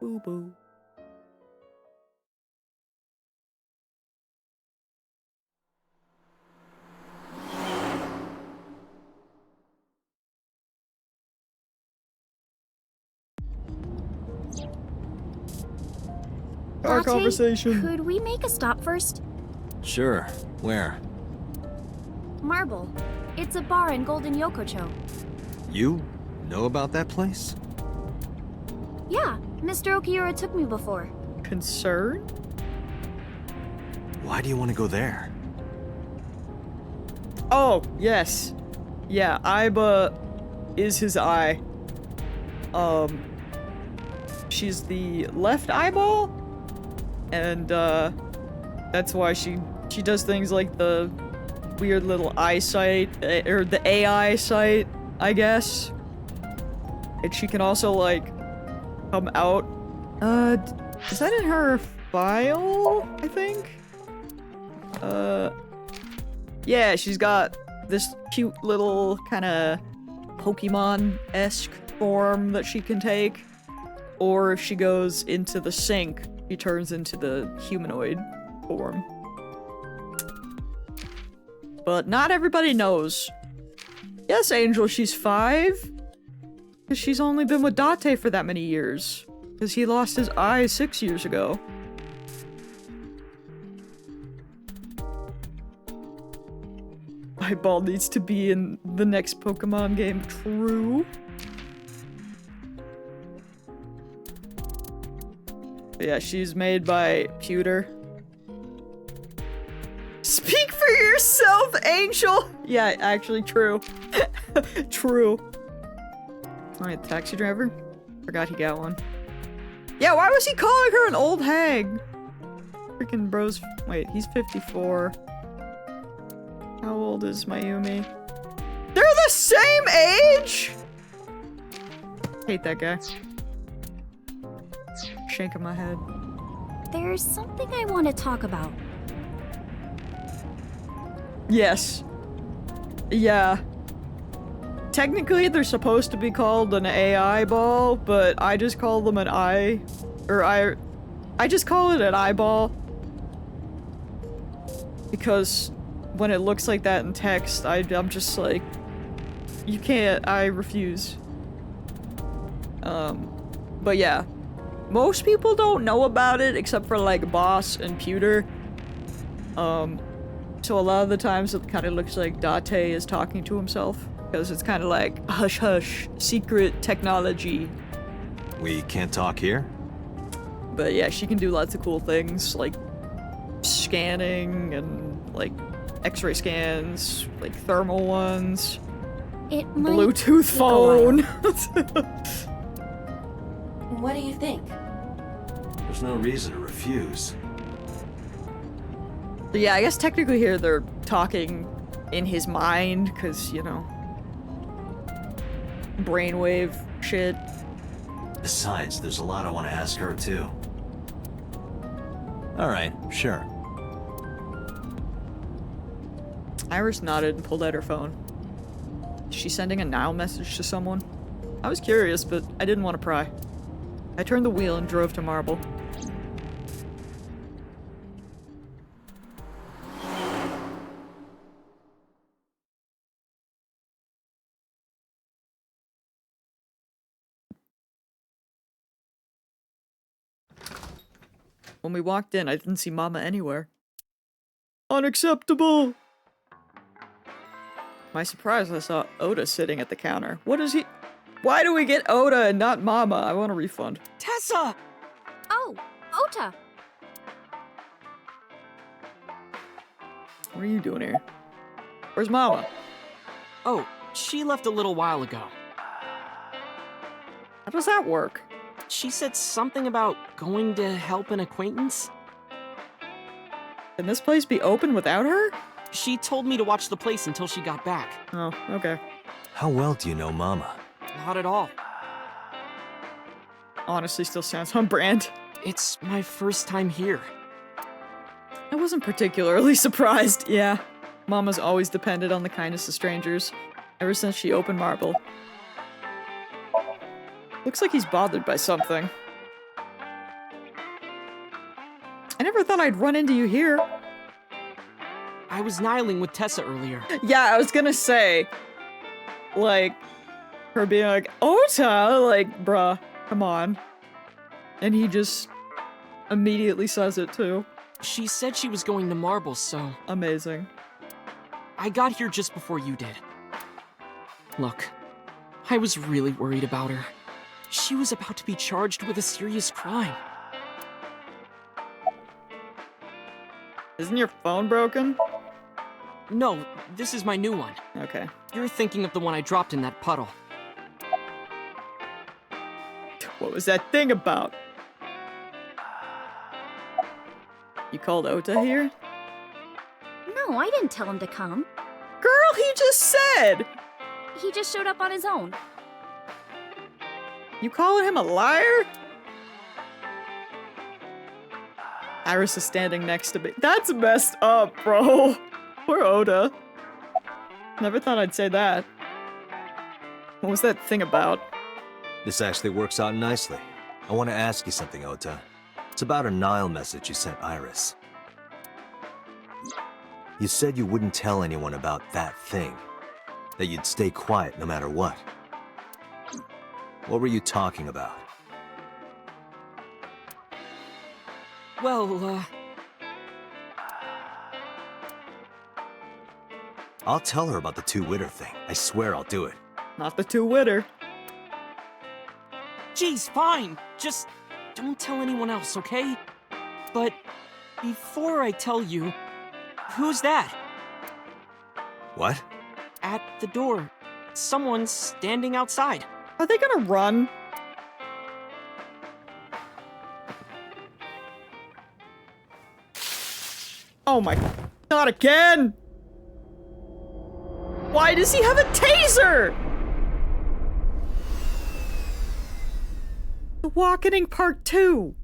Boo boo. Our Latte, conversation. Could we make a stop first? Sure. Where? Marble. It's a bar in Golden Yokocho. You know about that place? Yeah, Mr. Okiura took me before. Concern? Why do you want to go there? Oh, yes. Yeah, Aiba is his eye. She's the left eyeball? And, that's why she does things like the weird little eyesight, or the AI sight, I guess. And she can also, like, come out. Is that in her file, I think? Yeah, she's got this cute little kind of Pokemon-esque form that she can take. Or if she goes into the sink, she turns into the humanoid form. But not everybody knows. Yes, Angel, she's 5. Because she's only been with Date for that many years. Because he lost his eye 6 years ago. Eyeball needs to be in the next Pokemon game. True. Yeah, she's made by Pewter. Speak for yourself, Angel! Yeah, actually, true. True. Alright, taxi driver? Forgot he got one. Yeah, why was he calling her an old hag? Freaking bros. Wait, he's 54. How old is Mayumi? They're the same age?! Hate that guy. Shaking my head. There's something I want to talk about. Yes. Yeah. Technically, they're supposed to be called an AI ball, but I just call them an eye. Or I just call it an eyeball. Because when it looks like that in text, I'm just like, you can't, I refuse. But yeah. Most people don't know about it, except for like Boss and Pewter. So a lot of the times it kind of looks like Date is talking to himself. Because it's kind of like, hush hush, secret technology. We can't talk here? But yeah, she can do lots of cool things, like scanning and like x-ray scans, like thermal ones. It might Bluetooth take a while. phone. What do you think? There's no reason to refuse. Yeah, I guess technically here they're talking in his mind, because, you know, brainwave shit. Besides, there's a lot I want to ask her, too. Alright, sure. Iris nodded and pulled out her phone. Is she sending a now message to someone? I was curious, but I didn't want to pry. I turned the wheel and drove to Marble. When we walked in, I didn't see Mama anywhere. Unacceptable! My surprise, I saw Oda sitting at the counter. What is he? Why do we get Oda and not Mama? I want a refund. Tessa! Oh, Ota! What are you doing here? Where's Mama? Oh, she left a little while ago. How does that work? She said something about going to help an acquaintance. Can this place be open without her? She told me to watch the place until she got back. Oh, okay. How well do you know Mama? Not at all. honestly still sounds on brand. It's my first time here. I wasn't particularly surprised, yeah. Mama's always depended on the kindness of strangers, ever since she opened Marble. Looks like he's bothered by something. I never thought I'd run into you here. I was nihiling with Tessa earlier. Yeah, I was gonna say, like, her being like, Ota, like, bruh, come on. And he just immediately says it too. She said she was going to Marble, so... Amazing. I got here just before you did. Look, I was really worried about her. She was about to be charged with a serious crime. Isn't your phone broken? No, this is my new one. Okay. You're thinking of the one I dropped in that puddle. What was that thing about? You called Ota here? No, I didn't tell him to come. Girl, he just said! He just showed up on his own. You calling him a liar? Iris is standing next to me. That's messed up, bro. Poor Ota. Never thought I'd say that. What was that thing about? This actually works out nicely. I want to ask you something, Ota. It's about a Nile message you sent Iris. You said you wouldn't tell anyone about that thing. That you'd stay quiet no matter what. What were you talking about? Well, I'll tell her about the two-witter thing. I swear I'll do it. Not the two-witter. Geez, fine. Just don't tell anyone else, okay? But before I tell you, who's that? What? At the door. Someone's standing outside. Are they gonna run? Oh my... Not again! Why does he have a taser? The Walkening Part 2.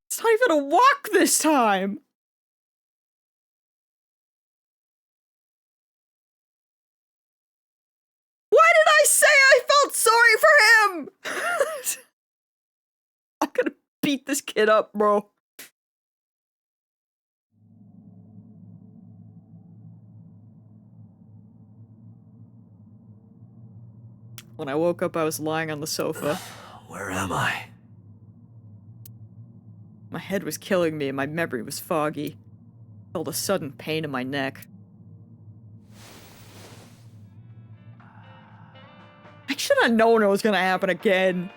It's not even a walk this time! Why did I say I felt sorry for him? I'm gonna beat this kid up, bro. When I woke up, I was lying on the sofa. Where am I? My head was killing me and my memory was foggy. Felt a sudden pain in my neck. I should have known it was gonna happen again.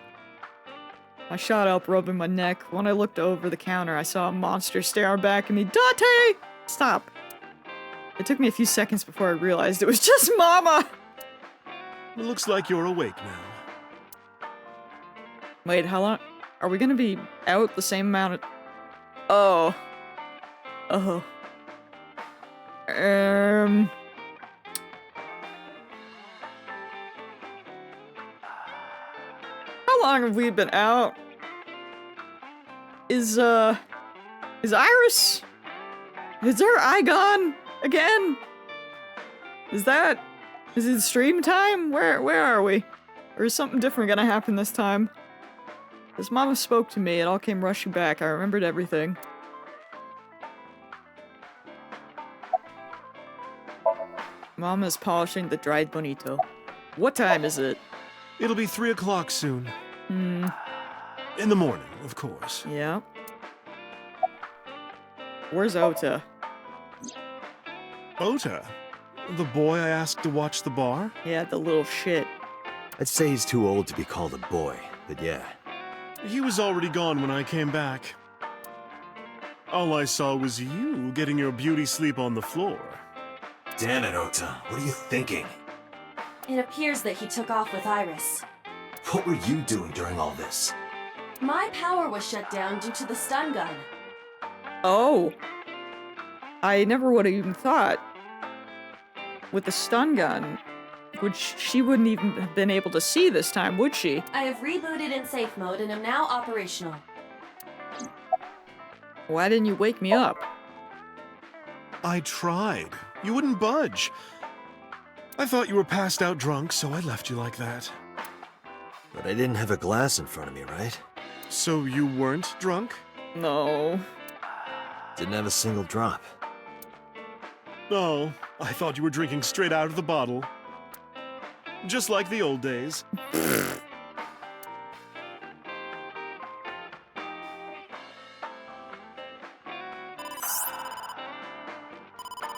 I shot up, rubbing my neck. When I looked over the counter, I saw a monster staring back at me. Dante! Stop. It took me a few seconds before I realized it was just Mama! It looks like you're awake now. Wait, how long? Are we gonna be out the same amount of... Oh. Oh. How long have we been out? Is Iris? Is her eye gone again? Is it stream time? Where are we? Or is something different gonna happen this time? As Mama spoke to me, it all came rushing back. I remembered everything. Mama's polishing the dried bonito. What time is it? It'll be 3 o'clock soon. Hmm. In the morning, of course. Yeah. Where's Ota? Ota? The boy I asked to watch the bar? Yeah, the little shit. I'd say he's too old to be called a boy, but yeah. He was already gone when I came back. All I saw was you getting your beauty sleep on the floor. Damn it, Ota. What are you thinking? It appears that he took off with Iris. What were you doing during all this? My power was shut down due to the stun gun. Oh. I never would have even thought. With the stun gun, Which she wouldn't even have been able to see this time, would she? I have rebooted in safe mode and am now operational. Why didn't you wake me up? I tried. You wouldn't budge. I thought you were passed out drunk, so I left you like that. But I didn't have a glass in front of me, right? So you weren't drunk? No. Didn't have a single drop. Oh, I thought you were drinking straight out of the bottle. Just like the old days.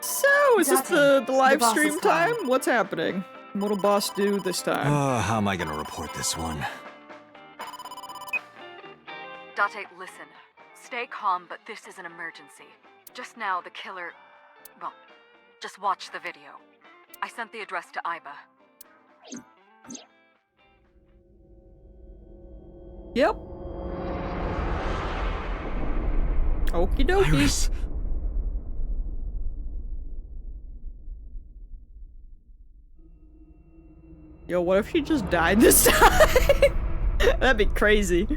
So, is this the live boss stream is calling. time? What's happening? What'll boss do this time? How am I gonna report this one? Date, listen. Stay calm, but this is an emergency. Just now, the killer... Well, just watch the video. I sent the address to Iba. Yep. Okie dokie. Iris! Yo, what if she just died this time? That'd be crazy.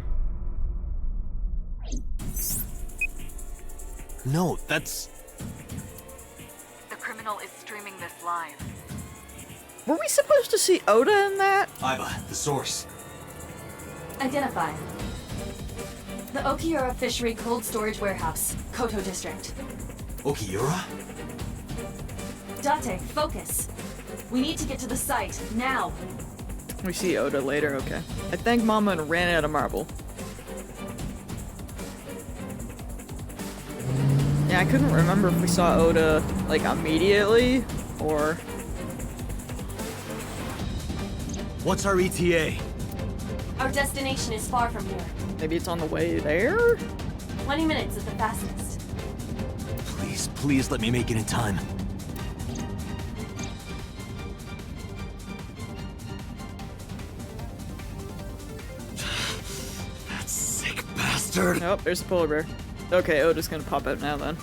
No, that's... The criminal is streaming this live. Were we supposed to see Oda in that? Iba, the source. Identify. The Okiura Fishery Cold Storage Warehouse, Koto District. Okiura? Date, focus. We need to get to the site, now. We see Oda later, okay. I thanked Mama and ran out of marble. Yeah, I couldn't remember if we saw Oda, like, immediately, or... What's our ETA? Our destination is far from here. Maybe it's on the way there? 20 minutes at the fastest. Please, please let me make it in time. That sick bastard! Oh, there's a polar bear. Okay, Oda's gonna pop out now then.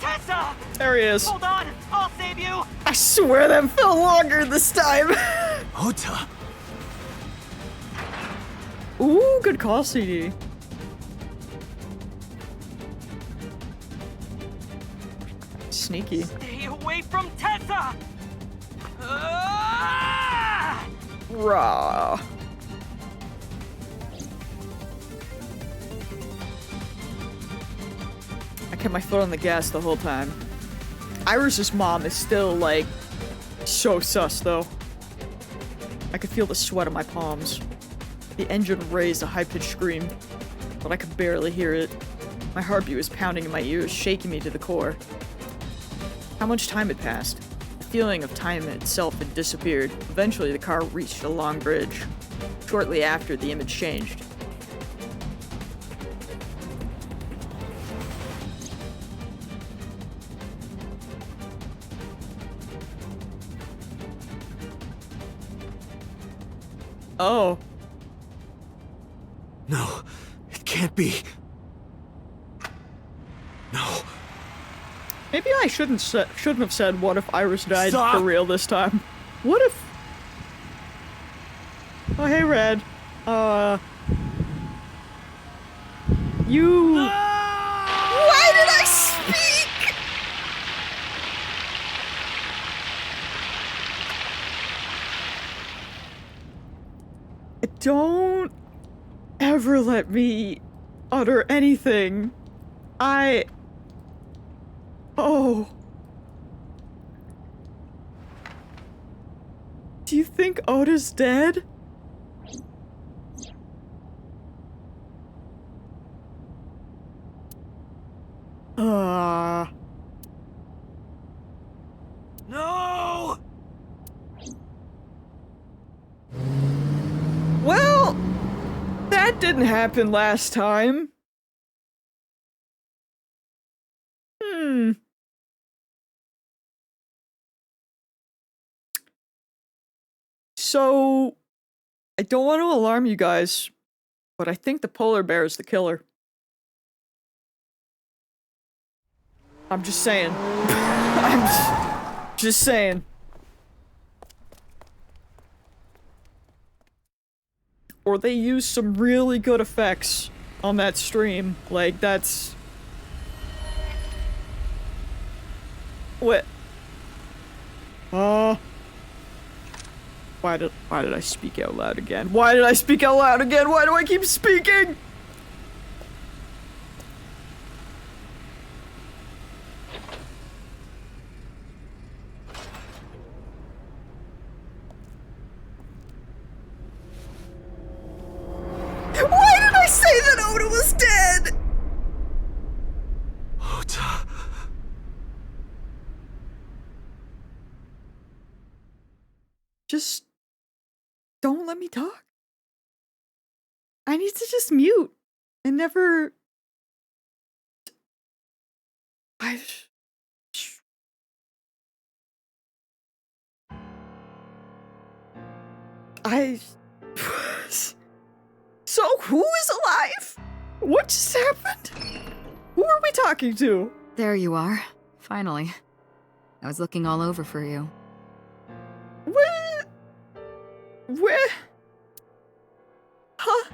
Tessa! There he is. Hold on! I'll save you! I swear that felt longer this time. Ota! Ooh, good call, CD. Sneaky. Stay away from Tessa! Ah! Raw. I kept my foot on the gas the whole time. Iris's mom is still, like, so sus, though. I could feel the sweat on my palms. The engine raised a high-pitched scream, but I could barely hear it. My heartbeat was pounding in my ears, shaking me to the core. How much time had passed? The feeling of time itself had disappeared. Eventually, the car reached a long bridge. Shortly after, the image changed. Oh. No, it can't be. No. Maybe I shouldn't have said what if Iris died Stop. for real this time. What if... Oh, hey, Red. You... Why did I speak? Don't ever let me utter anything. Oh. Do you think Oda's dead? No! Well, that didn't happen last time. So, I don't want to alarm you guys, but I think the polar bear is the killer. I'm just saying. I'm just saying. Or they used some really good effects on that stream. Like, that's... What? Why did I speak out loud again? Why did I speak out loud again? Why do I keep speaking? Why did I say that Oda was dead? Ota. Just don't let me talk. I need to just mute and never. So who is alive? What just happened? Who are we talking to? There you are. Finally. I was looking all over for you. Where? Huh?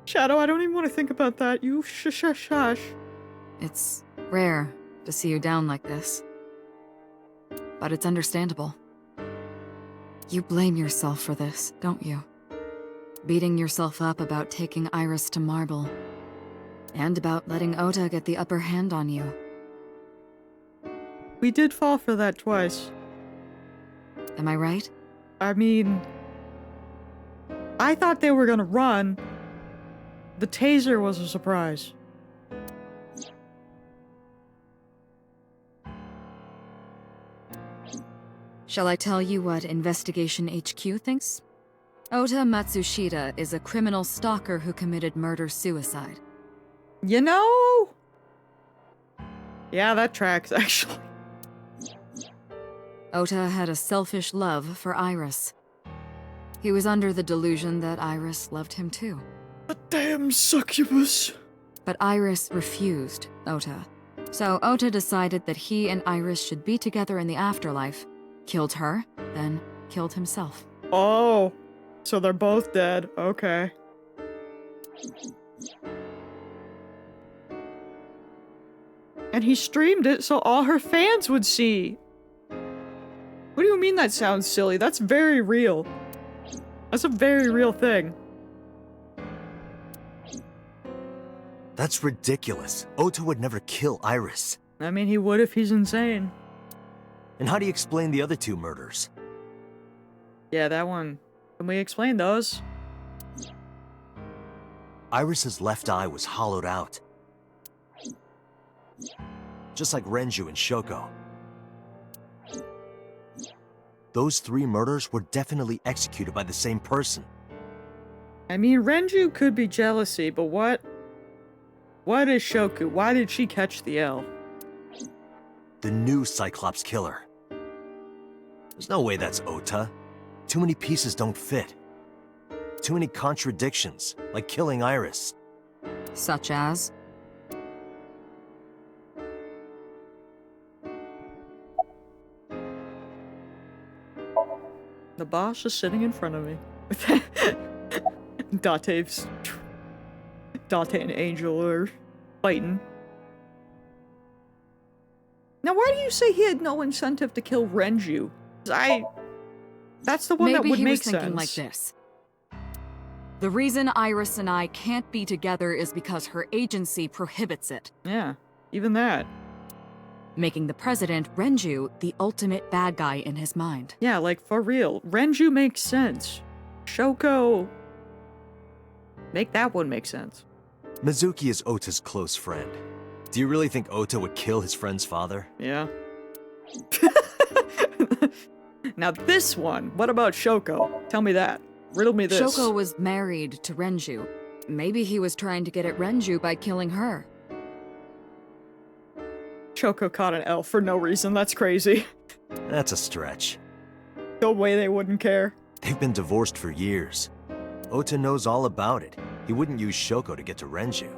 Shadow, I don't even want to think about that. You shush. It's rare to see you down like this. But it's understandable. You blame yourself for this, don't you? Beating yourself up about taking Iris to Marble. And about letting Ota get the upper hand on you. We did fall for that twice. Am I right? I mean... I thought they were gonna run. The taser was a surprise. Shall I tell you what Investigation HQ thinks? Ota Matsushita is a criminal stalker who committed murder-suicide. You know... Yeah, that tracks, actually. Ota had a selfish love for Iris. He was under the delusion that Iris loved him too. A damn succubus. But Iris refused Ota. So Ota decided that he and Iris should be together in the afterlife, killed her, then killed himself. Oh, so they're both dead. Okay. And he streamed it so all her fans would see. What do you mean that sounds silly? That's very real. That's a very real thing. That's ridiculous. Ota would never kill Iris. I mean, he would if he's insane. And how do you explain the other two murders? Yeah, that one. Can we explain those? Iris's left eye was hollowed out. Just like Renju and Shoko. Those three murders were definitely executed by the same person. I mean, Renju could be jealousy, but what? What is Shoku? Why did she catch the L? The new Cyclops killer. There's no way that's Ota. Too many pieces don't fit. Too many contradictions, like killing Iris. Such as? The boss is sitting in front of me. Date and Angel are fighting. Now, why do you say he had no incentive to kill Renju? That's the one that would make sense. Maybe he was thinking like this. The reason Iris and I can't be together is because her agency prohibits it. Yeah, even that. Making the president, Renju, the ultimate bad guy in his mind. Yeah, like, for real. Renju makes sense. Shoko... Make that one make sense. Mizuki is Ota's close friend. Do you really think Ota would kill his friend's father? Yeah. Now this one, what about Shoko? Tell me that. Riddle me this. Shoko was married to Renju. Maybe he was trying to get at Renju by killing her. Shoko caught an L for no reason, that's crazy. That's a stretch. No way they wouldn't care. They've been divorced for years. Ota knows all about it. He wouldn't use Shoko to get to Renju.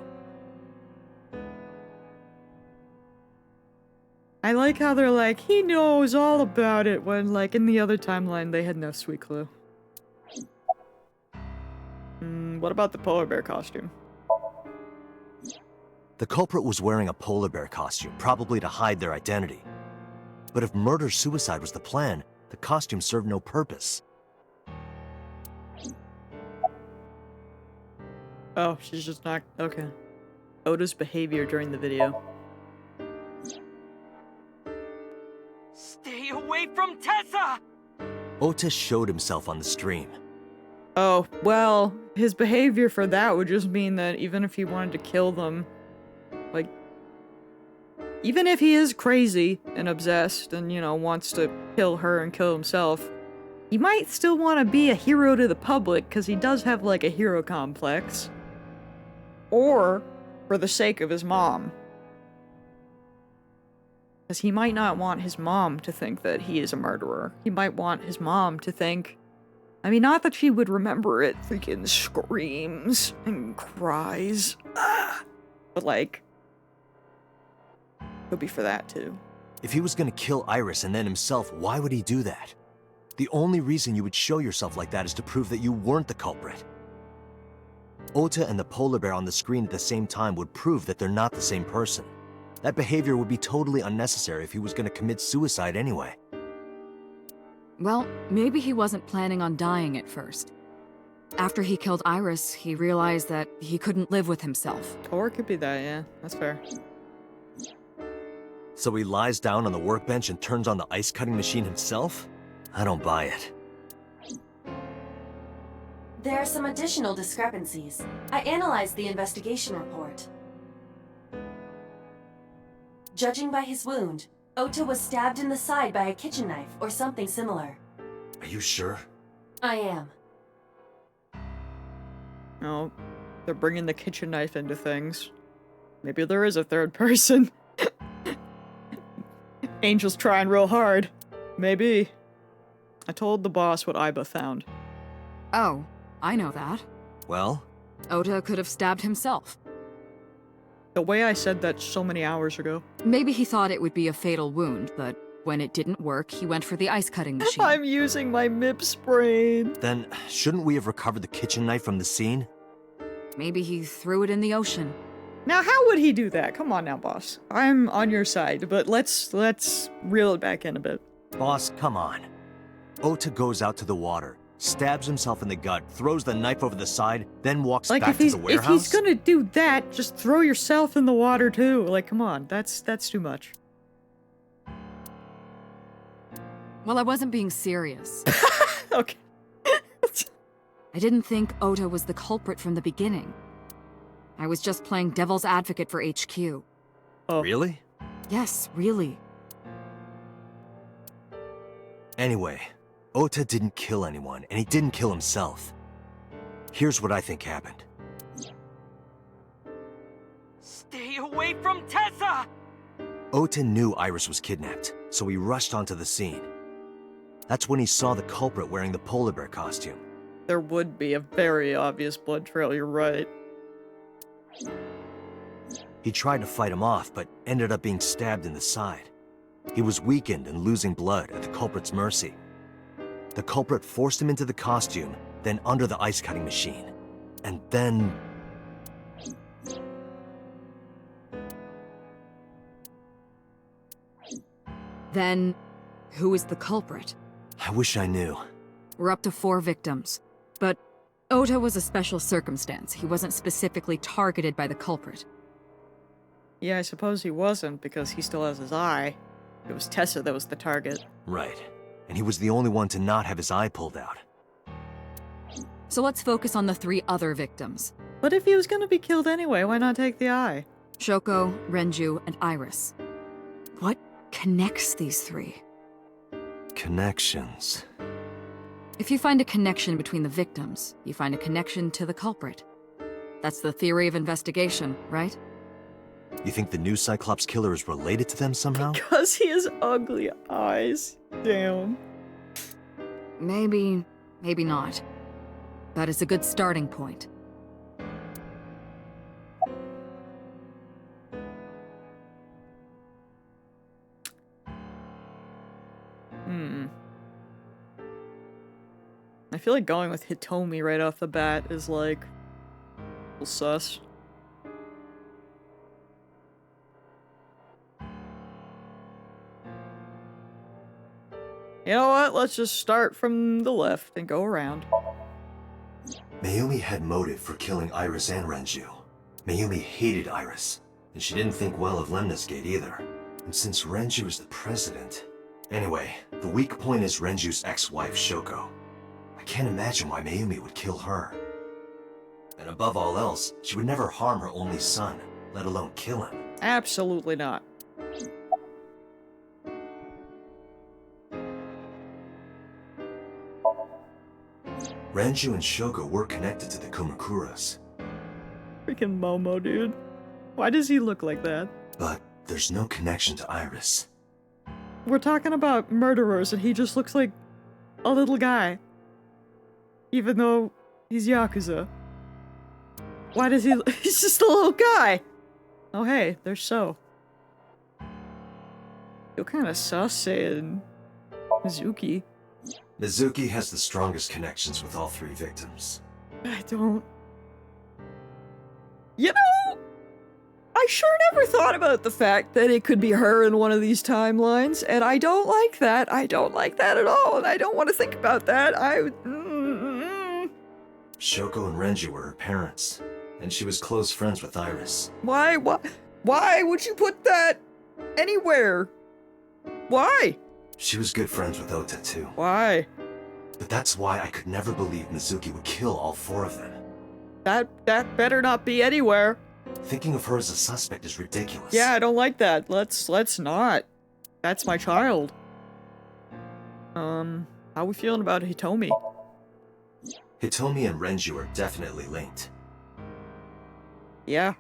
I like how they're like, he knows all about it, when, like, in the other timeline, they had no sweet clue. What about the polar bear costume? The culprit was wearing a polar bear costume, probably to hide their identity. But if murder-suicide was the plan, the costume served no purpose. Oh, she's just not... okay. Ota's behavior during the video. Stay away from Tessa! Ota showed himself on the stream. Oh, well, his behavior for that would just mean that even if he wanted to kill them, like, even if he is crazy and obsessed and, you know, wants to kill her and kill himself, he might still want to be a hero to the public because he does have, like, a hero complex. Or for the sake of his mom. Because he might not want his mom to think that he is a murderer. He might want his mom to think... I mean, not that she would remember it, freaking screams and cries. But, like, could be for that, too. If he was gonna kill Iris and then himself, why would he do that? The only reason you would show yourself like that is to prove that you weren't the culprit. Ota and the polar bear on the screen at the same time would prove that they're not the same person. That behavior would be totally unnecessary if he was gonna commit suicide anyway. Well, maybe he wasn't planning on dying at first. After he killed Iris, he realized that he couldn't live with himself. Or it could be that, yeah. That's fair. So he lies down on the workbench and turns on the ice cutting machine himself? I don't buy it. There are some additional discrepancies. I analyzed the investigation report. Judging by his wound, Ota was stabbed in the side by a kitchen knife or something similar. Are you sure? I am. No, they're bringing the kitchen knife into things. Maybe there is a third person. Angel's trying real hard. Maybe. I told the boss what Aiba found. Oh, I know that. Well? Ota could have stabbed himself. The way I said that so many hours ago. Maybe he thought it would be a fatal wound, but when it didn't work, he went for the ice cutting machine. I'm using my MIPS brain. Then, shouldn't we have recovered the kitchen knife from the scene? Maybe he threw it in the ocean. Now, how would he do that? Come on now, boss. I'm on your side, but let's reel it back in a bit. Boss, come on. Ota goes out to the water, stabs himself in the gut, throws the knife over the side, then walks Like, back to the warehouse? if he's gonna do that, just throw yourself in the water too. Like, come on, that's too much. Well, I wasn't being serious. Okay. I didn't think Ota was the culprit from the beginning. I was just playing devil's advocate for HQ. Oh. Really? Yes, really. Anyway, Ota didn't kill anyone, and he didn't kill himself. Here's what I think happened. Stay away from Tessa! Ota knew Iris was kidnapped, so he rushed onto the scene. That's when he saw the culprit wearing the polar bear costume. There would be a very obvious blood trail, you're right. He tried to fight him off, but ended up being stabbed in the side. He was weakened and losing blood at the culprit's mercy. The culprit forced him into the costume, then under the ice cutting machine. And then... Then, who is the culprit? I wish I knew. We're up to 4 victims. But Ota was a special circumstance. He wasn't specifically targeted by the culprit. Yeah, I suppose he wasn't, because he still has his eye. It was Tessa that was the target. Right. And he was the only one to not have his eye pulled out. So let's focus on the 3 other victims. But if he was gonna be killed anyway, why not take the eye? Shoko, Renju, and Iris. What connects these 3? Connections. If you find a connection between the victims, you find a connection to the culprit. That's the theory of investigation, right? You think the new Cyclops killer is related to them somehow? Because he has ugly eyes. Damn. Maybe, maybe not. But it's a good starting point. I feel like going with Hitomi right off the bat is like... a little sus. You know what? Let's just start from the left and go around. Mayumi had motive for killing Iris and Renju. Mayumi hated Iris, and she didn't think well of Lemnis Gate either. And since Renju is the president... Anyway, the weak point is Renju's ex-wife, Shoko. I can't imagine why Mayumi would kill her. And above all else, she would never harm her only son, let alone kill him. Absolutely not. Renju and Shoko were connected to the Kumakuras. Freaking Momo, dude. Why does he look like that? But there's no connection to Iris. We're talking about murderers and he just looks like a little guy. Even though he's Yakuza. Why does he... He's just a little guy! Oh hey, there's So. Feel kinda sus saying... Mizuki. Mizuki has the strongest connections with all three victims. I don't... You know... I sure never thought about the fact that it could be her in one of these timelines, and I don't like that. I don't like that at all, and I don't want to think about that. Shoko and Renju were her parents, and she was close friends with Iris. Why would you put that anywhere? Why? She was good friends with Ota too. Why? But that's why I could never believe Mizuki would kill all four of them. That better not be anywhere. Thinking of her as a suspect is ridiculous. Yeah, I don't like that. Let's not. That's my child. How we feeling about Hitomi? Hitomi and Renju are definitely linked. Yeah.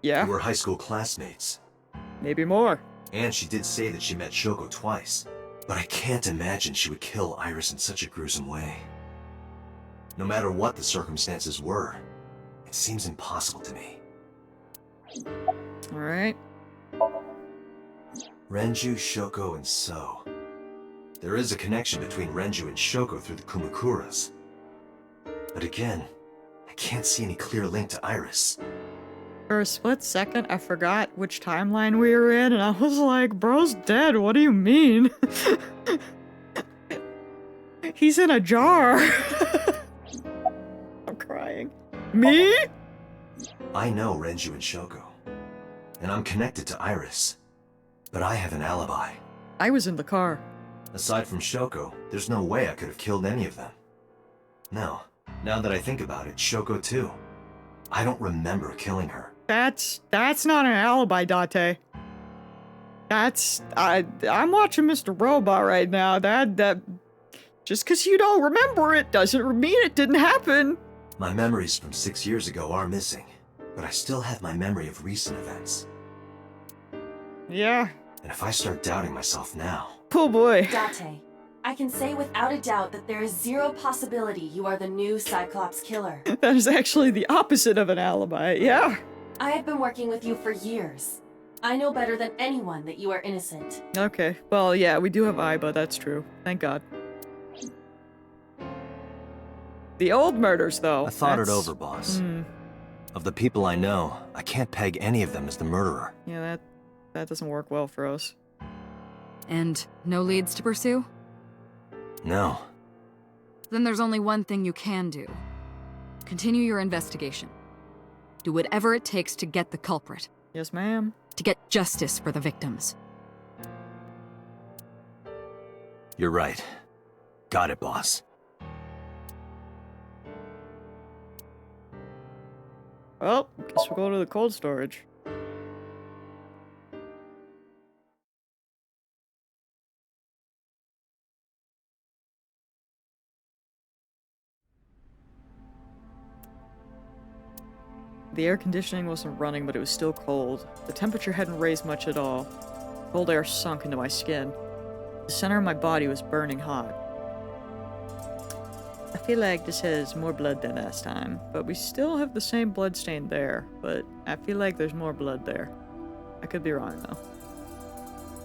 Yeah. They were high school classmates. Maybe more. And she did say that she met Shoko twice. But I can't imagine she would kill Iris in such a gruesome way. No matter what the circumstances were, it seems impossible to me. Alright. Renju, Shoko, and So. There is a connection between Renju and Shoko through the Kumakuras. But again, I can't see any clear link to Iris. For a split second, I forgot which timeline we were in, and I was like, bro's dead, what do you mean? He's in a jar. I'm crying. Me? I know Renju and Shoko, and I'm connected to Iris. But I have an alibi. I was in the car. Aside from Shoko, there's no way I could have killed any of them. No, now that I think about it, Shoko too. I don't remember killing her. That's not an alibi, Date. I'm watching Mr. Robot right now. That just because you don't remember it doesn't mean it didn't happen. My memories from 6 years ago are missing, but I still have my memory of recent events. Yeah. And if I start doubting myself now... Oh boy. Date, I can say without a doubt that there is zero possibility you are the new Cyclops killer. That is actually the opposite of an alibi, yeah. I have been working with you for years. I know better than anyone that you are innocent. Okay, well, yeah, we do have Aiba, that's true. Thank God. The old murders, though. I thought it over, boss. Of the people I know, I can't peg any of them as the murderer. Yeah, that doesn't work well for us. And no leads to pursue? No. Then there's only one thing you can do. Continue your investigation. Do whatever it takes to get the culprit. Yes, ma'am. To get justice for the victims. You're right. Got it, boss. Well, guess we'll go to the cold storage. The air conditioning wasn't running, but it was still cold. The temperature hadn't raised much at all. Cold air sunk into my skin. The center of my body was burning hot. I feel like this has more blood than last time, but we still have the same blood stain there, but I feel like there's more blood there. I could be wrong, though.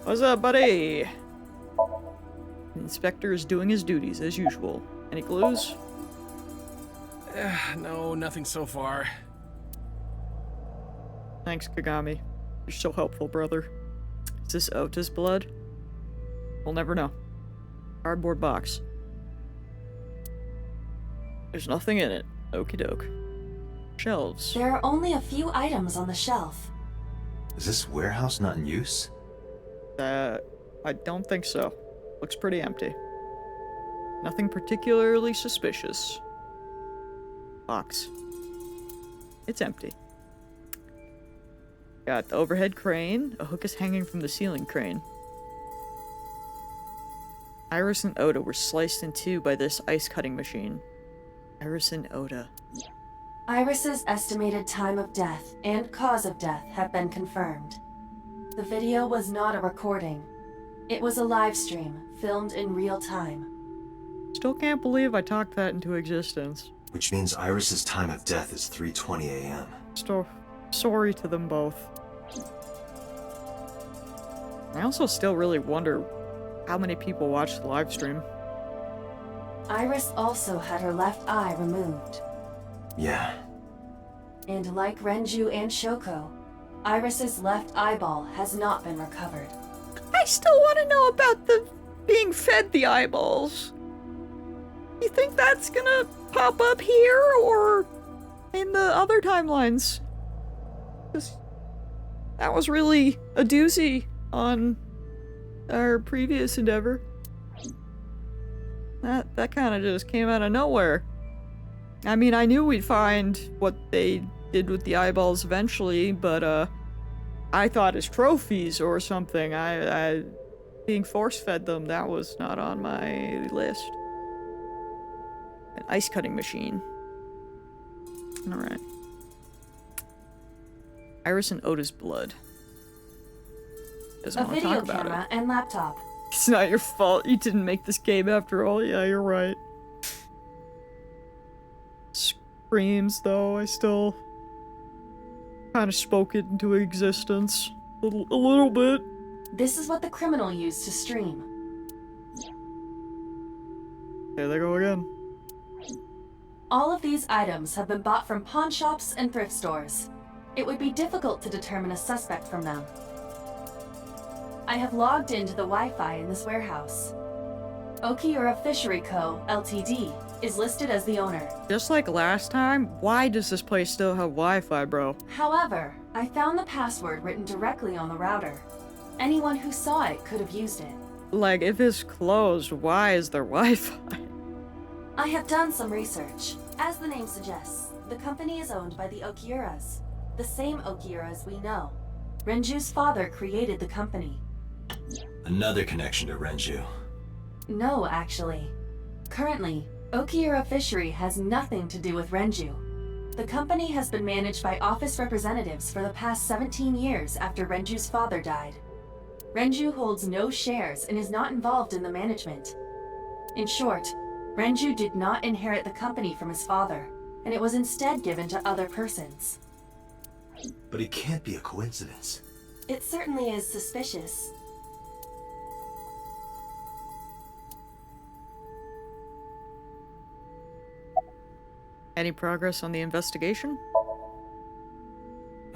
What's up, buddy? The inspector is doing his duties, as usual. Any clues? No, nothing so far. Thanks, Kagami. You're so helpful, brother. Is this Ota's blood? We'll never know. Cardboard box. There's nothing in it. Okie doke. Shelves. There are only a few items on the shelf. Is this warehouse not in use? I don't think so. Looks pretty empty. Nothing particularly suspicious. Box. It's empty. Got the overhead crane. A hook is hanging from the ceiling crane. Iris and Ota were sliced in two by this ice cutting machine. Iris and Ota. Iris's estimated time of death and cause of death have been confirmed. The video was not a recording. It was a live stream, filmed in real time. Still can't believe I talked that into existence. Which means Iris's time of death is 3:20 a.m. Sorry to them both. I also still really wonder how many people watched the live stream. Iris also had her left eye removed. Yeah. And like Renju and Shoko, Iris's left eyeball has not been recovered. I still want to know about the being fed the eyeballs. You think that's gonna pop up here or in the other timelines? 'Cause that was really a doozy on our previous endeavor. That kind of just came out of nowhere. I mean, I knew we'd find what they did with the eyeballs eventually, but I thought as trophies or something. I being force-fed them, that was not on my list. An ice cutting machine. Alright. Iris and Ota's blood. Doesn't A want to video talk about camera it. and laptop. It's not your fault. You didn't make this game after all. Yeah, you're right. Screams, though. I still kind of spoke it into existence. A little bit. This is what the criminal used to stream. There they go again. All of these items have been bought from pawn shops and thrift stores. It would be difficult to determine a suspect from them. I have logged into the Wi-Fi in this warehouse. Okiura Fishery Co., Ltd., is listed as the owner. Just like last time, why does this place still have Wi-Fi, bro? However, I found the password written directly on the router. Anyone who saw it could have used it. Like, if it's closed, why is there Wi-Fi? I have done some research. As the name suggests, the company is owned by the Okiuras, the same Okiuras we know. Renju's father created the company. Another connection to Renju. No, actually. Currently, Okiura Fishery has nothing to do with Renju. The company has been managed by office representatives for the past 17 years after Renju's father died. Renju holds no shares and is not involved in the management. In short, Renju did not inherit the company from his father, and it was instead given to other persons. But it can't be a coincidence. It certainly is suspicious. Any progress on the investigation?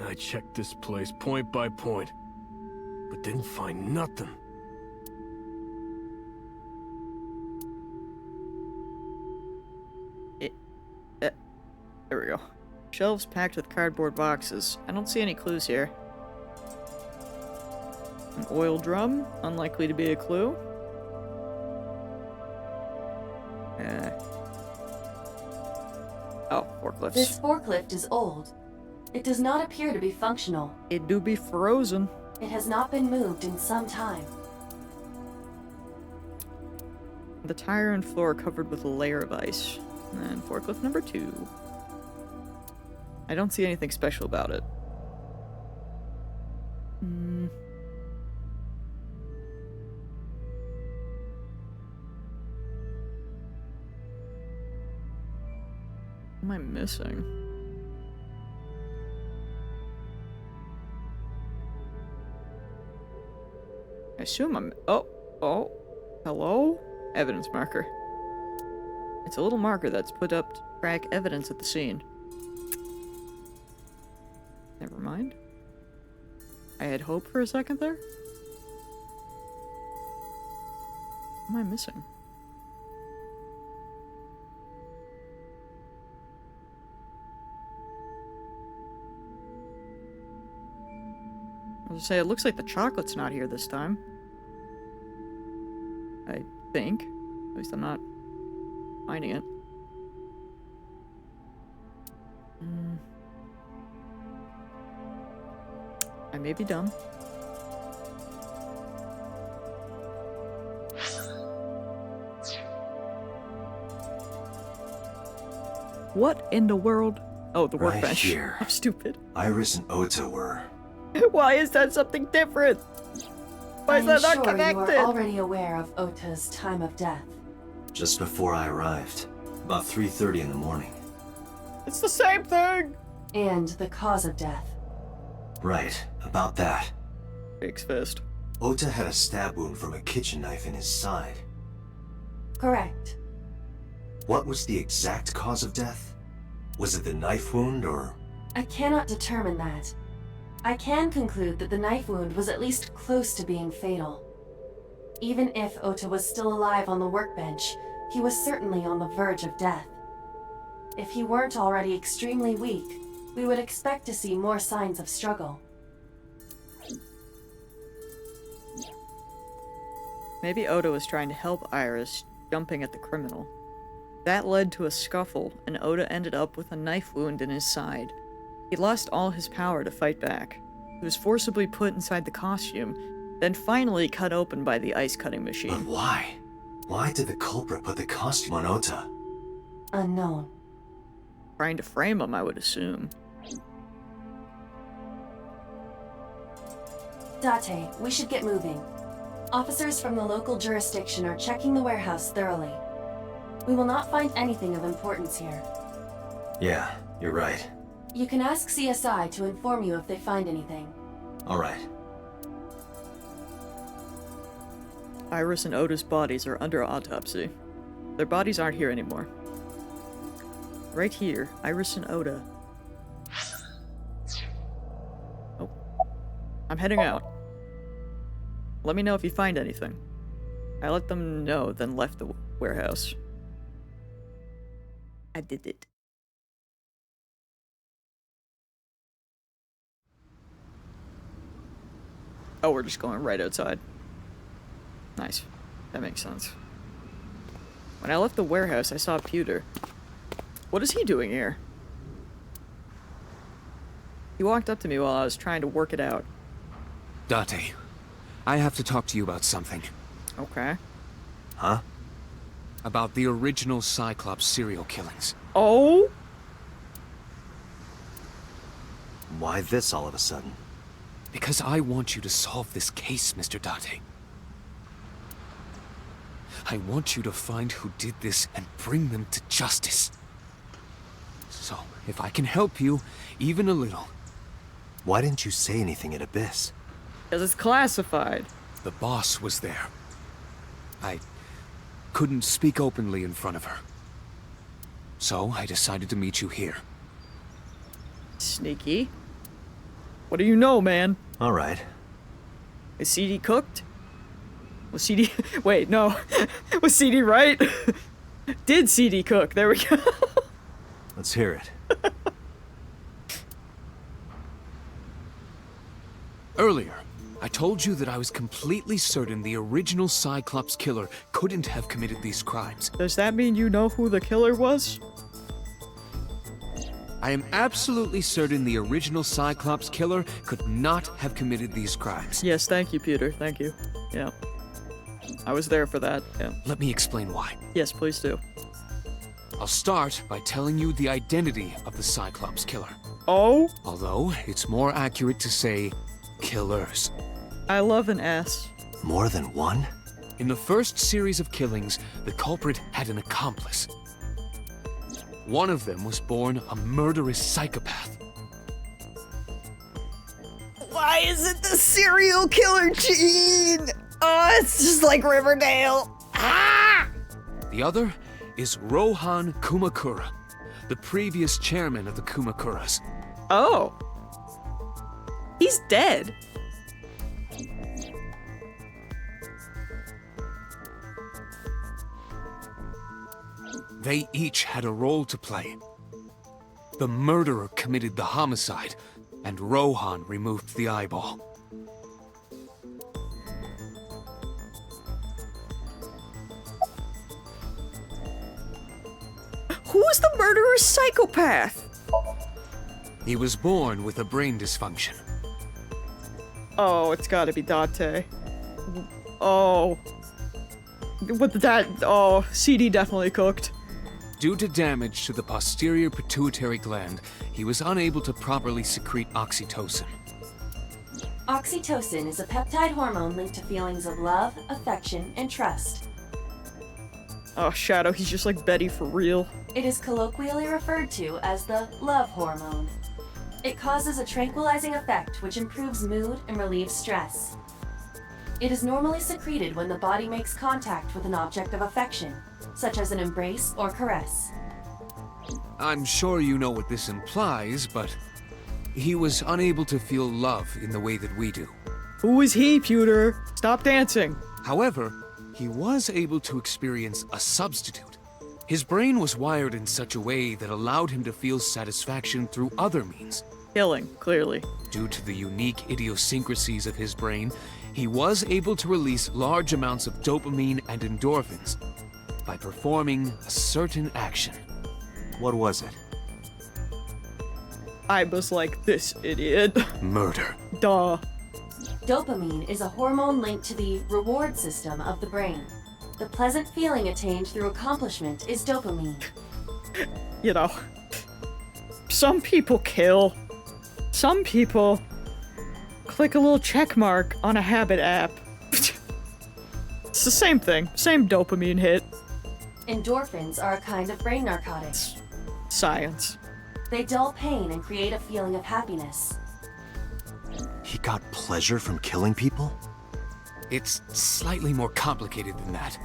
I checked this place point by point, but didn't find nothing. There we go. Shelves packed with cardboard boxes. I don't see any clues here. An oil drum, unlikely to be a clue. Oh, forklifts. This forklift is old. It does not appear to be functional. It do be frozen. It has not been moved in some time. The tire and floor are covered with a layer of ice. And forklift number 2. I don't see anything special about it. What am I missing? I assume I'm... Oh. Hello? Evidence marker. It's a little marker that's put up to track evidence at the scene. Never mind. I had hope for a second there. What am I missing? I was gonna say, it looks like the chocolate's not here this time. I think. At least I'm not finding it. I may be dumb. What in the world? Oh, the Right workbench. here. I'm stupid. Iris and Ota were. Why is that something different? Why is I'm that not sure connected? you are already aware of Ota's time of death. Just before I arrived. About 3:30 in the morning. It's the same thing! And the cause of death. Right, about that. Big's fist. Ota had a stab wound from a kitchen knife in his side. Correct. What was the exact cause of death? Was it the knife wound, or...? I cannot determine that. I can conclude that the knife wound was at least close to being fatal. Even if Ota was still alive on the workbench, he was certainly on the verge of death. If he weren't already extremely weak, we would expect to see more signs of struggle. Maybe Ota was trying to help Iris, jumping at the criminal. That led to a scuffle, and Ota ended up with a knife wound in his side. He lost all his power to fight back. He was forcibly put inside the costume, then finally cut open by the ice-cutting machine. But why? Why did the culprit put the costume on Ota? Unknown. Trying to frame him, I would assume. Date, we should get moving. Officers from the local jurisdiction are checking the warehouse thoroughly. We will not find anything of importance here. Yeah, you're right. You can ask CSI to inform you if they find anything. All right. Iris and Ota's bodies are under autopsy. Their bodies aren't here anymore. Right here, Iris and Ota. Oh. I'm heading out. Let me know if you find anything. I let them know, then left the warehouse. I did it. Oh, we're just going right outside. Nice. That makes sense. When I left the warehouse, I saw Pewter. What is he doing here? He walked up to me while I was trying to work it out. Date, I have to talk to you about something. Okay. Huh? About the original Cyclops serial killings. Oh? Why this all of a sudden? Because I want you to solve this case, Mr. Date. I want you to find who did this and bring them to justice. So, if I can help you, even a little. Why didn't you say anything at Abyss? Because it's classified. The boss was there. I couldn't speak openly in front of her. So, I decided to meet you here. Sneaky. What do you know, man? All right. Is CD cooked? Was CD... Wait, no. Was CD right? Did CD cook? There we go. Let's hear it. Earlier, I told you that I was completely certain the original Cyclops killer couldn't have committed these crimes. Does that mean you know who the killer was? I am absolutely certain the original Cyclops killer could not have committed these crimes. Yes, thank you, Peter. Thank you. Yeah. I was there for that, yeah. Let me explain why. Yes, please do. I'll start by telling you the identity of the Cyclops killer. Oh? Although, it's more accurate to say killers. I love an S. More than one? In the first series of killings, the culprit had an accomplice. One of them was born a murderous psychopath. Why is it the serial killer gene? Oh, it's just like Riverdale. Ah! The other is Rohan Kumakura, the previous chairman of the Kumakuras. Oh. He's dead. They each had a role to play. The murderer committed the homicide, and Rohan removed the eyeball. Who was the murderous psychopath? He was born with a brain dysfunction. Oh, it's gotta be Date. Oh. What that? Oh, CD definitely cooked. Due to damage to the posterior pituitary gland, he was unable to properly secrete oxytocin. Oxytocin is a peptide hormone linked to feelings of love, affection, and trust. Oh, Shadow, he's just like Betty for real. It is colloquially referred to as the love hormone. It causes a tranquilizing effect which improves mood and relieves stress. It is normally secreted when the body makes contact with an object of affection, such as an embrace or caress. I'm sure you know what this implies, but he was unable to feel love in the way that we do. Who is he, Pewter? Stop dancing. However, he was able to experience a substitute. His brain was wired in such a way that allowed him to feel satisfaction through other means. Killing, clearly. Due to the unique idiosyncrasies of his brain, he was able to release large amounts of dopamine and endorphins by performing a certain action. What was it? I was like, this idiot. Murder. Duh. Dopamine is a hormone linked to the reward system of the brain. The pleasant feeling attained through accomplishment is dopamine. You know, some people kill. Some people click a little check mark on a habit app. It's the same thing. Same dopamine hit. Endorphins are a kind of brain narcotic. Science. They dull pain and create a feeling of happiness. He got pleasure from killing people? It's slightly more complicated than that.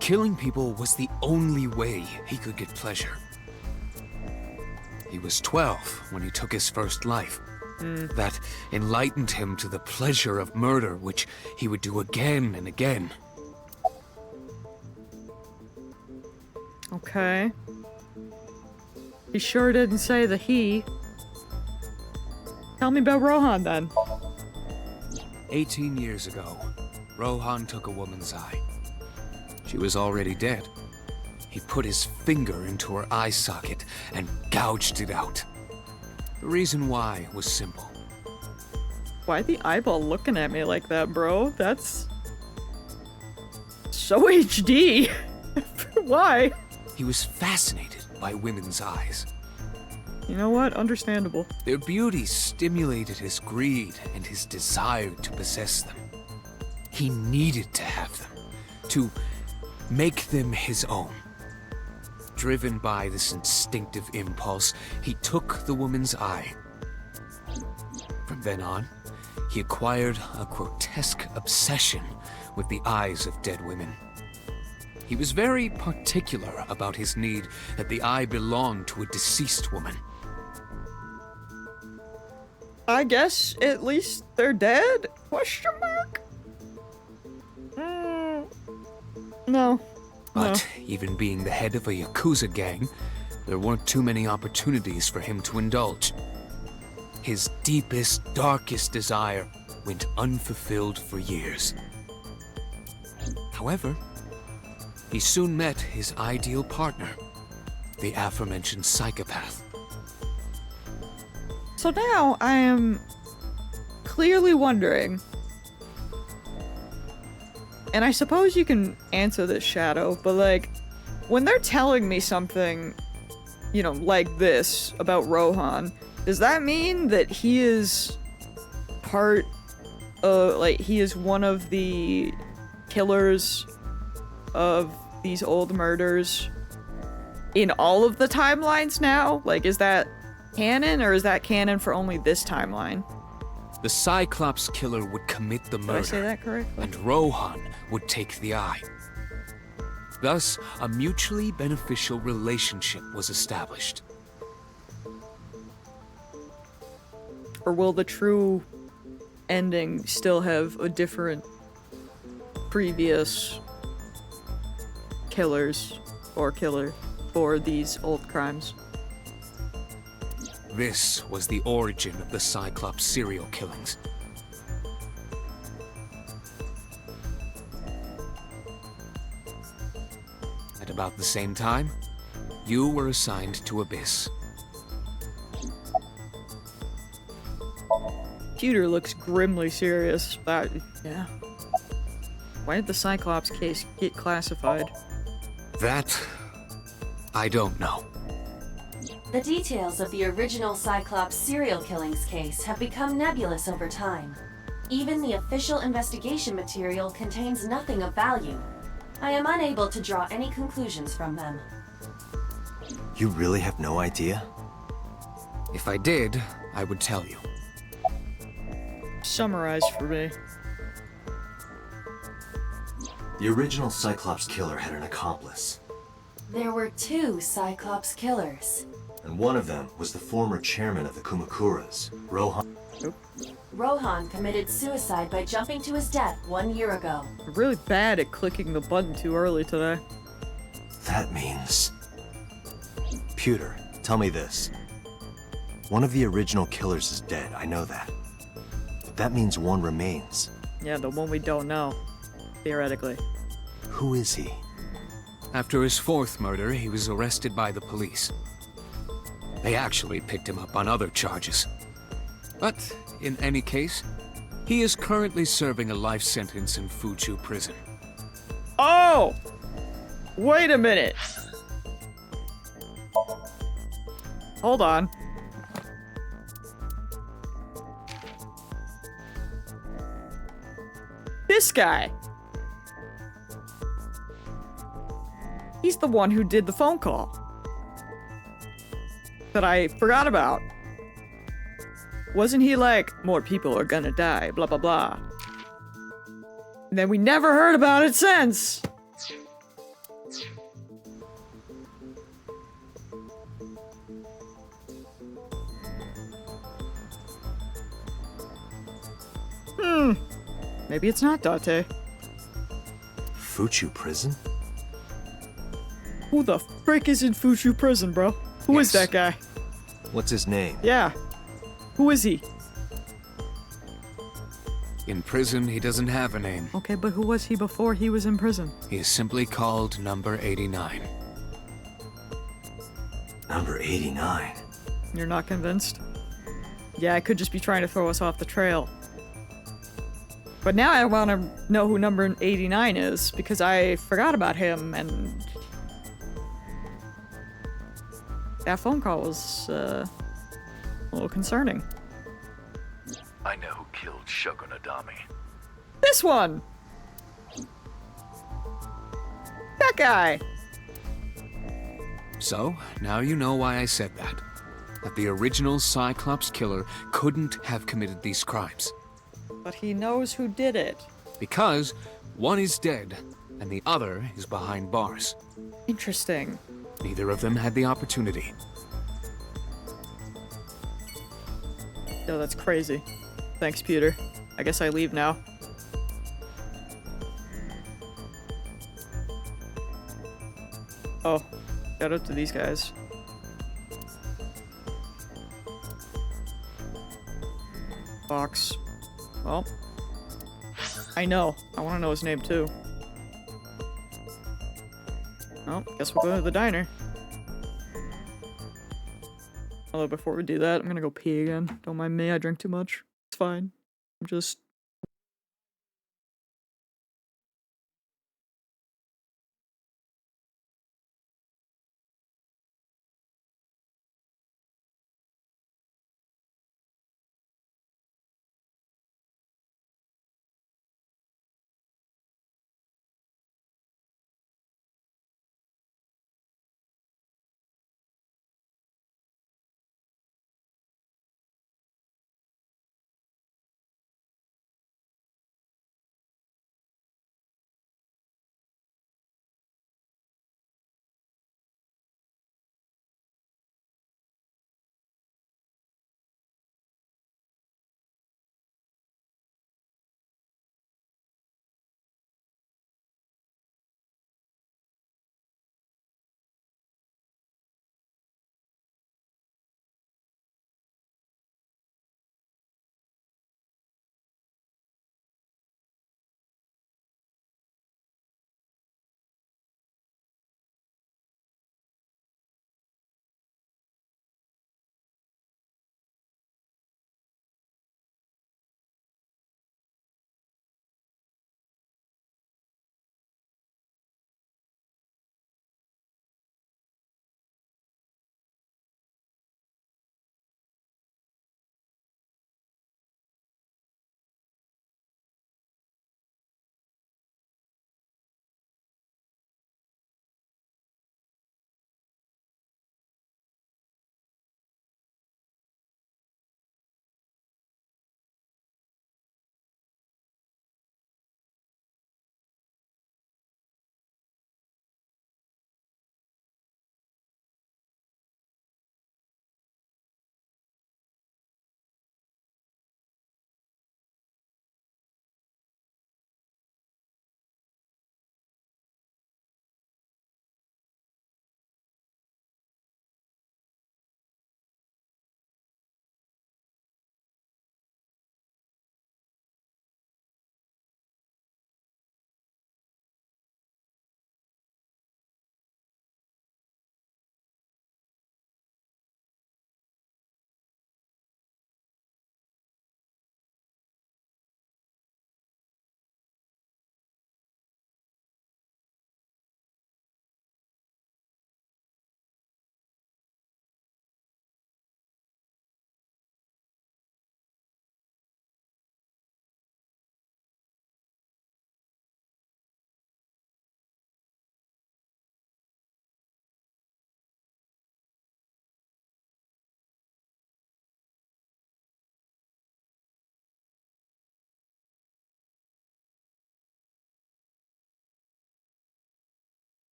Killing people was the only way he could get pleasure. He was 12 when he took his first life. That enlightened him to the pleasure of murder, which he would do again and again. Okay. He sure didn't say the he. Tell me about Rohan then. 18 years ago, Rohan took a woman's eye. She was already dead. He put his finger into her eye socket and gouged it out. The reason why was simple. Why the eyeball looking at me like that, bro? That's so HD. Why? He was fascinated by women's eyes. You know what? Understandable. Their beauty stimulated his greed and his desire to possess them. He needed to have them, to make them his own. Driven by this instinctive impulse, he took the woman's eye. From then on, he acquired a grotesque obsession with the eyes of dead women. He was very particular about his need that the eye belonged to a deceased woman. I guess at least they're dead? Question mark? No. But even being the head of a Yakuza gang, there weren't too many opportunities for him to indulge. His deepest, darkest desire went unfulfilled for years. However, he soon met his ideal partner, the aforementioned psychopath. So now I am clearly wondering, and I suppose you can answer this, Shadow, but like, when they're telling me something, you know, like this about Rohan, Does that mean that he is part of, like, he is one of the killers of these old murders in all of the timelines now? Like, is that canon, or is that canon for only this timeline? The Cyclops killer would commit the murder. Did I say that correctly? And Rohan would take the eye. Thus, a mutually beneficial relationship was established. Or will the true ending still have a different previous killers or killer for these old crimes? This was the origin of the Cyclops serial killings. At about the same time, you were assigned to Abyss. Peter looks grimly serious. Yeah. Why did the Cyclops case get classified? That, I don't know. The details of the original Cyclops serial killings case have become nebulous over time. Even the official investigation material contains nothing of value. I am unable to draw any conclusions from them. You really have no idea? If I did, I would tell you. Summarize for me. The original Cyclops killer had an accomplice, There were 2 Cyclops killers. and one of them was the former chairman of the Kumakuras, Rohan. Rohan committed suicide by jumping to his death 1 year ago. I'm really bad at clicking the button too early today. That means... Pewter, tell me this. One of the original killers is dead, I know that. But that means one remains. Yeah, the one we don't know. Theoretically. Who is he? After his 4th murder, he was arrested by the police. They actually picked him up on other charges. But, in any case, he is currently serving a life sentence in Fuchu prison. Oh! Wait a minute. Hold on. This guy. He's the one who did the phone call. That I forgot about. Wasn't he like, more people are gonna die, blah blah blah. And then we never heard about it since. Maybe it's not Date. Fuchu prison? Who the frick is in Fuchu prison, bro? Who is that guy? What's his name? Yeah. Who is he? In prison, he doesn't have a name. Okay, but who was he before he was in prison? He is simply called Number 89. Number 89? You're not convinced? Yeah, I could just be trying to throw us off the trail. But now I want to know who number 89 is, because I forgot about him, and... that phone call was, a little concerning. I know who killed Shogun Adami. This one! That guy! So, now you know why I said that. That the original Cyclops killer couldn't have committed these crimes. But he knows who did it. Because one is dead, and the other is behind bars. Interesting. Neither of them had the opportunity. Yo, that's crazy. Thanks, Peter. I guess I leave now. Oh, shout out to these guys. Fox. Well, I know. I want to know his name too. Well, guess we'll go to the diner. Although before we do that, I'm gonna go pee again. Don't mind me, I drink too much. It's fine. I'm just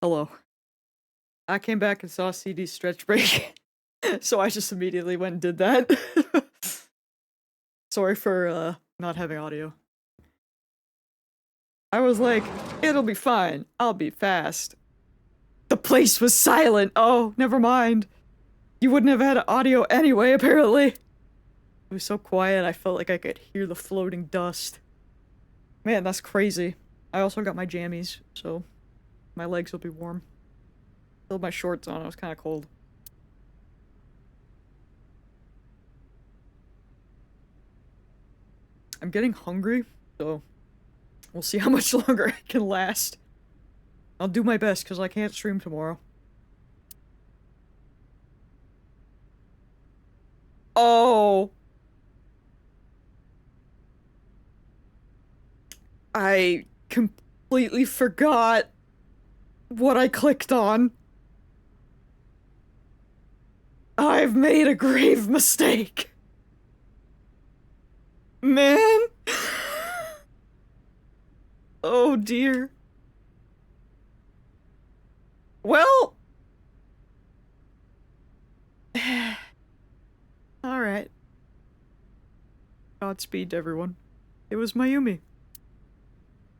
Hello. I came back and saw CD's stretch break. So I just immediately went and did that. Sorry for not having audio. I was like, it'll be fine. I'll be fast. The place was silent. Oh, never mind. You wouldn't have had audio anyway, apparently. It was so quiet, I felt like I could hear the floating dust. Man, that's crazy. I also got my jammies, so my legs will be warm. Still had my shorts on, it was kind of cold. I'm getting hungry, so we'll see how much longer I can last. I'll do my best, because I can't stream tomorrow. Oh! I completely forgot what I clicked on. I've made a grave mistake. Man! Oh dear. Well... Alright. Godspeed to everyone. It was Mayumi.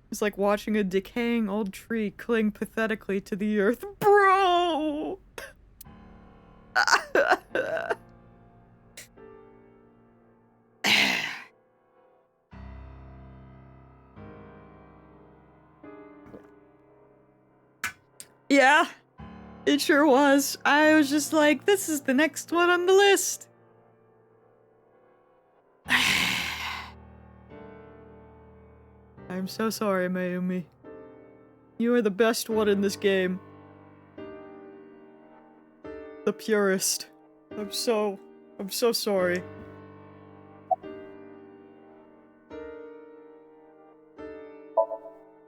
It's like watching a decaying old tree cling pathetically to the earth. Bro! Yeah, it sure was. I was just like, this is the next one on the list. I'm so sorry, Mayumi. You are the best one in this game. The purest. I'm so sorry.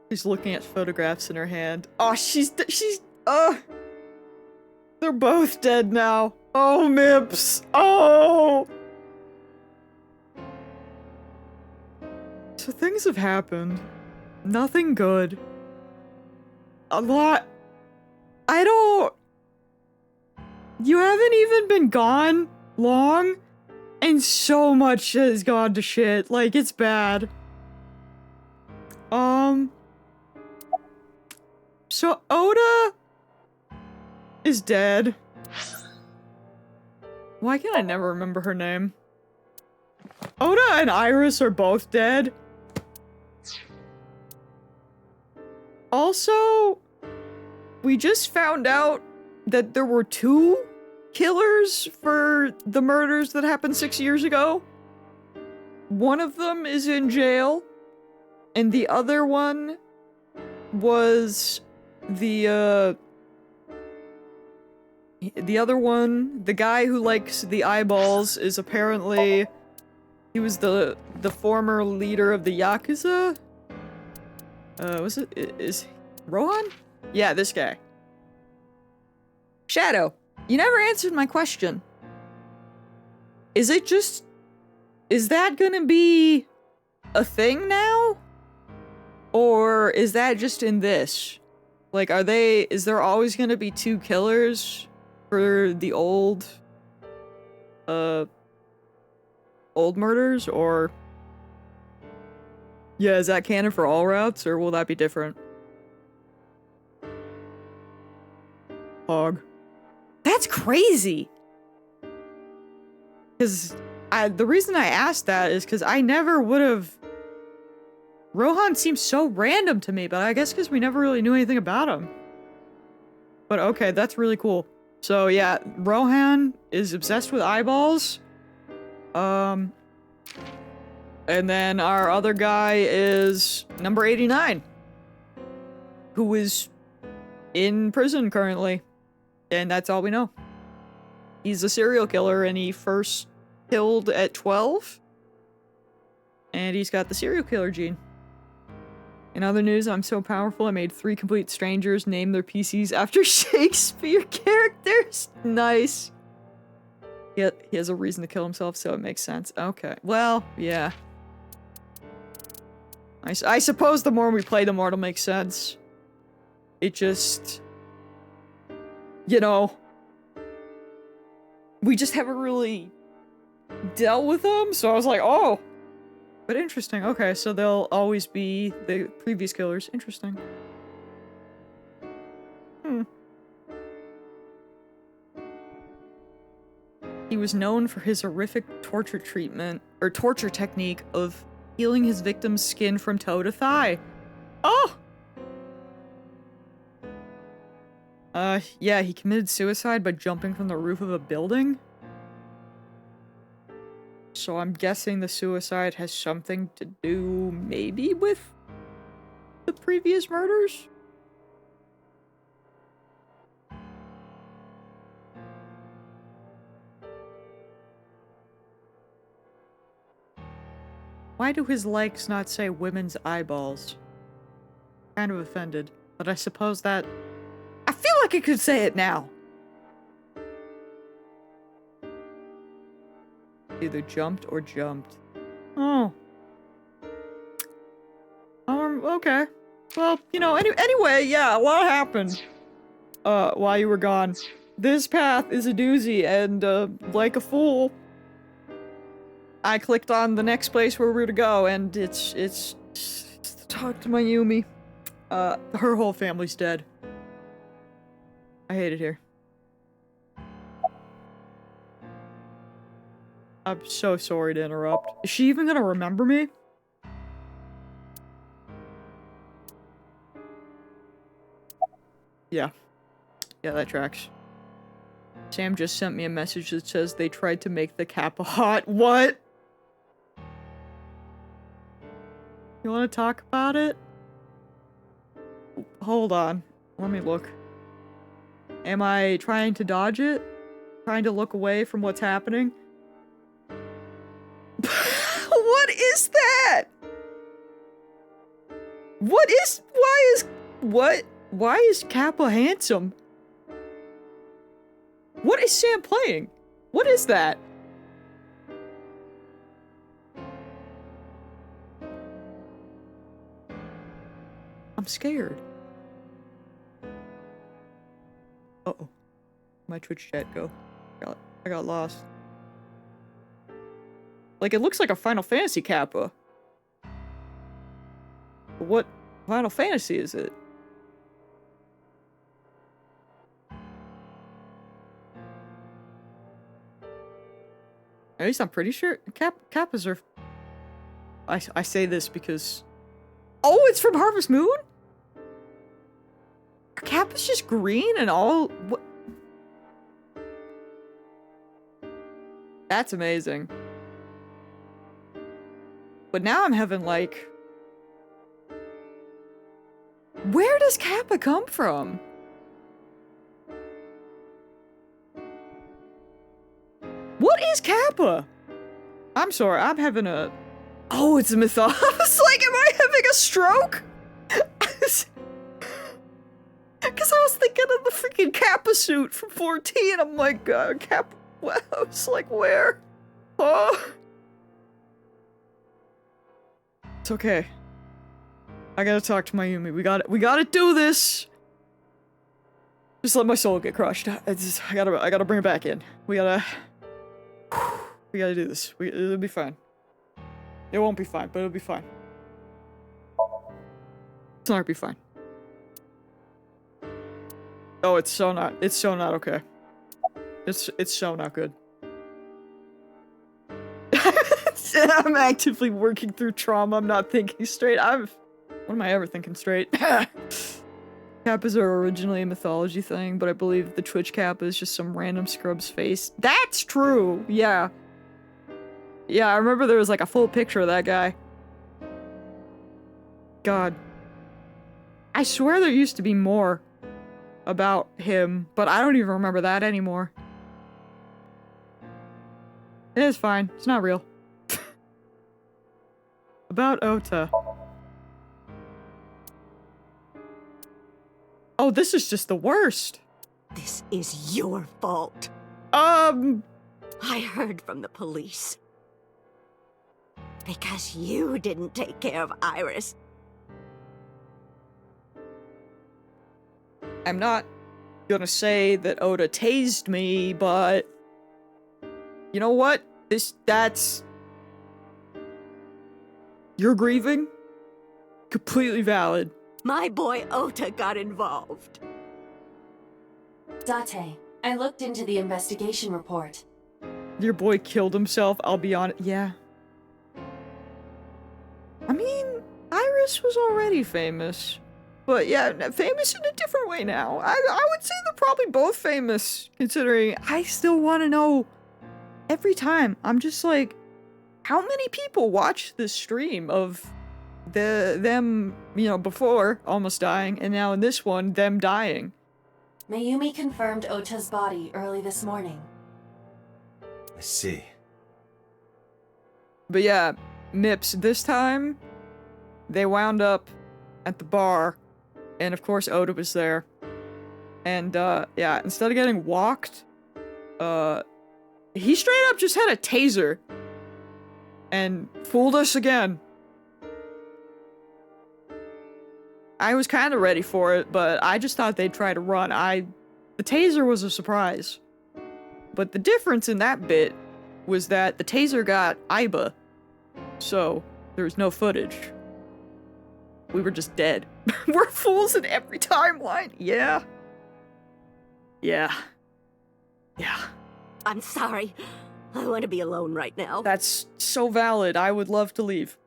She's looking at photographs in her hand. Oh, they're both dead now. Oh, Mips. Oh! So things have happened. Nothing good. A lot. You haven't even been gone long, and so much has gone to shit. Like, it's bad. So Oda is dead. Why can I never remember her name? Oda and Iris are both dead. Also, we just found out that there were 2 killers for the murders that happened 6 years ago. One of them is in jail, and the other one was the other one, the guy who likes the eyeballs, is apparently, he was the former leader of the Yakuza? Is Rohan? Yeah, this guy. Shadow, you never answered my question. Is that gonna be a thing now? Or is that just in this? Like, is there always gonna be 2 killers for the old murders, or... Yeah, is that canon for all routes, or will that be different? Hog. That's crazy! Because the reason I asked that is because I never would've... Rohan seems so random to me, but I guess because we never really knew anything about him. But okay, that's really cool. So yeah, Rohan is obsessed with eyeballs. And then our other guy is number 89. Who is in prison currently. And that's all we know. He's a serial killer, and he first killed at 12. And he's got the serial killer gene. In other news, I'm so powerful I made 3 complete strangers name their PCs after Shakespeare characters. Nice. He has a reason to kill himself, so it makes sense. Okay. Well, yeah. I suppose the more we play, the more it'll make sense. It just... you know, we just haven't really dealt with them, so I was like, oh. But interesting. Okay, so they'll always be the previous killers. Interesting. He was known for his horrific torture treatment, or torture technique of peeling his victim's skin from toe to thigh. Oh! Yeah, he committed suicide by jumping from the roof of a building. So I'm guessing the suicide has something to do, maybe, with the previous murders? Why do his likes not say women's eyeballs? Kind of offended, but I suppose that... I feel like I could say it now! Either jumped or jumped. Oh. Okay. Well, you know, anyway, yeah, a lot happened. While you were gone. This path is a doozy, and, like a fool, I clicked on the next place where we're to go, and it's talk to my Yumi. Her whole family's dead. I hate it here. I'm so sorry to interrupt. Is she even gonna remember me? Yeah. Yeah, that tracks. Sam just sent me a message that says they tried to make the Kappa hot. What? You want to talk about it? Hold on. Let me look. Am I trying to dodge it? Trying to look away from what's happening? What is that? Why is Kappa handsome? What is Sam playing? What is that? I'm scared. Uh-oh. My Twitch chat go. I got lost. Like, it looks like a Final Fantasy Kappa. What Final Fantasy is it? At least I'm pretty sure Kappas are... I say this because... Oh, it's from Harvest Moon? Are Kappas just green and all... What? That's amazing. But now I'm having, like... Where does Kappa come from? What is Kappa? I'm sorry, I'm having a... Oh, it's a mythology. I was like, am I having a stroke? Because I was thinking of the freaking Kappa suit from 14. I'm like, Kappa... Wow, I was like, where? Oh. It's okay. I gotta talk to my Yumi. We gotta do this! Just let my soul get crushed. I gotta bring it back in. We gotta do this. It'll be fine. It won't be fine, but it'll be fine. It's not gonna be fine. Oh, it's so not okay. It's so not good. I'm actively working through trauma. I'm not thinking straight. When am I ever thinking straight? Kappas are originally a mythology thing, but I believe the Twitch Kappa is just some random scrub's face. That's true! Yeah. Yeah, I remember there was like a full picture of that guy. God. I swear there used to be more about him, but I don't even remember that anymore. It is fine. It's not real. About Ota. Oh, this is just the worst. This is your fault. I heard from the police. Because you didn't take care of Iris. I'm not gonna say that Oda tased me, but you know what? That's you're grieving. Completely valid. My boy Ota got involved. Date, I looked into the investigation report. Your boy killed himself, I'll be honest. Yeah. I mean, Iris was already famous. But yeah, famous in a different way now. I would say they're probably both famous, considering I still want to know every time. I'm just like, how many people watch this stream of them, you know, before almost dying, and now in this one, them dying? Mayumi confirmed Ota's body early this morning. I see. But yeah, Mips, this time, they wound up at the bar, and of course Oda was there. And, yeah, instead of getting walked, he straight up just had a taser. And fooled us again. I was kind of ready for it, but I just thought they'd try to run. The taser was a surprise. But the difference in that bit was that the taser got Aiba. So, there was no footage. We were just dead. We're fools in every timeline. Yeah. Yeah. Yeah. I'm sorry. I want to be alone right now. That's so valid. I would love to leave.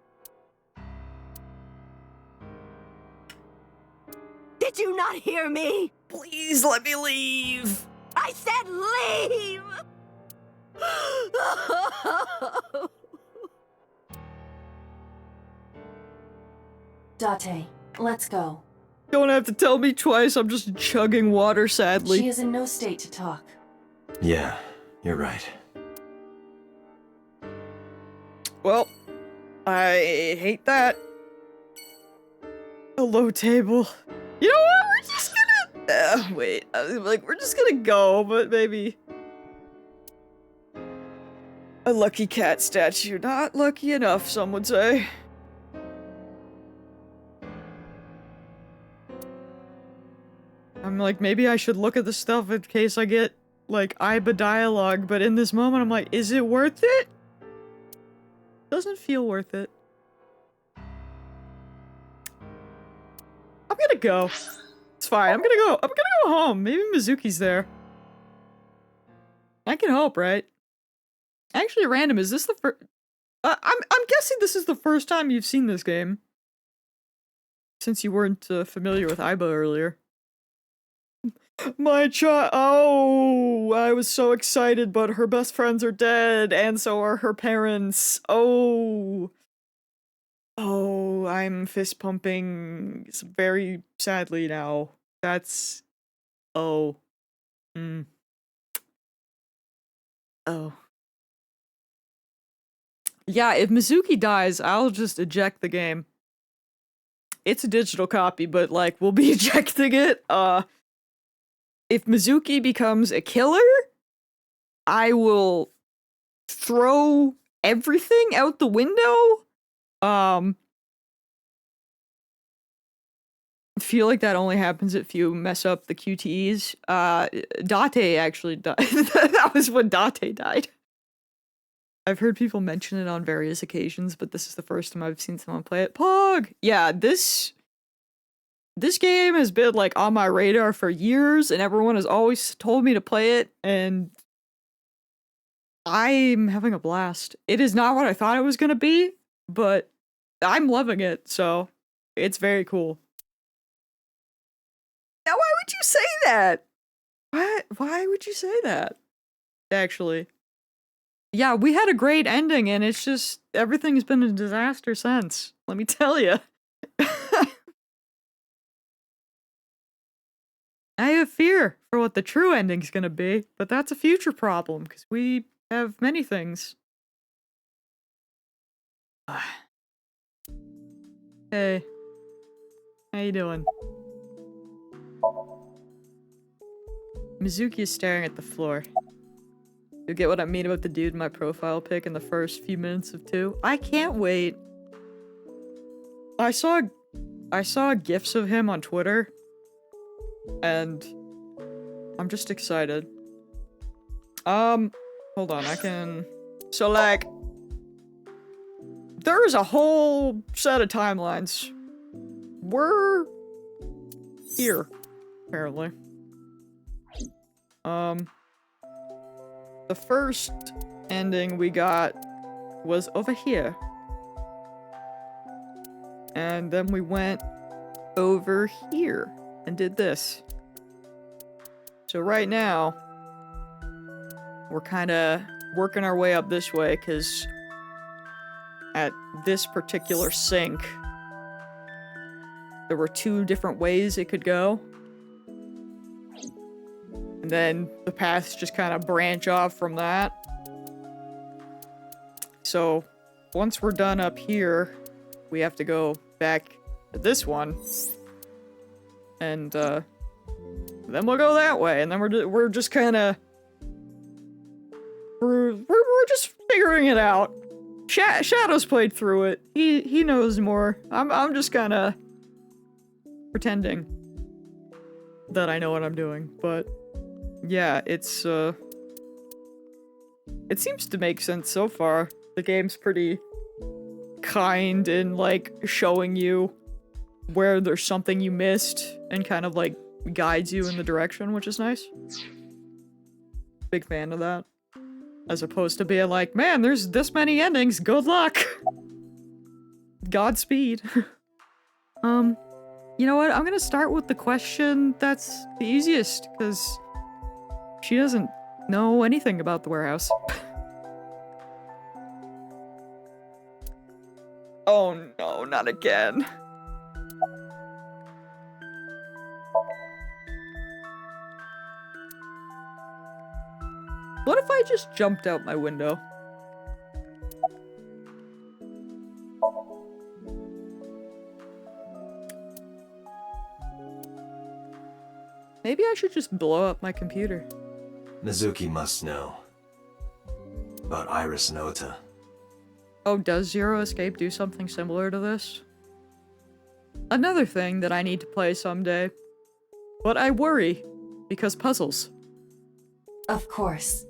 Did you not hear me? Please let me leave. I said leave! Date, let's go. Don't have to tell me twice. I'm just chugging water, sadly. She is in no state to talk. Yeah, you're right. Well, I hate that. A low table. You know what? We're just gonna... wait. We're just gonna go, but maybe... A lucky cat statue. Not lucky enough, some would say. I'm like, maybe I should look at the stuff in case I get, like, Aiba dialogue, but in this moment I'm like, is it worth it? Doesn't feel worth it. I'm gonna go. It's fine. I'm gonna go home. Maybe Mizuki's there. I can hope, right? Actually, random. Is this the first? I'm guessing this is the first time you've seen this game, since you weren't familiar with Aiba earlier. My child. Oh, I was so excited, but her best friends are dead, and so are her parents. Oh. Oh, I'm fist pumping very sadly now. That's... Oh. Oh. Yeah, if Mizuki dies, I'll just eject the game. It's a digital copy, but, like, we'll be ejecting it. If Mizuki becomes a killer, I will throw everything out the window. I feel like that only happens if you mess up the QTEs. Date actually died. That was when Date died. I've heard people mention it on various occasions, but this is the first time I've seen someone play it. Pog! Yeah, this game has been, like, on my radar for years, and everyone has always told me to play it, and I'm having a blast. It is not what I thought it was gonna be, but I'm loving it, so it's very cool. Now, why would you say that? Why would you say that? Actually. Yeah, we had a great ending, and it's just, everything's been a disaster since. Let me tell you. I have fear for what the true ending's gonna be, but that's a future problem, because we have many things. Hey. How you doing? Mizuki is staring at the floor. You get what I mean about the dude in my profile pic in the first few minutes of 2? I can't wait. I saw GIFs of him on Twitter, and I'm just excited. Hold on, I can... So, like... There's a whole set of timelines. We're... here, apparently. The first ending we got was over here. And then we went over here and did this. So right now, we're kind of working our way up this way, because at this particular sink, there were 2 different ways it could go. And then the paths just kind of branch off from that. So once we're done up here, we have to go back to this one. And then we'll go that way. And then we're just kind of... We're just figuring it out. Shadow's played through it. He knows more. I'm just kind of pretending that I know what I'm doing, but yeah, it's it seems to make sense so far. The game's pretty kind in like showing you where there's something you missed and kind of like guides you in the direction, which is nice. Big fan of that. As opposed to being like, man, there's this many endings, good luck! Godspeed. You know what, I'm gonna start with the question that's the easiest, because she doesn't know anything about the warehouse. Oh no, not again. What if I just jumped out my window? Maybe I should just blow up my computer. Mizuki must know. About Iris and Ota. Oh, does Zero Escape do something similar to this? Another thing that I need to play someday. But I worry, because puzzles. Of course.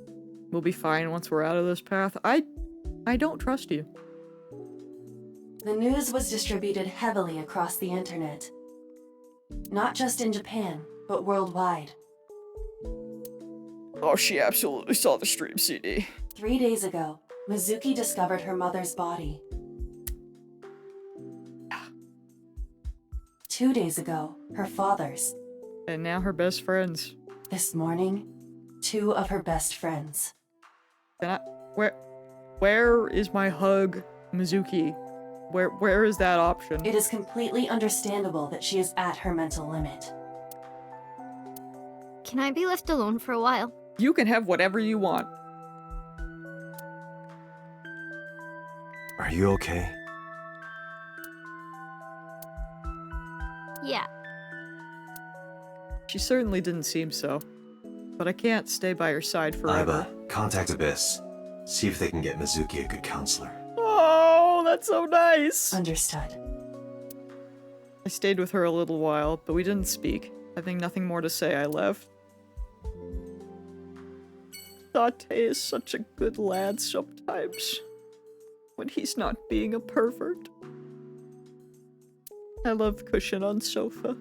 We'll be fine once we're out of this path. I don't trust you. The news was distributed heavily across the internet. Not just in Japan, but worldwide. Oh, she absolutely saw the stream CD. 3 days ago, Mizuki discovered her mother's body. 2 days ago, her father's. And now her best friends. This morning, 2 of her best friends. Can I... Where is my hug, Mizuki? Where is that option? It is completely understandable that she is at her mental limit. Can I be left alone for a while? You can have whatever you want. Are you okay? Yeah. She certainly didn't seem so. But I can't stay by her side forever. Aiba, contact Abyss. See if they can get Mizuki a good counselor. Oh, that's so nice! Understood. I stayed with her a little while, but we didn't speak. Having nothing more to say, I left. Date is such a good lad sometimes. When he's not being a pervert. I love cushion on sofa.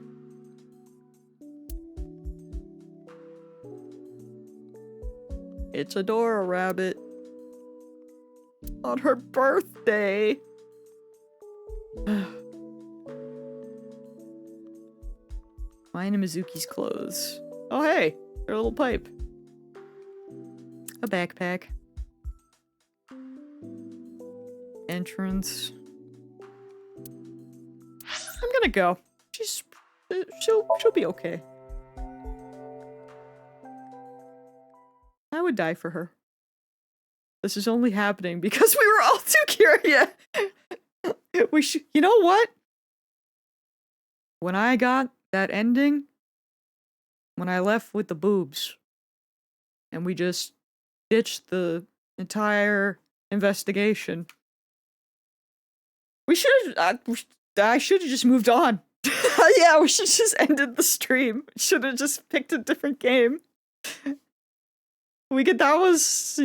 It's Adora Rabbit. On her birthday. Mine and Mizuki's clothes. Oh hey, their little pipe. A backpack. Entrance. I'm gonna go. She'll be okay. I would die for her. This is only happening because we were all too curious. You know what? When I got that ending, when I left with the boobs, and we just ditched the entire investigation, we should I should have just moved on. Yeah, we should just ended the stream. Should have just picked a different game. that was,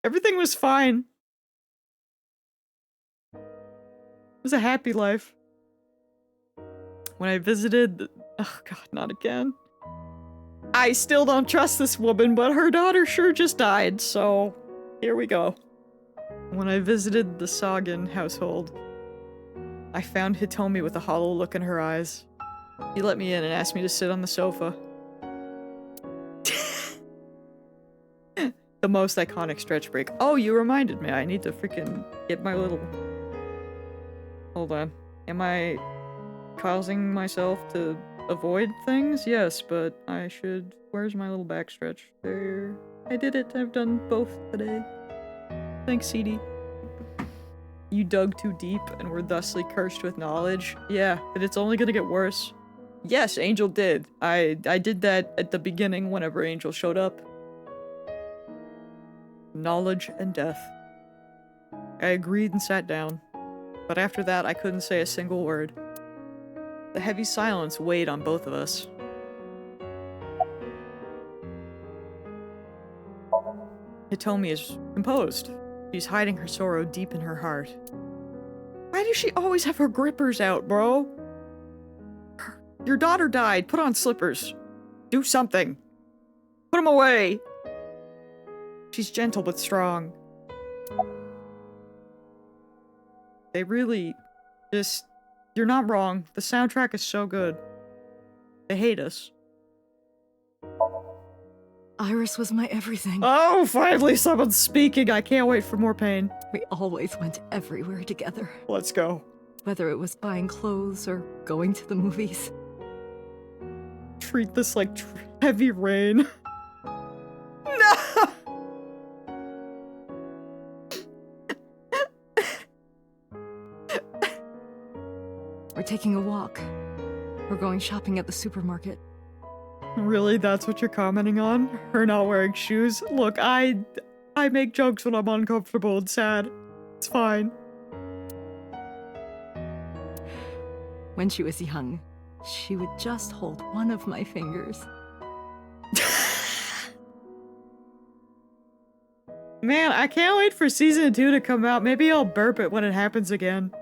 everything was fine. It was a happy life. When I visited, oh god, not again. I still don't trust this woman, but her daughter sure just died, so here we go. When I visited the Sagan household, I found Hitomi with a hollow look in her eyes. He let me in and asked me to sit on the sofa. The most iconic stretch break. Oh, you reminded me. I need to freaking get my little... Hold on. Am I causing myself to avoid things? Yes, but I should... Where's my little backstretch? There. I did it. I've done both today. Thanks, CD. You dug too deep and were thusly cursed with knowledge. Yeah, but it's only gonna get worse. Yes, Angel did. I did that at the beginning whenever Angel showed up. Knowledge and death. I agreed and sat down. But after that, I couldn't say a single word. The heavy silence weighed on both of us. Hitomi is composed. She's hiding her sorrow deep in her heart. Why does she always have her grippers out, bro? Your daughter died. Put on slippers. Do something. Put them away. She's gentle but strong. They really just... You're not wrong. The soundtrack is so good. They hate us. Iris was my everything. Oh, finally someone's speaking. I can't wait for more pain. We always went everywhere together. Let's go. Whether it was buying clothes or going to the movies. Treat this like heavy rain. No! We're taking a walk. We're going shopping at the supermarket. Really? That's what you're commenting on? Her not wearing shoes? Look, I make jokes when I'm uncomfortable and sad. It's fine. When she was young, she would just hold one of my fingers. Man, I can't wait for season 2 to come out. Maybe I'll burp it when it happens again.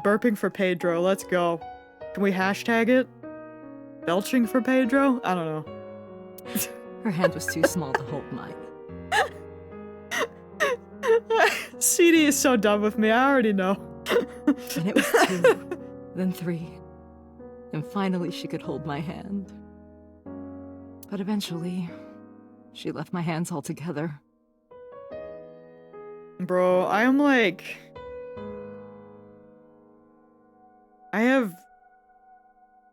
Burping for Pedro, let's go. Can we hashtag it? Belching for Pedro? I don't know. Her hand was too small to hold mine. CD is so done with me, I already know. And it was 2, then 3. And finally she could hold my hand. But eventually, she left my hands altogether. Bro, I'm like... I have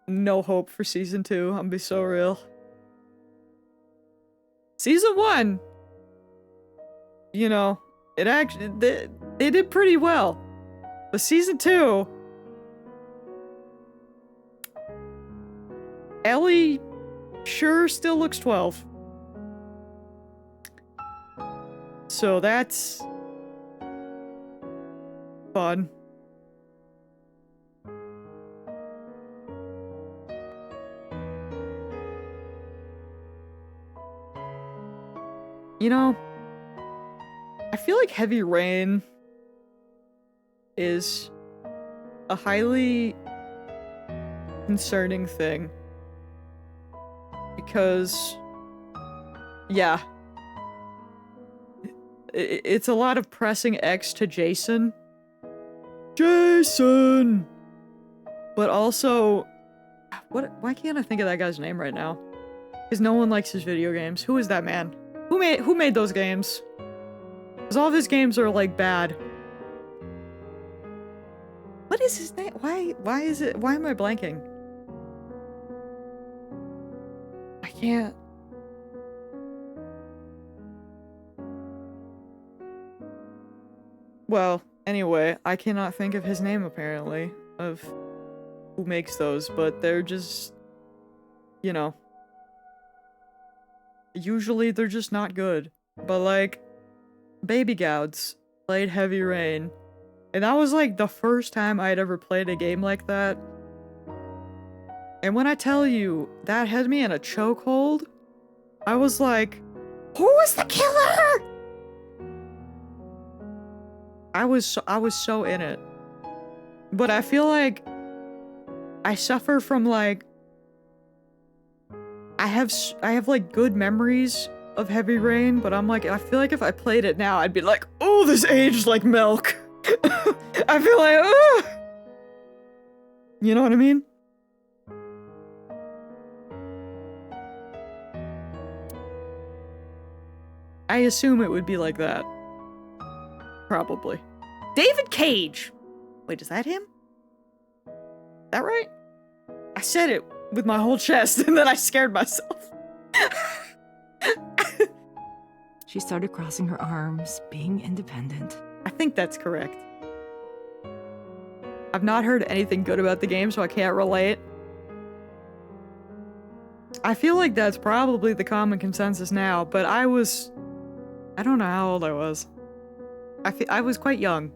no hope for season 2, I'm gonna be so real. Season 1, you know, it actually, they did pretty well. But season 2, Ellie sure still looks 12. So that's fun. You know, I feel like Heavy Rain is a highly concerning thing. Because, yeah. It's a lot of pressing X to Jason. Jason! But also, why can't I think of that guy's name right now? Because no one likes his video games. Who is that man? Who made those games? Because all of his games are, like, bad. What is his name? Why am I blanking? I can't. Well, anyway, I cannot think of his name, apparently, of who makes those, but they're just, you know. Usually they're just not good. But like, Baby Gouds played Heavy Rain, and that was like the first time I'd ever played a game like that. And when I tell you that had me in a chokehold, I was like, who is the killer? I was so in it. But I feel like I suffer from like I have like good memories of Heavy Rain, but I'm like, I feel like if I played it now, I'd be like, oh, this aged like milk. I feel like, ugh. You know what I mean? I assume it would be like that. Probably. David Cage! Wait, is that him? Is that right? I said it with my whole chest and then I scared myself. She started crossing her arms, being independent. I think that's correct. I've not heard anything good about the game, so I can't relate. I feel like that's probably the common consensus now, but I don't know how old I was. I was quite young.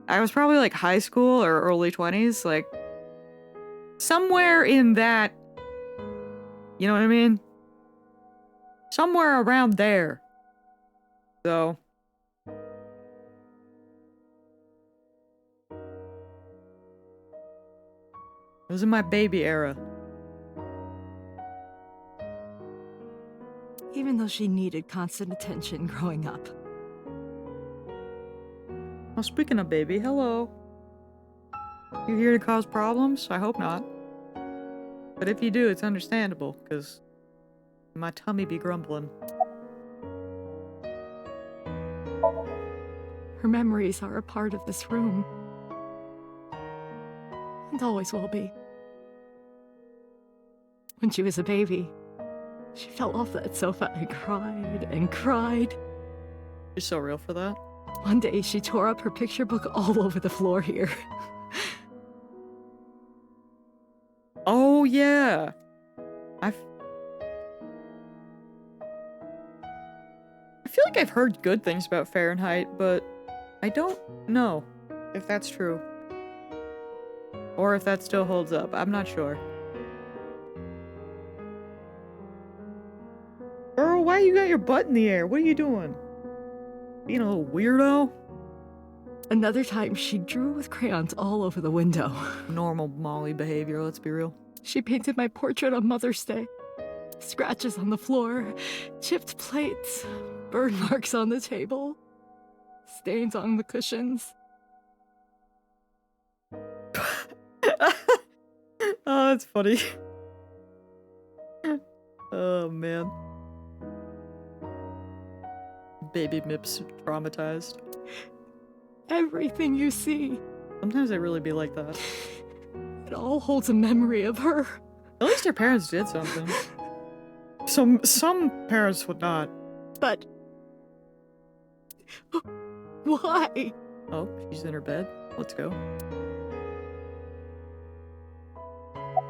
I was probably like high school or early 20s, like somewhere in that, you know what I mean? Somewhere around there. So. It was in my baby era. Even though she needed constant attention growing up. Well, speaking of baby, hello. You here to cause problems? I hope not. But if you do, it's understandable, because my tummy be grumbling. Her memories are a part of this room. And always will be. When she was a baby, she fell off that sofa and cried and cried. You're so real for that. One day, she tore up her picture book all over the floor here. Oh, yeah. I feel like I've heard good things about Fahrenheit, but I don't know if that's true. Or if that still holds up. I'm not sure. Girl, why you got your butt in the air? What are you doing? Being a little weirdo? Another time, she drew with crayons all over the window. Normal Molly behavior, let's be real. She painted my portrait on Mother's Day. Scratches on the floor, chipped plates, burn marks on the table, stains on the cushions. Oh, that's funny. Oh, man. Baby Mips traumatized. Everything you see. Sometimes they really be like that. It all holds a memory of her. At least her parents did something. Some parents would not. But why? Oh, she's in her bed. Let's go.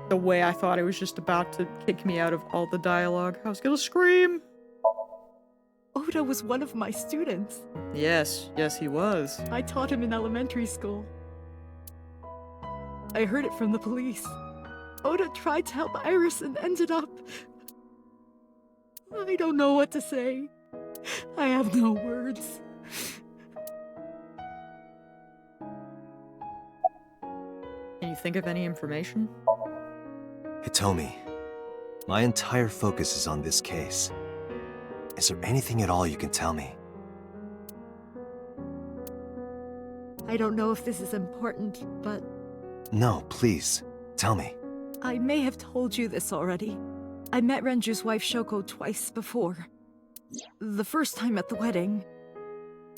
The way I thought it was just about to kick me out of all the dialogue. I was gonna scream. Oda was one of my students. Yes, yes he was. I taught him in elementary school. I heard it from the police. Oda tried to help Iris and ended up... I don't know what to say. I have no words. Can you think of any information? Hitomi, my entire focus is on this case. Is there anything at all you can tell me? I don't know if this is important, but... No, please, tell me. I may have told you this already. I met Renju's wife Shoko twice before. The first time at the wedding.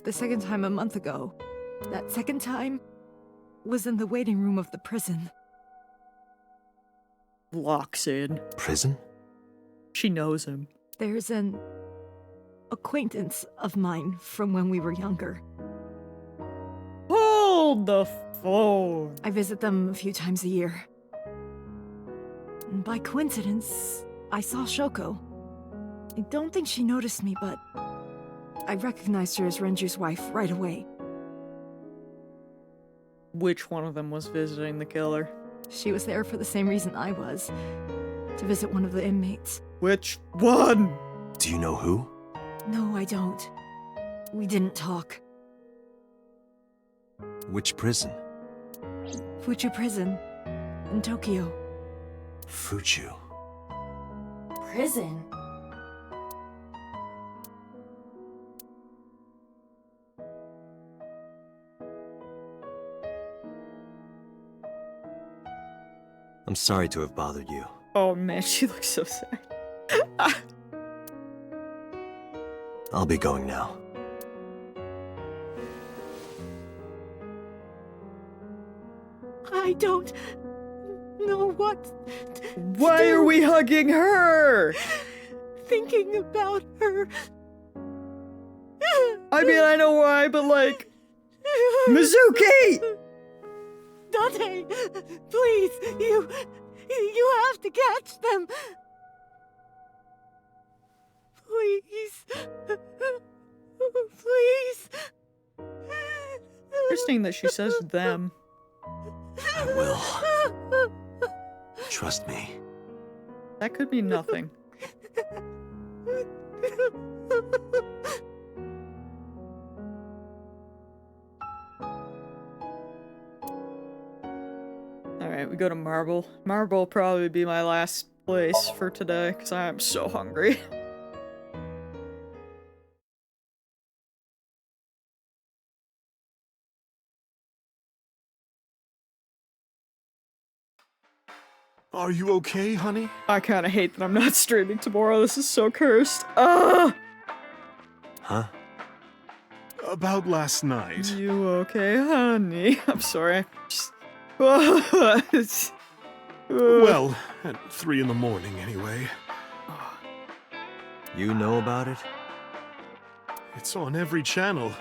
The second time a month ago. That second time was in the waiting room of the prison. Locks in. Prison? She knows him. There's an acquaintance of mine from when we were younger. Hold the phone. I visit them a few times a year. And by coincidence, I saw Shoko. I don't think she noticed me, but I recognized her as Renju's wife right away. which one of them was visiting the killer. She was there for the same reason I was. To visit one of the inmates. Which one? Do you know who? No, I don't. We didn't talk. Which prison? Fuchu Prison. In Tokyo. Fuchu. Prison? I'm sorry to have bothered you. Oh man, she looks so sad. I'll be going now. I don't know what to Why do. are we hugging her? Thinking about her. I mean, I know why, but like... Mizuki! Dante, please, you have to catch them. Please. Please. Interesting that she says them. I will. Trust me. That could mean nothing. Alright, we go to Marble. Marble will probably be my last place for today, because I am so hungry. Are you okay, honey? I kinda hate that I'm not streaming tomorrow, this is so cursed. Ah! Huh? About last night. You okay, honey? I'm sorry. Just... Well, at 3 in the morning anyway. You know about it? It's on every channel.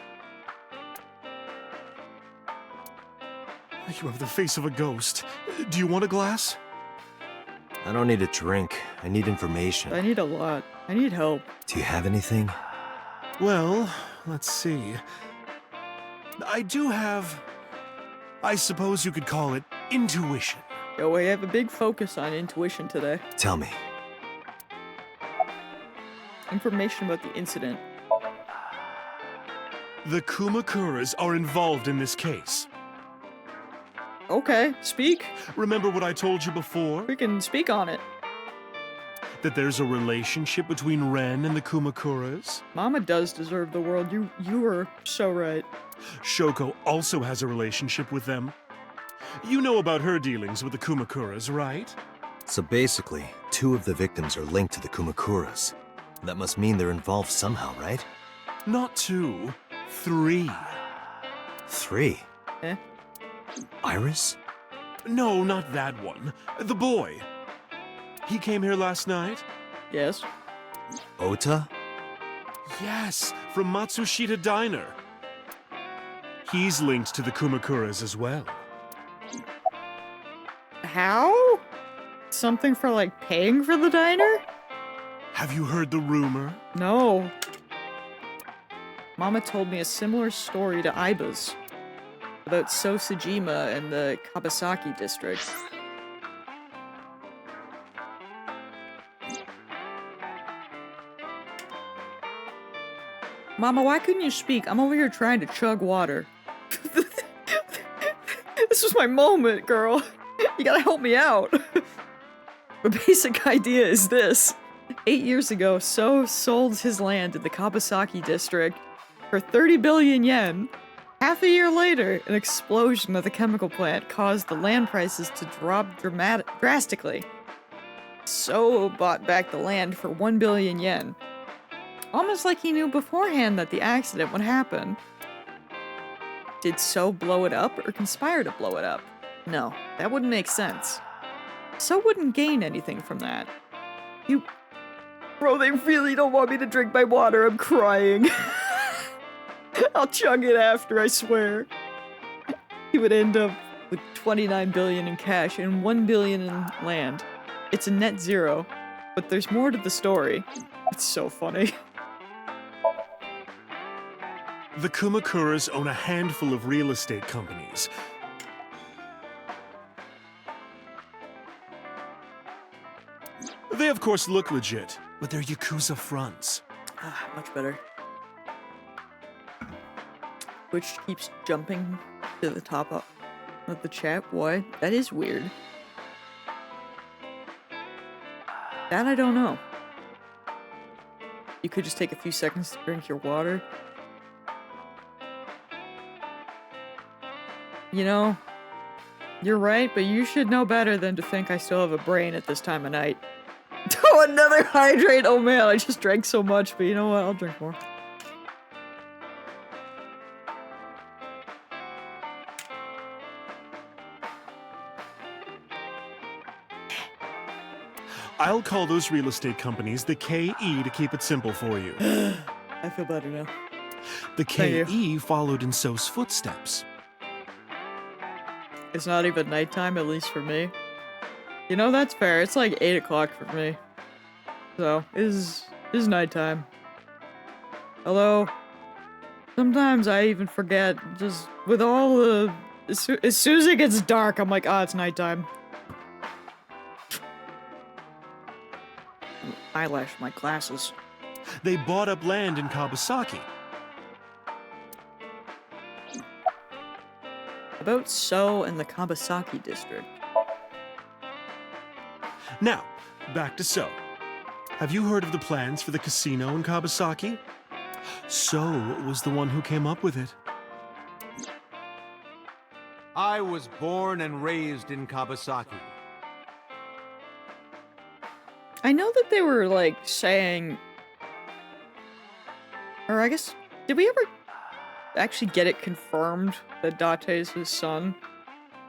You have the face of a ghost. Do you want a glass? I don't need a drink. I need information. I need a lot. I need help. Do you have anything? Well, let's see. I do have... I suppose you could call it intuition. Yo, we have a big focus on intuition today. Tell me. Information about the incident. The Kumakuras are involved in this case. Okay, speak. Remember what I told you before? We can speak on it. That there's a relationship between Ren and the Kumakuras? Mama does deserve the world. You were so right. Shoko also has a relationship with them. You know about her dealings with the Kumakuras, right? So basically, 2 of the victims are linked to the Kumakuras. That must mean they're involved somehow, right? Not 2, 3. 3? Eh? Iris? No, not that one. The boy. He came here last night? Yes. Ota? Yes, from Matsushita Diner. He's linked to the Kumakuras as well. How? Something for like paying for the diner? Have you heard the rumor? No. Mama told me a similar story to Aiba's. About Sosajima and the Kabasaki district. Mama, why couldn't you speak? I'm over here trying to chug water. This was my moment, girl. You gotta help me out. The basic idea is this. 8 years ago, So sold his land in the Kabasaki district for 30 billion yen. Half a year later, an explosion at the chemical plant caused the land prices to drop drastically. So bought back the land for 1 billion yen. Almost like he knew beforehand that the accident would happen. Did So blow it up or conspire to blow it up? No, that wouldn't make sense. So wouldn't gain anything from that. You... Bro, they really don't want me to drink my water, I'm crying. I'll chug it after, I swear. He would end up with 29 billion in cash and 1 billion in land. It's a net zero, but there's more to the story. It's so funny. The Kumakuras own a handful of real estate companies. They of course look legit, but they're Yakuza fronts. Ah, much better. Which keeps jumping to the top of the chat. What? That is weird. That I don't know. You could just take a few seconds to drink your water. You know, you're right, but you should know better than to think I still have a brain at this time of night. Oh, another hydrate! Oh man, I just drank so much, but you know what? I'll drink more. I'll call those real estate companies the KE to keep it simple for you. I feel better now. The Thank KE followed in So's footsteps. It's not even nighttime, at least for me. You know, that's fair. It's like 8 o'clock for me. So, it is nighttime. Although, sometimes I even forget, just with all the... As soon as it gets dark, I'm like, ah, it's nighttime. Eyelash my glasses. They bought up land in Kawasaki. About So and the Kawasaki district. Now, back to So. Have you heard of the plans for the casino in Kawasaki? So was the one who came up with it. I was born and raised in Kawasaki. I know that they were, like, saying... Or I guess... Did we ever actually get it confirmed that Date's his son?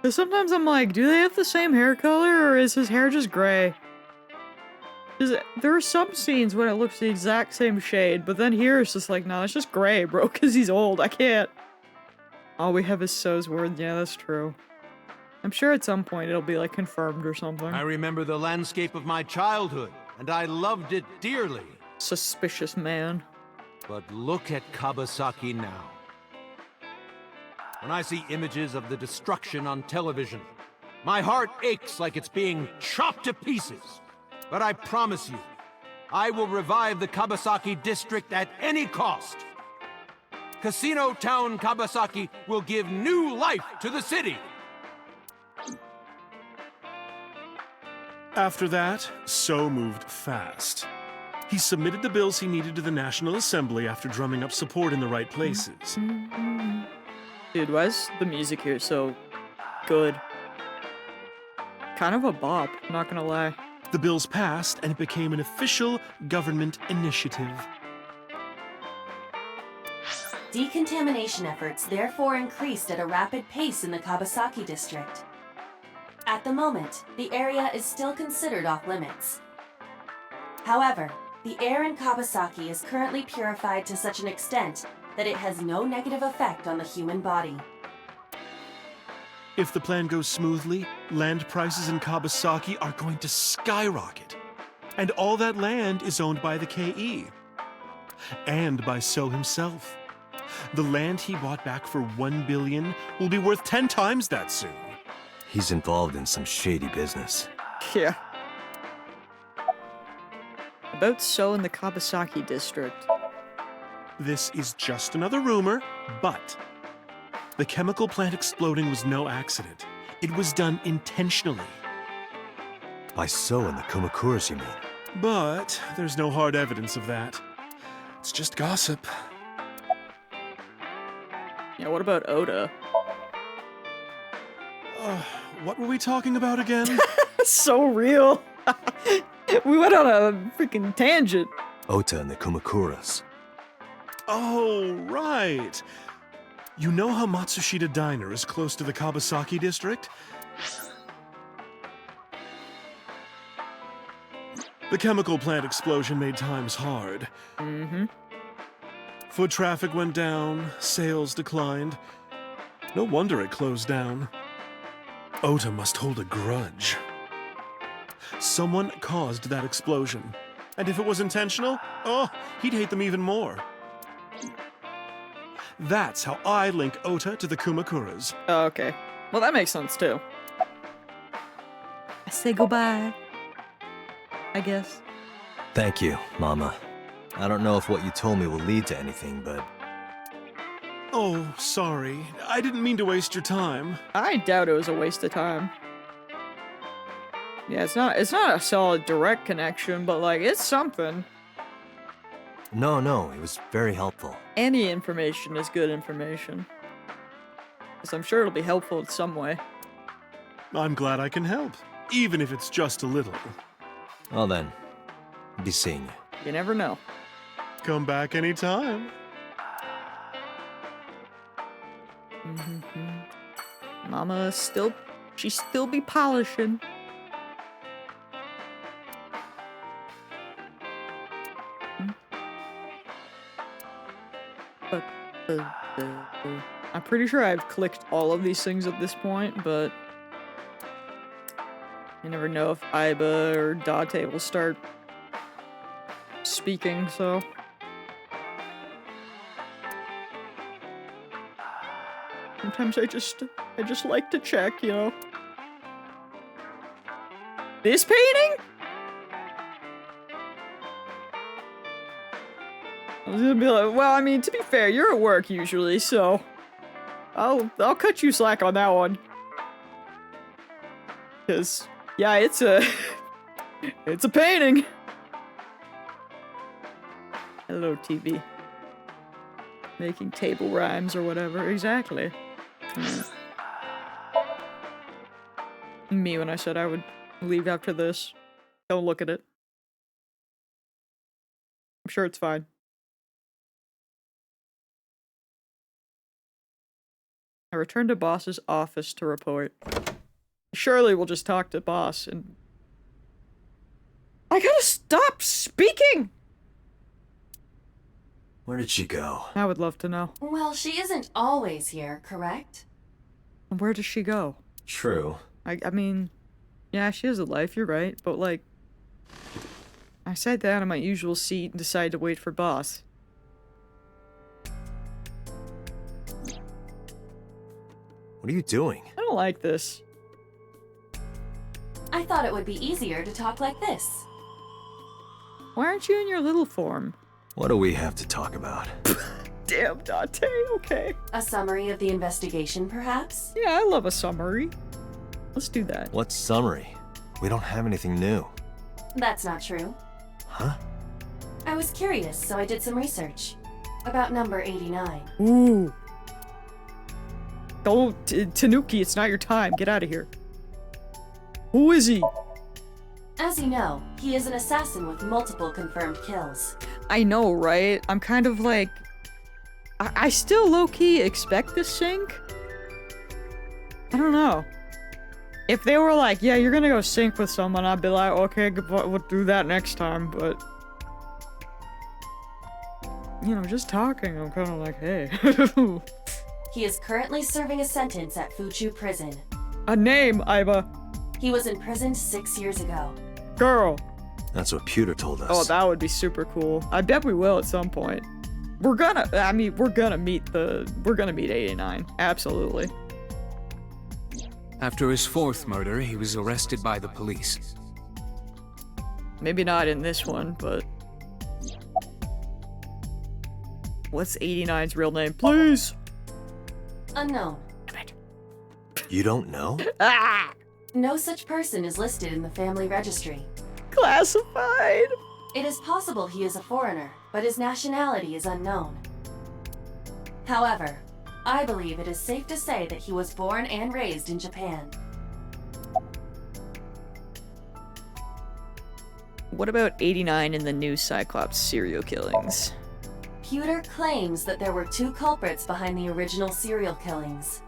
Because sometimes I'm like, do they have the same hair color, or is his hair just gray? There are some scenes when it looks the exact same shade, but then here it's just like, no, it's just gray, bro, because he's old. I can't. All we have is So's word. Yeah, that's true. I'm sure at some point it'll be, like, confirmed or something. I remember the landscape of my childhood, and I loved it dearly. Suspicious man. But look at Kawasaki now. When I see images of the destruction on television, my heart aches like it's being chopped to pieces. But I promise you, I will revive the Kawasaki district at any cost. Casino Town Kawasaki will give new life to the city. After that, So moved fast. He submitted the bills he needed to the National Assembly after drumming up support in the right places. Dude, why is the music here so good? Kind of a bop, not gonna lie. The bills passed, and it became an official government initiative. Decontamination efforts therefore increased at a rapid pace in the Kawasaki district. At the moment, the area is still considered off-limits. However, the air in Kawasaki is currently purified to such an extent that it has no negative effect on the human body. If the plan goes smoothly, land prices in Kawasaki are going to skyrocket. And all that land is owned by the KE. And by So himself. The land he bought back for $1 billion will be worth 10 times that soon. He's involved in some shady business. Yeah. About So in the Kawasaki district. This is just another rumor, but the chemical plant exploding was no accident. It was done intentionally. By So and the Kumakuras, you mean? But there's no hard evidence of that. It's just gossip. Yeah, what about Oda? What were we talking about again? So real. We went on a freaking tangent. Ota and the Kumakuras. Oh, right. You know how Matsushita Diner is close to the Kawasaki district? The chemical plant explosion made times hard. Mm-hmm. Foot traffic went down, sales declined. No wonder it closed down. Ota must hold a grudge. Someone caused that explosion. And if it was intentional, oh, he'd hate them even more. That's how I link Ota to the Kumakuras. Oh, okay. Well, that makes sense, too. I say goodbye. I guess. Thank you, Mama. I don't know if what you told me will lead to anything, but... Oh, sorry. I didn't mean to waste your time. I doubt it was a waste of time. Yeah, it's not a solid direct connection, but like, it's something. No, it was very helpful. Any information is good information. Because I'm sure it'll be helpful in some way. I'm glad I can help, even if it's just a little. Well then, be seeing you. You never know. Come back anytime. Mama she still be polishing. But I'm pretty sure I've clicked all of these things at this point, but you never know if Iba or Date will start speaking, so... Sometimes I just like to check, you know. This painting? I was gonna be like, well, I mean, to be fair, you're at work usually, so I'll cut you slack on that one. 'Cause yeah, it's a it's a painting. Hello, TV. Making table rhymes or whatever, exactly. Me when I said I would leave after this. Don't look at it. I'm sure it's fine. I returned to boss's office to report. Surely we'll just talk to boss and... I gotta stop speaking! Where did she go? I would love to know. Well, she isn't always here, correct? Where does she go? True. I mean, yeah, she has a life, you're right, but like... I sat down in my usual seat and decided to wait for boss. What are you doing? I don't like this. I thought it would be easier to talk like this. Why aren't you in your little form? What do we have to talk about? Damn, Date, okay. A summary of the investigation, perhaps? Yeah, I love a summary. Let's do that. What summary? We don't have anything new. That's not true. Huh? I was curious, so I did some research. About number 89. Ooh. Oh, Tanuki, it's not your time. Get out of here. Who is he? As you know, he is an assassin with multiple confirmed kills. I know, right? I'm kind of like... I still low-key expect this sync. I don't know. If they were like, yeah, you're gonna go sync with someone, I'd be like, okay, we'll do that next time, but... You know, just talking, I'm kind of like, hey. He is currently serving a sentence at Fuchu Prison. A name, Iba. He was imprisoned 6 years ago. Girl. That's what Pewter told us. Oh, that would be super cool. I bet we will at some point. We're gonna meet 89. Absolutely. After his fourth murder, he was arrested by the police. Maybe not in this one, but... What's 89's real name, please? Unknown. You don't know? Ah! No such person is listed in the family registry. Classified! It is possible he is a foreigner, but his nationality is unknown. However, I believe it is safe to say that he was born and raised in Japan. What about 89 in the new Cyclops serial killings? Pewter claims that there were 2 culprits behind the original serial killings.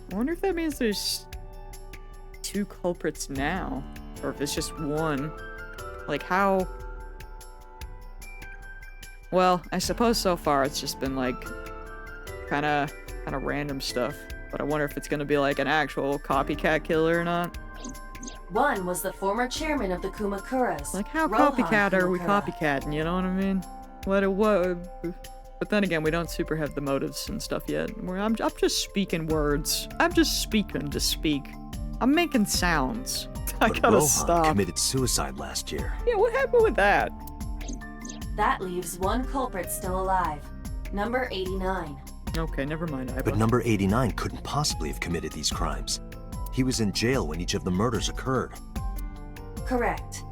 I wonder if that means there's 2 culprits now, or if it's just one. Like how... Well, I suppose so far it's just been like kinda random stuff, but I wonder if it's gonna be like an actual copycat killer or not. One was the former chairman of the Kumakuras. Like how Rohan copycat are we Kumakura. copycatting, you know what I mean? What? But then again, we don't super have the motives and stuff yet. I'm just speaking words. I'm just speaking to speak. I'm making sounds. I But gotta Rohan stop. committed suicide last year. Yeah, what happened with that? That leaves one culprit still alive. Number 89. Okay, never mind, Iba. But number 89 couldn't possibly have committed these crimes. He was in jail when each of the murders occurred. Correct.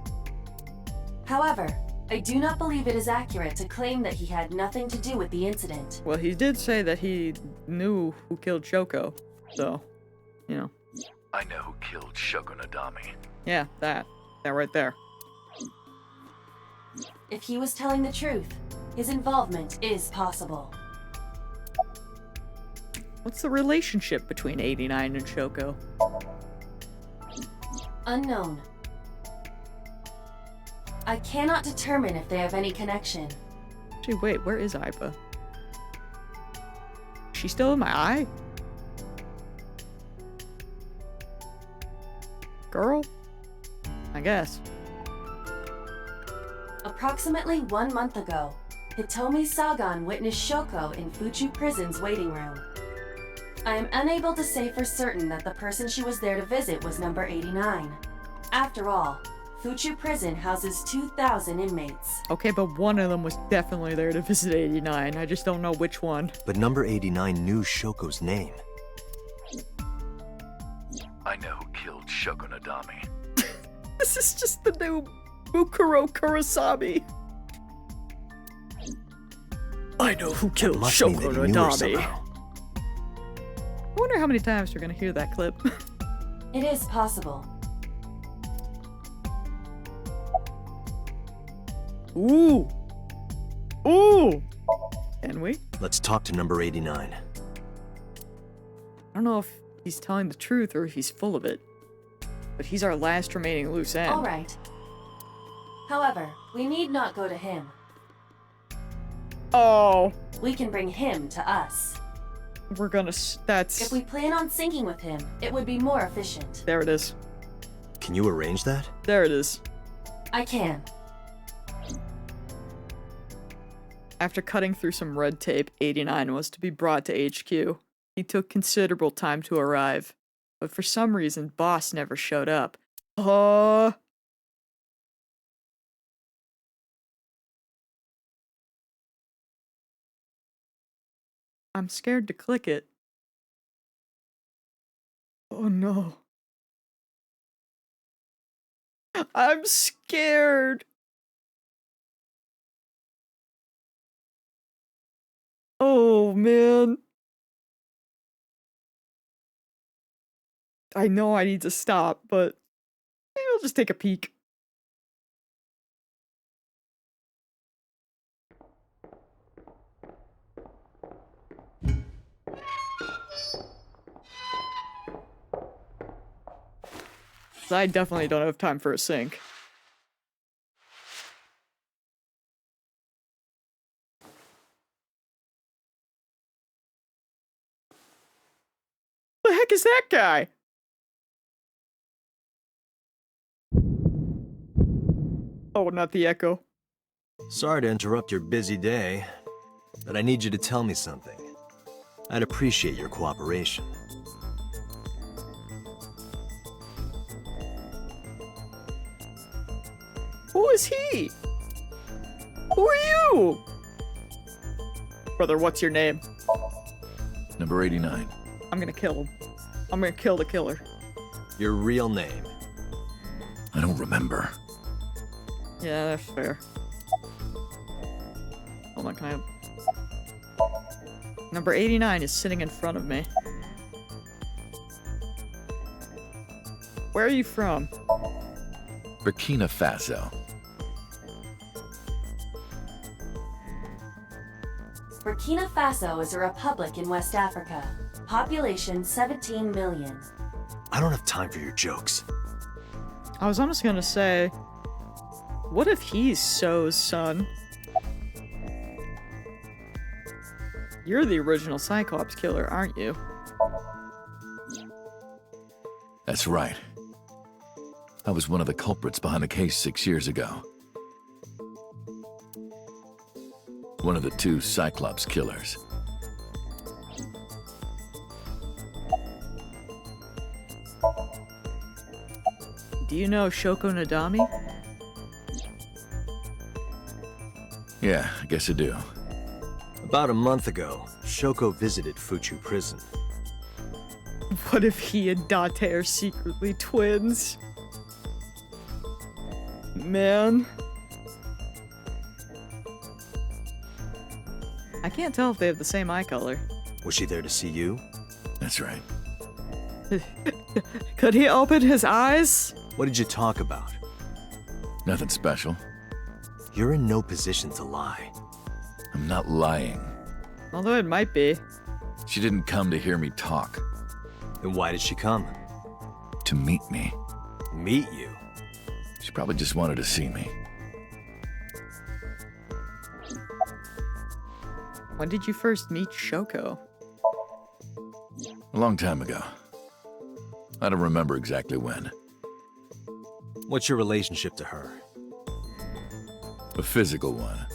However, I do not believe it is accurate to claim that he had nothing to do with the incident. Well, he did say that he knew who killed Shoko, so, you know. I know who killed Shoko Nadami. Yeah, that right there. If he was telling the truth, his involvement is possible. What's the relationship between 89 and Shoko? Unknown. I cannot determine if they have any connection. Actually, wait, where is Iba? Is she still in my eye? Girl? I guess. Approximately 1 month ago, Hitomi Sagan witnessed Shoko in Fuchu Prison's waiting room. I am unable to say for certain that the person she was there to visit was number 89. After all, Fuchu Prison houses 2,000 inmates. Okay, but one of them was definitely there to visit 89. I just don't know which one. But number 89 knew Shoko's name. I know who killed Shoko Nadami. This is just the new Bukuro Kurosami. I know who killed Must mean Shoko that he knew her Nadami. somehow. I wonder how many times we're gonna hear that clip. It is possible. Ooh! Ooh! Can we? Let's talk to number 89. I don't know if he's telling the truth or if he's full of it. But he's our last remaining loose end. Alright. However, we need not go to him. Oh! We can bring him to us. We're gonna... that's... If we plan on syncing with him, it would be more efficient. There it is. Can you arrange that? There it is. I can. After cutting through some red tape, 89 was to be brought to HQ. He took considerable time to arrive, but for some reason, Boss never showed up. I'm scared to click it. Oh no. I'm scared. Oh, man. I know I need to stop, but maybe I'll just take a peek. I definitely don't have time for a sync. The heck is that guy? Oh, not the echo. Sorry to interrupt your busy day, but I need you to tell me something. I'd appreciate your cooperation. Who is he? Who are you? Brother, what's your name? Number 89. I'm gonna kill him. I'm gonna kill the killer. Your real name? I don't remember. Yeah, that's fair. Hold on, can I... Number 89 is sitting in front of me. Where are you from? Burkina Faso. Burkina Faso is a republic in West Africa. Population 17 million. I don't have time for your jokes. I was almost gonna say, what if he's So's son? You're the original Cyclops killer, aren't you? That's right. I was one of the culprits behind the case 6 years ago. One of the 2 Cyclops killers. Do you know Shoko Nadami? Yeah, I guess I do. About a month ago, Shoko visited Fuchu Prison. What if he and Date are secretly twins? Man. I can't tell if they have the same eye color. Was she there to see you? That's right. Could he open his eyes? What did you talk about? Nothing special. You're in no position to lie. I'm not lying. Although it might be. She didn't come to hear me talk. Then why did she come? To meet me. Meet you? She probably just wanted to see me. When did you first meet Shoko? A long time ago. I don't remember exactly when. What's your relationship to her? A physical one.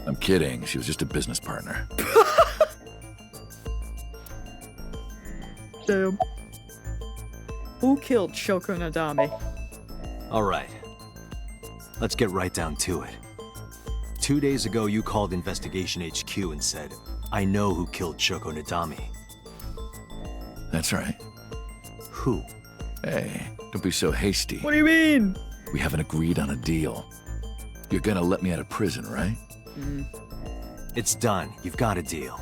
I'm kidding. She was just a business partner. Damn. Who killed Shoko Nadami? All right. Let's get right down to it. 2 days ago, you called Investigation HQ and said, I know who killed Shoko Nadami. That's right. Who? Hey, don't be so hasty. What do you mean? We haven't agreed on a deal. You're gonna let me out of prison, right? It's done. You've got a deal.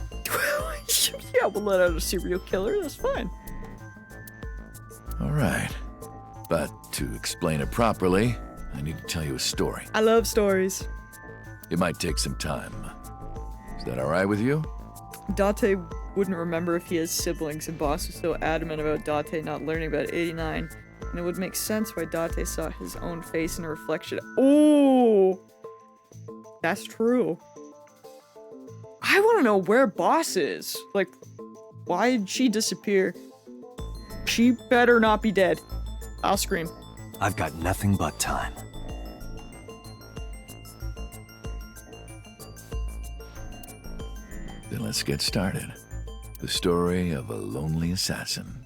Yeah, we'll let out a serial killer. That's fine. All right. But to explain it properly, I need to tell you a story. I love stories. It might take some time. Is that all right with you? Date wouldn't remember if he has siblings, and Boss was so adamant about Date not learning about 89, and it would make sense why Date saw his own face in a reflection. Oh! That's true. I want to know where Boss is. Like, why did she disappear? She better not be dead. I'll scream. I've got nothing but time. Then let's get started. The story of a lonely assassin.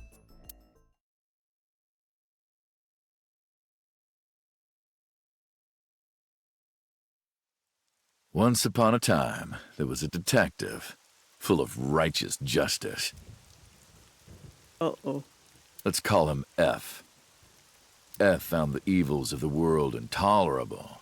Once upon a time, there was a detective, full of righteous justice. Uh-oh. Let's call him F. F found the evils of the world intolerable.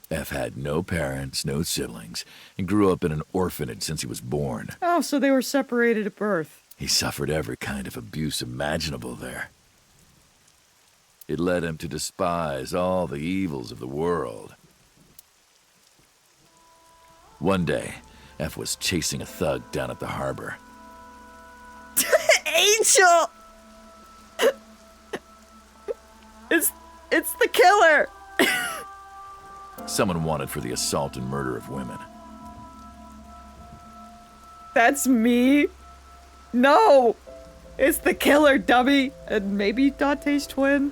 F had no parents, no siblings, and grew up in an orphanage since he was born. Oh, so they were separated at birth. He suffered every kind of abuse imaginable there. It led him to despise all the evils of the world. One day, F was chasing a thug down at the harbor. Angel! It's the killer! Someone wanted for the assault and murder of women. That's me? No! It's the killer, dummy! And maybe Dante's twin?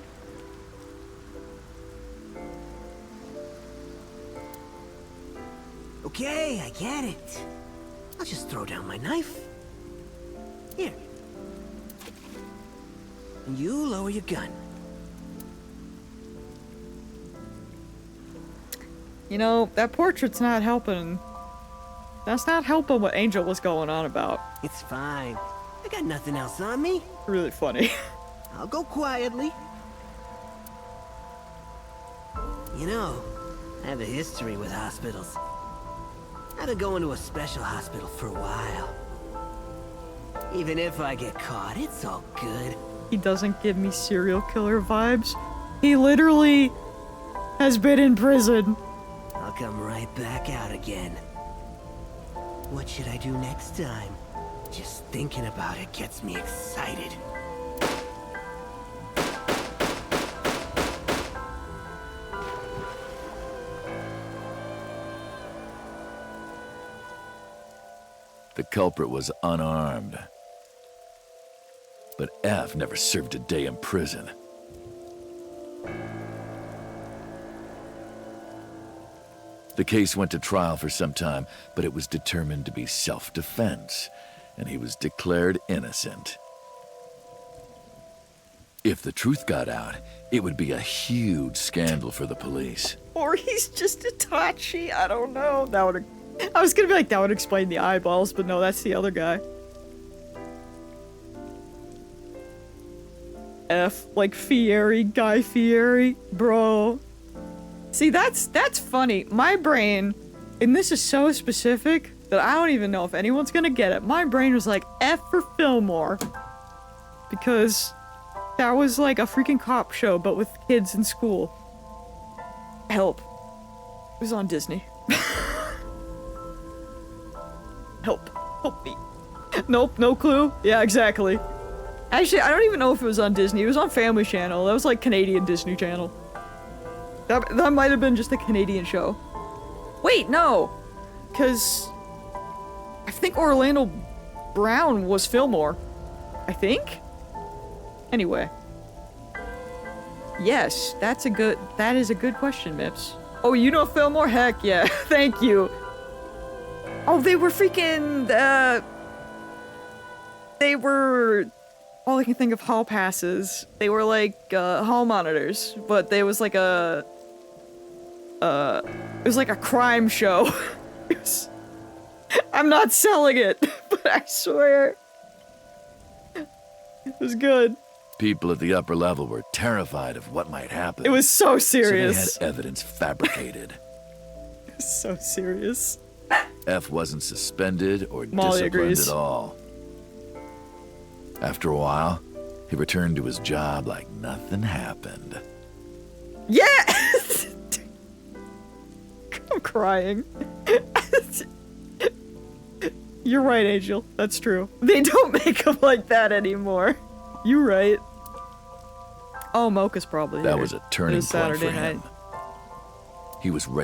Okay, I get it. I'll just throw down my knife. Here. And you lower your gun. You know, that portrait's not helping. That's not helping what Angel was going on about. It's fine. I got nothing else on me. Really funny. I'll go quietly. You know, I have a history with hospitals. I've been going to a special hospital for a while. Even if I get caught, it's all good. He doesn't give me serial killer vibes. He literally has been in prison. I'll come right back out again. What should I do next time? Just thinking about it gets me excited. The culprit was unarmed. But F never served a day in prison. The case went to trial for some time, but it was determined to be self-defense, and he was declared innocent. If the truth got out, it would be a huge scandal for the police. Or he's just Itachi. I don't know. That would. I was gonna be like, that would explain the eyeballs, but no, that's the other guy. F, like Fieri, Guy Fieri, bro. See, that's funny. My brain, and this is so specific that I don't even know if anyone's gonna get it. My brain was like, F for Fillmore. Because that was like a freaking cop show, but with kids in school. Help. It was on Disney. Help. Help me. Nope, no clue. Yeah, exactly. Actually, I don't even know if it was on Disney. It was on Family Channel. That was like Canadian Disney Channel. That might have been just a Canadian show. Wait, no. Because I think Orlando Brown was Fillmore. I think? Anyway. Yes, that is a good question, Mips. Oh, you know Fillmore? Heck yeah. Thank you. Oh, they were freaking, they were, all I can think of hall passes. They were like, hall monitors, but there was like it was like a crime show. I'm not selling it, but I swear. It was good. People at the upper level were terrified of what might happen. It was so serious. So they had evidence fabricated. It was so serious. F wasn't suspended or Molly disciplined agrees. at all. After a while, he returned to his job like nothing happened. Yeah! I'm crying. You're right, Angel. That's true. They don't make them like that anymore. You right. Oh, Mocha's probably That here. was a It turning was point Saturday for him. night. He was ready.